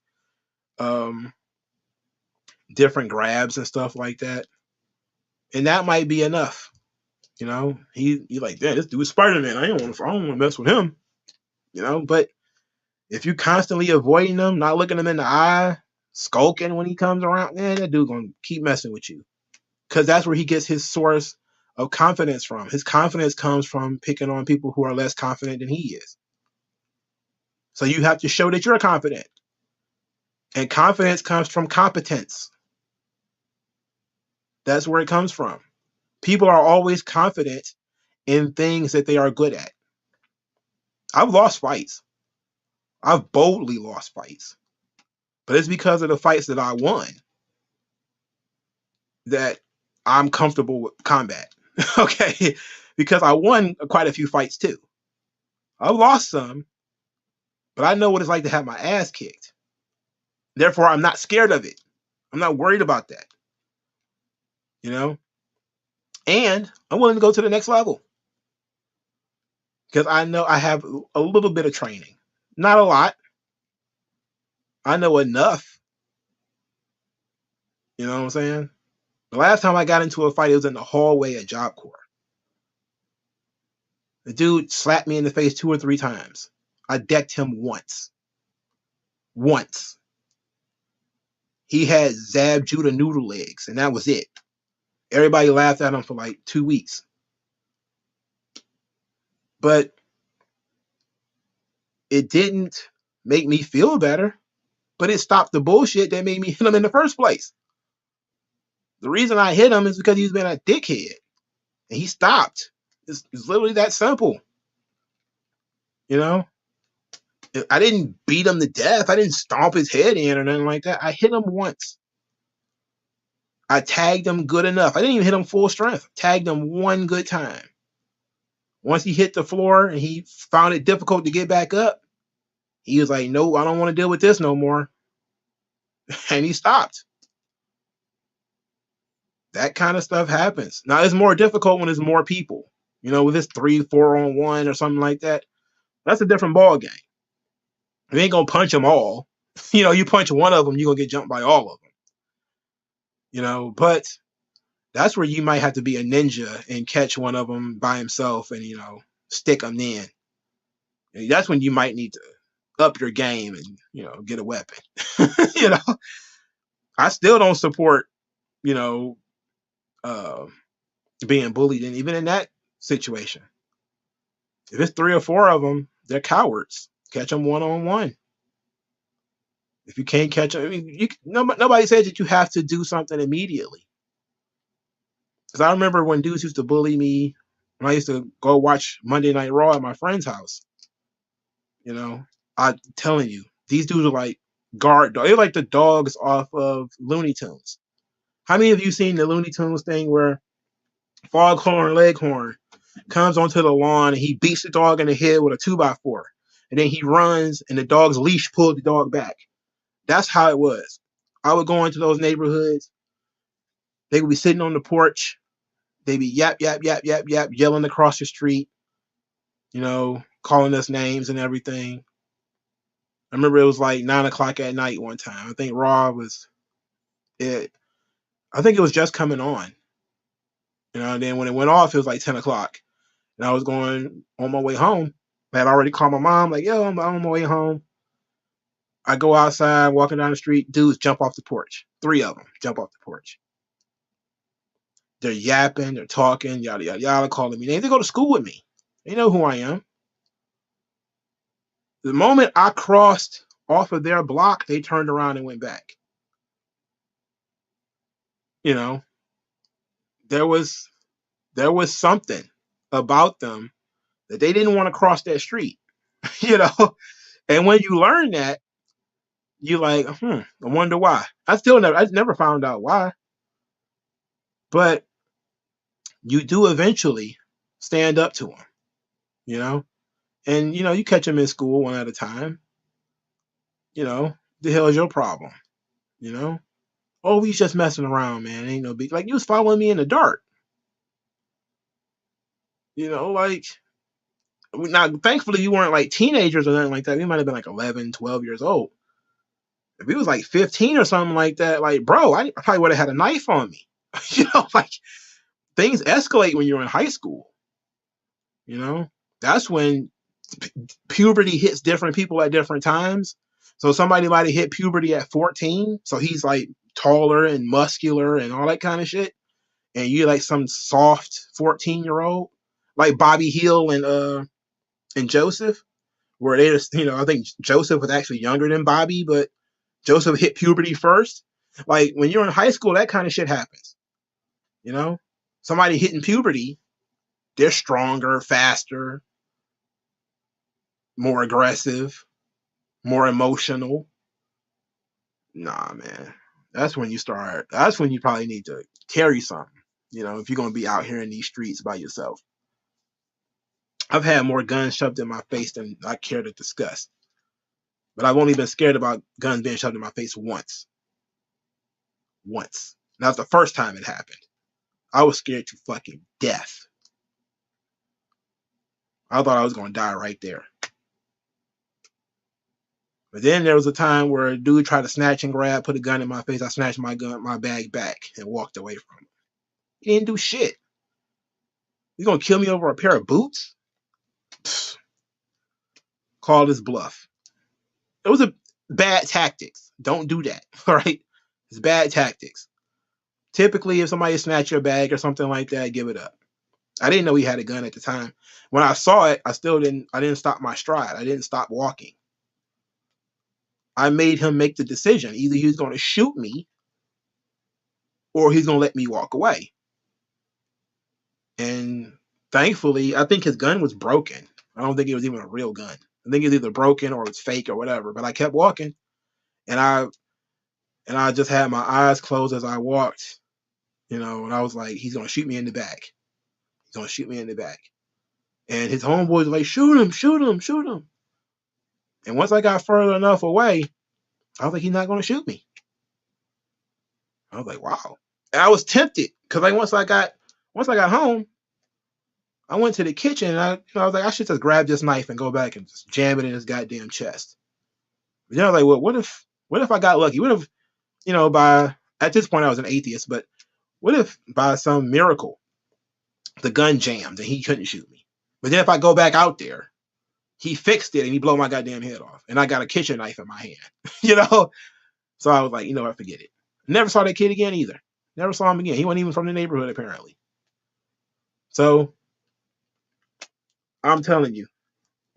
different grabs and stuff like that. And that might be enough. You're like, damn, this dude is Spider-Man. I don't want to mess with him. But if you constantly avoiding him, not looking him in the eye, skulking when he comes around, that dude gonna keep messing with you. Because that's where he gets his source of confidence from. His confidence comes from picking on people who are less confident than he is. So you have to show that you're confident. And confidence comes from competence. That's where it comes from. People are always confident in things that they are good at. I've lost fights. I've boldly lost fights. But it's because of the fights that I won that I'm comfortable with combat. Okay? Because I won quite a few fights too. I've lost some, but I know what it's like to have my ass kicked. Therefore, I'm not scared of it. I'm not worried about that. And I'm willing to go to the next level. Because I know I have a little bit of training. Not a lot. I know enough. You know what I'm saying? The last time I got into a fight, it was in the hallway at Job Corps. The dude slapped me in the face 2 or 3 times. I decked him once. Once. He had Zab Judah noodle legs, and that was it. Everybody laughed at him for like 2 weeks. But it didn't make me feel better, but it stopped the bullshit that made me hit him in the first place. The reason I hit him is because he's been a dickhead. And he stopped. It's literally that simple. I didn't beat him to death. I didn't stomp his head in or nothing like that. I hit him once. I tagged him good enough. I didn't even hit him full strength. Tagged him one good time. Once he hit the floor and he found it difficult to get back up, he was like, no, I don't want to deal with this no more. And he stopped. That kind of stuff happens. Now, it's more difficult when there's more people. With this 3-4 on 1 or something like that. That's a different ball game. You ain't going to punch them all. You punch one of them, you're gonna get jumped by all of them. But that's where you might have to be a ninja and catch one of them by himself and stick them in. And that's when you might need to up your game and get a weapon. you know, I still don't support you know uh, being bullied, and even in that situation, if it's 3 or 4 of them, they're cowards. Catch them one on one. If you can't catch them, I mean, nobody says that you have to do something immediately. Because I remember when dudes used to bully me when I used to go watch Monday Night Raw at my friend's house. I'm telling you, these dudes are like guard dogs. They're like the dogs off of Looney Tunes. How many of you seen the Looney Tunes thing where Foghorn Leghorn comes onto the lawn and he beats the dog in the head with a 2x4, and then he runs and the dog's leash pulls the dog back? That's how it was. I would go into those neighborhoods. They would be sitting on the porch. They'd be yap, yap, yap, yap, yap, yelling across the street, calling us names and everything. I remember it was like 9 o'clock at night one time. I think Raw was it. I think it was just coming on. And then when it went off, it was like 10 o'clock. And I was going on my way home. I had already called my mom, like, yo, I'm on my way home. I go outside, walking down the street, dudes jump off the porch. 3 of them jump off the porch. They're yapping, they're talking, yada, yada, yada, calling me names. They go to school with me. They know who I am. The moment I crossed off of their block, they turned around and went back. There was something about them that they didn't want to cross that street. And when you learn that, you're like, I wonder why. I never found out why. But you do eventually stand up to them, and you catch them in school one at a time. The hell is your problem? Oh, we just messing around, man. Ain't no big, like, you was following me in the dark. Like, now thankfully you weren't like teenagers or nothing like that. We might have been like 11, 12 years old. If he was like 15 or something like that, like, bro, I probably would have had a knife on me. Like, things escalate when you're in high school. That's when puberty hits different people at different times. So somebody might have hit puberty at 14, so he's like taller and muscular and all that kind of shit, and you're like some soft 14-year-old, like Bobby Hill and Joseph, where they just, I think Joseph was actually younger than Bobby, but Joseph hit puberty first. Like, when you're in high school, that kind of shit happens. Somebody hitting puberty, they're stronger, faster, more aggressive, more emotional. Nah, man. That's when you probably need to carry something, if you're going to be out here in these streets by yourself. I've had more guns shoved in my face than I care to discuss. But I've only been scared about guns being shoved in my face once. Once. That was the first time it happened. I was scared to fucking death. I thought I was going to die right there. But then there was a time where a dude tried to snatch and grab, put a gun in my face. I snatched my bag back and walked away from him. He didn't do shit. You gonna kill me over a pair of boots? Pfft. Call this bluff. It was a bad tactics. Don't do that. All right? It's bad tactics. Typically, if somebody snatched your bag or something like that, give it up. I didn't know he had a gun at the time. When I saw it, I didn't stop my stride. I didn't stop walking. I made him make the decision. Either he was going to shoot me or he's going to let me walk away. And thankfully, I think his gun was broken. I don't think it was even a real gun. I think it was either broken or it's fake or whatever. But I kept walking, and I just had my eyes closed as I walked, and I was like, he's gonna shoot me in the back. He's gonna shoot me in the back. And his homeboys were like, shoot him, shoot him, shoot him. And once I got further enough away, I was like, he's not gonna shoot me. I was like, wow. And I was tempted because like once I got home, I went to the kitchen and I was like, I should just grab this knife and go back and just jam it in his goddamn chest. But then I was like, well, what if What if I got lucky? What if, by at this point I was an atheist, but what if by some miracle the gun jammed and he couldn't shoot me? But then if I go back out there, he fixed it and he blow my goddamn head off, and I got a kitchen knife in my hand, you know. So I was like, what, forget it. Never saw that kid again either. Never saw him again. He wasn't even from the neighborhood apparently. So I'm telling you,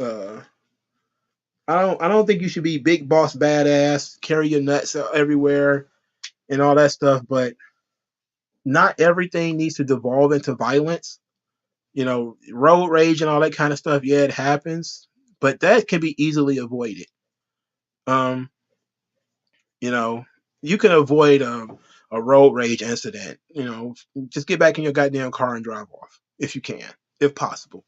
I don't think you should be big boss badass, carry your nuts everywhere and all that stuff, but not everything needs to devolve into violence. Road rage and all that kind of stuff, yeah, it happens, but that can be easily avoided. Um, you can avoid a road rage incident. Just get back in your goddamn car and drive off if you can, if possible.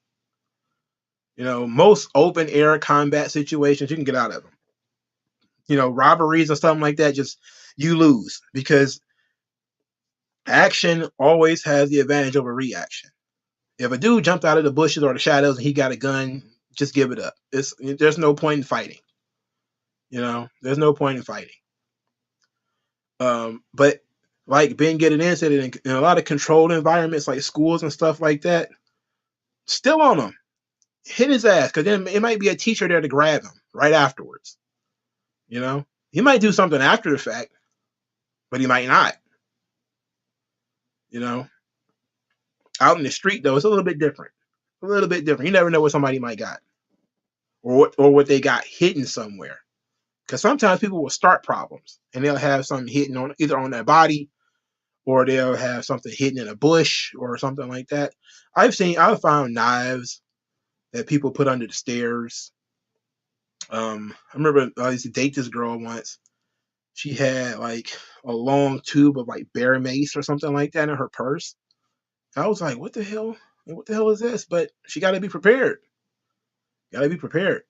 Most open air combat situations, you can get out of them. Robberies or something like that, just you lose because action always has the advantage over reaction. If a dude jumped out of the bushes or the shadows and he got a gun, just give it up. There's no point in fighting. There's no point in fighting. But like Ben get an incident in a lot of controlled environments like schools and stuff like that, still on him. Hit his ass, because then it might be a teacher there to grab him right afterwards. He might do something after the fact, but he might not. Out in the street though, it's a little bit different. A little bit different. You never know what somebody might got, or what they got hidden somewhere. Because sometimes people will start problems and they'll have something hidden on either on their body, or they'll have something hidden in a bush or something like that. I've found knives that people put under the stairs. I remember I used to date this girl once. She had like a long tube of like bear mace or something like that in her purse. I was like, what the hell? What the hell is this? But she got to be prepared. Got to be prepared.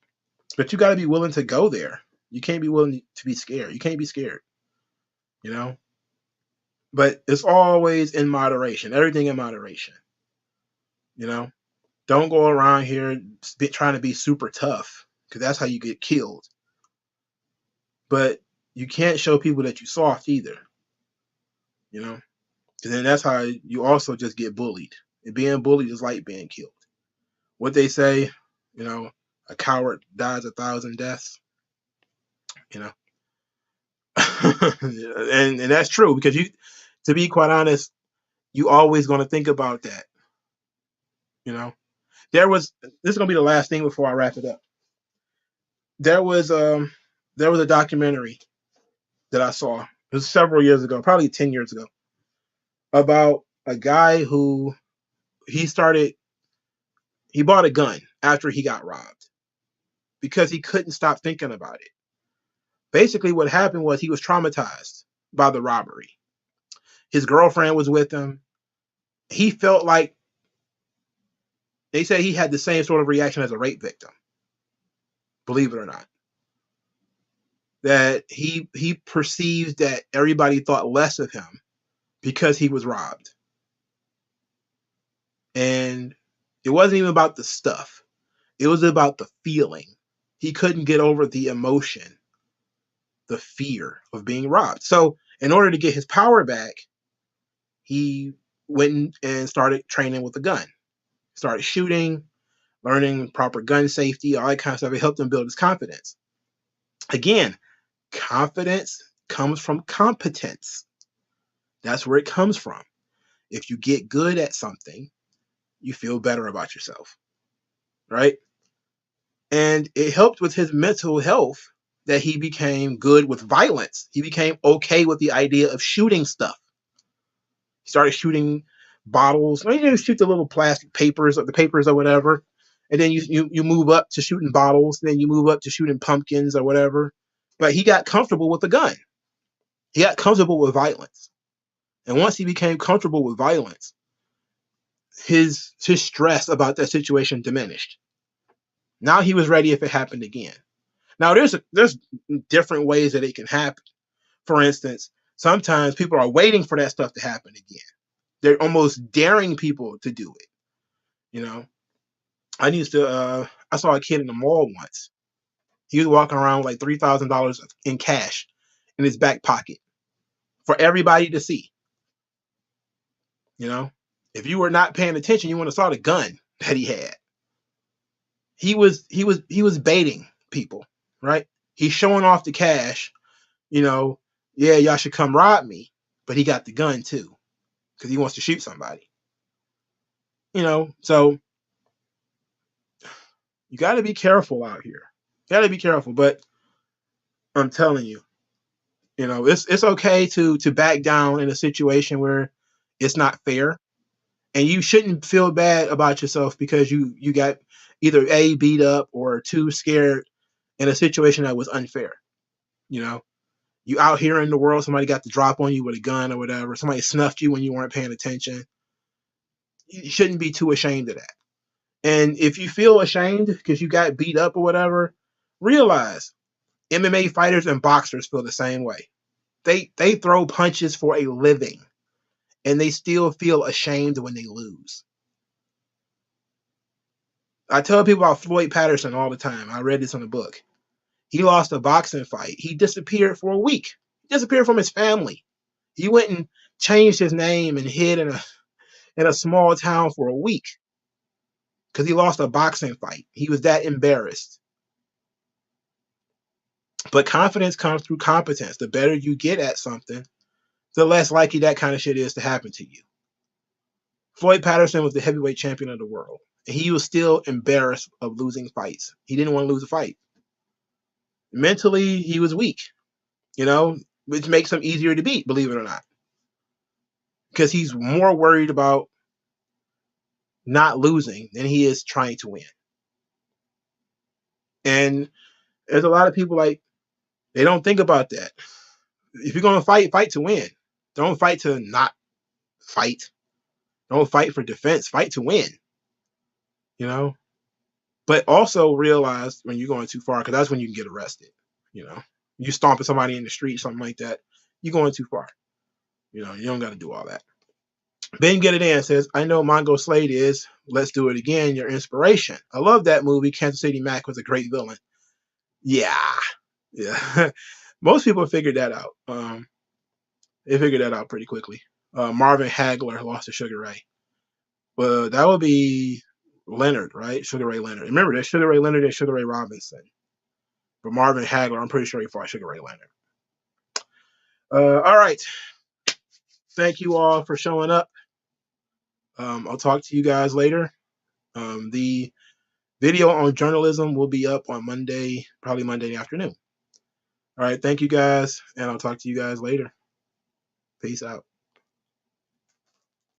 But you got to be willing to go there. You can't be willing to be scared. You can't be scared. But it's always in moderation. Everything in moderation. Don't go around here trying to be super tough, because that's how you get killed. But you can't show people that you're soft either. Because then that's how you also just get bullied. And being bullied is like being killed. What they say, a coward dies 1,000 deaths. and that's true, because to be quite honest, you always going to think about that. This is going to be the last thing before I wrap it up. There was a documentary that I saw. It was several years ago, probably 10 years ago, about a guy who he bought a gun after he got robbed because he couldn't stop thinking about it. Basically, what happened was he was traumatized by the robbery. His girlfriend was with him. He felt like, they say he had the same sort of reaction as a rape victim, believe it or not. That he perceived that everybody thought less of him because he was robbed. And it wasn't even about the stuff. It was about the feeling. He couldn't get over the emotion, the fear of being robbed. So in order to get his power back, he went and started training with a gun. Started shooting, learning proper gun safety, all that kind of stuff. It helped him build his confidence. Again, confidence comes from competence. That's where it comes from. If you get good at something, you feel better about yourself, right? And it helped with his mental health that he became good with violence. He became okay with the idea of shooting stuff. He started shooting bottles. You shoot the little plastic papers or the papers or whatever. And then you move up to shooting bottles. Then you move up to shooting pumpkins or whatever. But he got comfortable with the gun. He got comfortable with violence. And once he became comfortable with violence, his stress about that situation diminished. Now he was ready if it happened again. Now there's different ways that it can happen. For instance, sometimes people are waiting for that stuff to happen again. They're almost daring people to do it. I saw a kid in the mall once. He was walking around with like $3,000 in cash in his back pocket for everybody to see. You know, if you were not paying attention, you wouldn't have saw the gun that he had. He was baiting people, right? He's showing off the cash. You know, yeah, y'all should come rob me, but he got the gun too because he wants to shoot somebody. You know, so you got to be careful out here. You got to be careful, but I'm telling you, you know, it's okay to back down in a situation where it's not fair, and you shouldn't feel bad about yourself because you got either A, beat up, or two, scared in a situation that was unfair. You know, you out here in the world, somebody got the drop on you with a gun or whatever, somebody snuffed you when you weren't paying attention. You shouldn't be too ashamed of that. And if you feel ashamed because you got beat up or whatever, realize MMA fighters and boxers feel the same way. They throw punches for a living, and they still feel ashamed when they lose. I tell people about Floyd Patterson all the time. I read this in a book. He lost a boxing fight. He disappeared for a week. He disappeared from his family. He went and changed his name and hid in a small town for a week because he lost a boxing fight. He was that embarrassed. But confidence comes through competence. The better you get at something, the less likely that kind of shit is to happen to you. Floyd Patterson was the heavyweight champion of the world, and he was still embarrassed of losing fights. He didn't want to lose a fight. Mentally, he was weak, you know, which makes him easier to beat, believe it or not, because he's more worried about not losing than he is trying to win. And there's a lot of people like, they don't think about that. If you're going to fight, fight to win. Don't fight to not fight. Don't fight for defense. Fight to win. You know? But also realize when you're going too far, because that's when you can get arrested. You know? You stomping somebody in the street, something like that, you're going too far. You know, you don't got to do all that. Ben Get It In says, I know Mongo Slade is, let's do it again, your inspiration. I love that movie. Kansas City Mac was a great villain. Yeah. Yeah. Most people figured that out. They figured that out pretty quickly. Marvin Hagler lost to Sugar Ray. Well, that would be Leonard, right? Sugar Ray Leonard. Remember, there's Sugar Ray Leonard and Sugar Ray Robinson. But Marvin Hagler, I'm pretty sure he fought Sugar Ray Leonard. All right. Thank you all for showing up. I'll talk to you guys later. The video on journalism will be up on Monday, probably Monday afternoon. All right. Thank you guys, and I'll talk to you guys later. Peace out.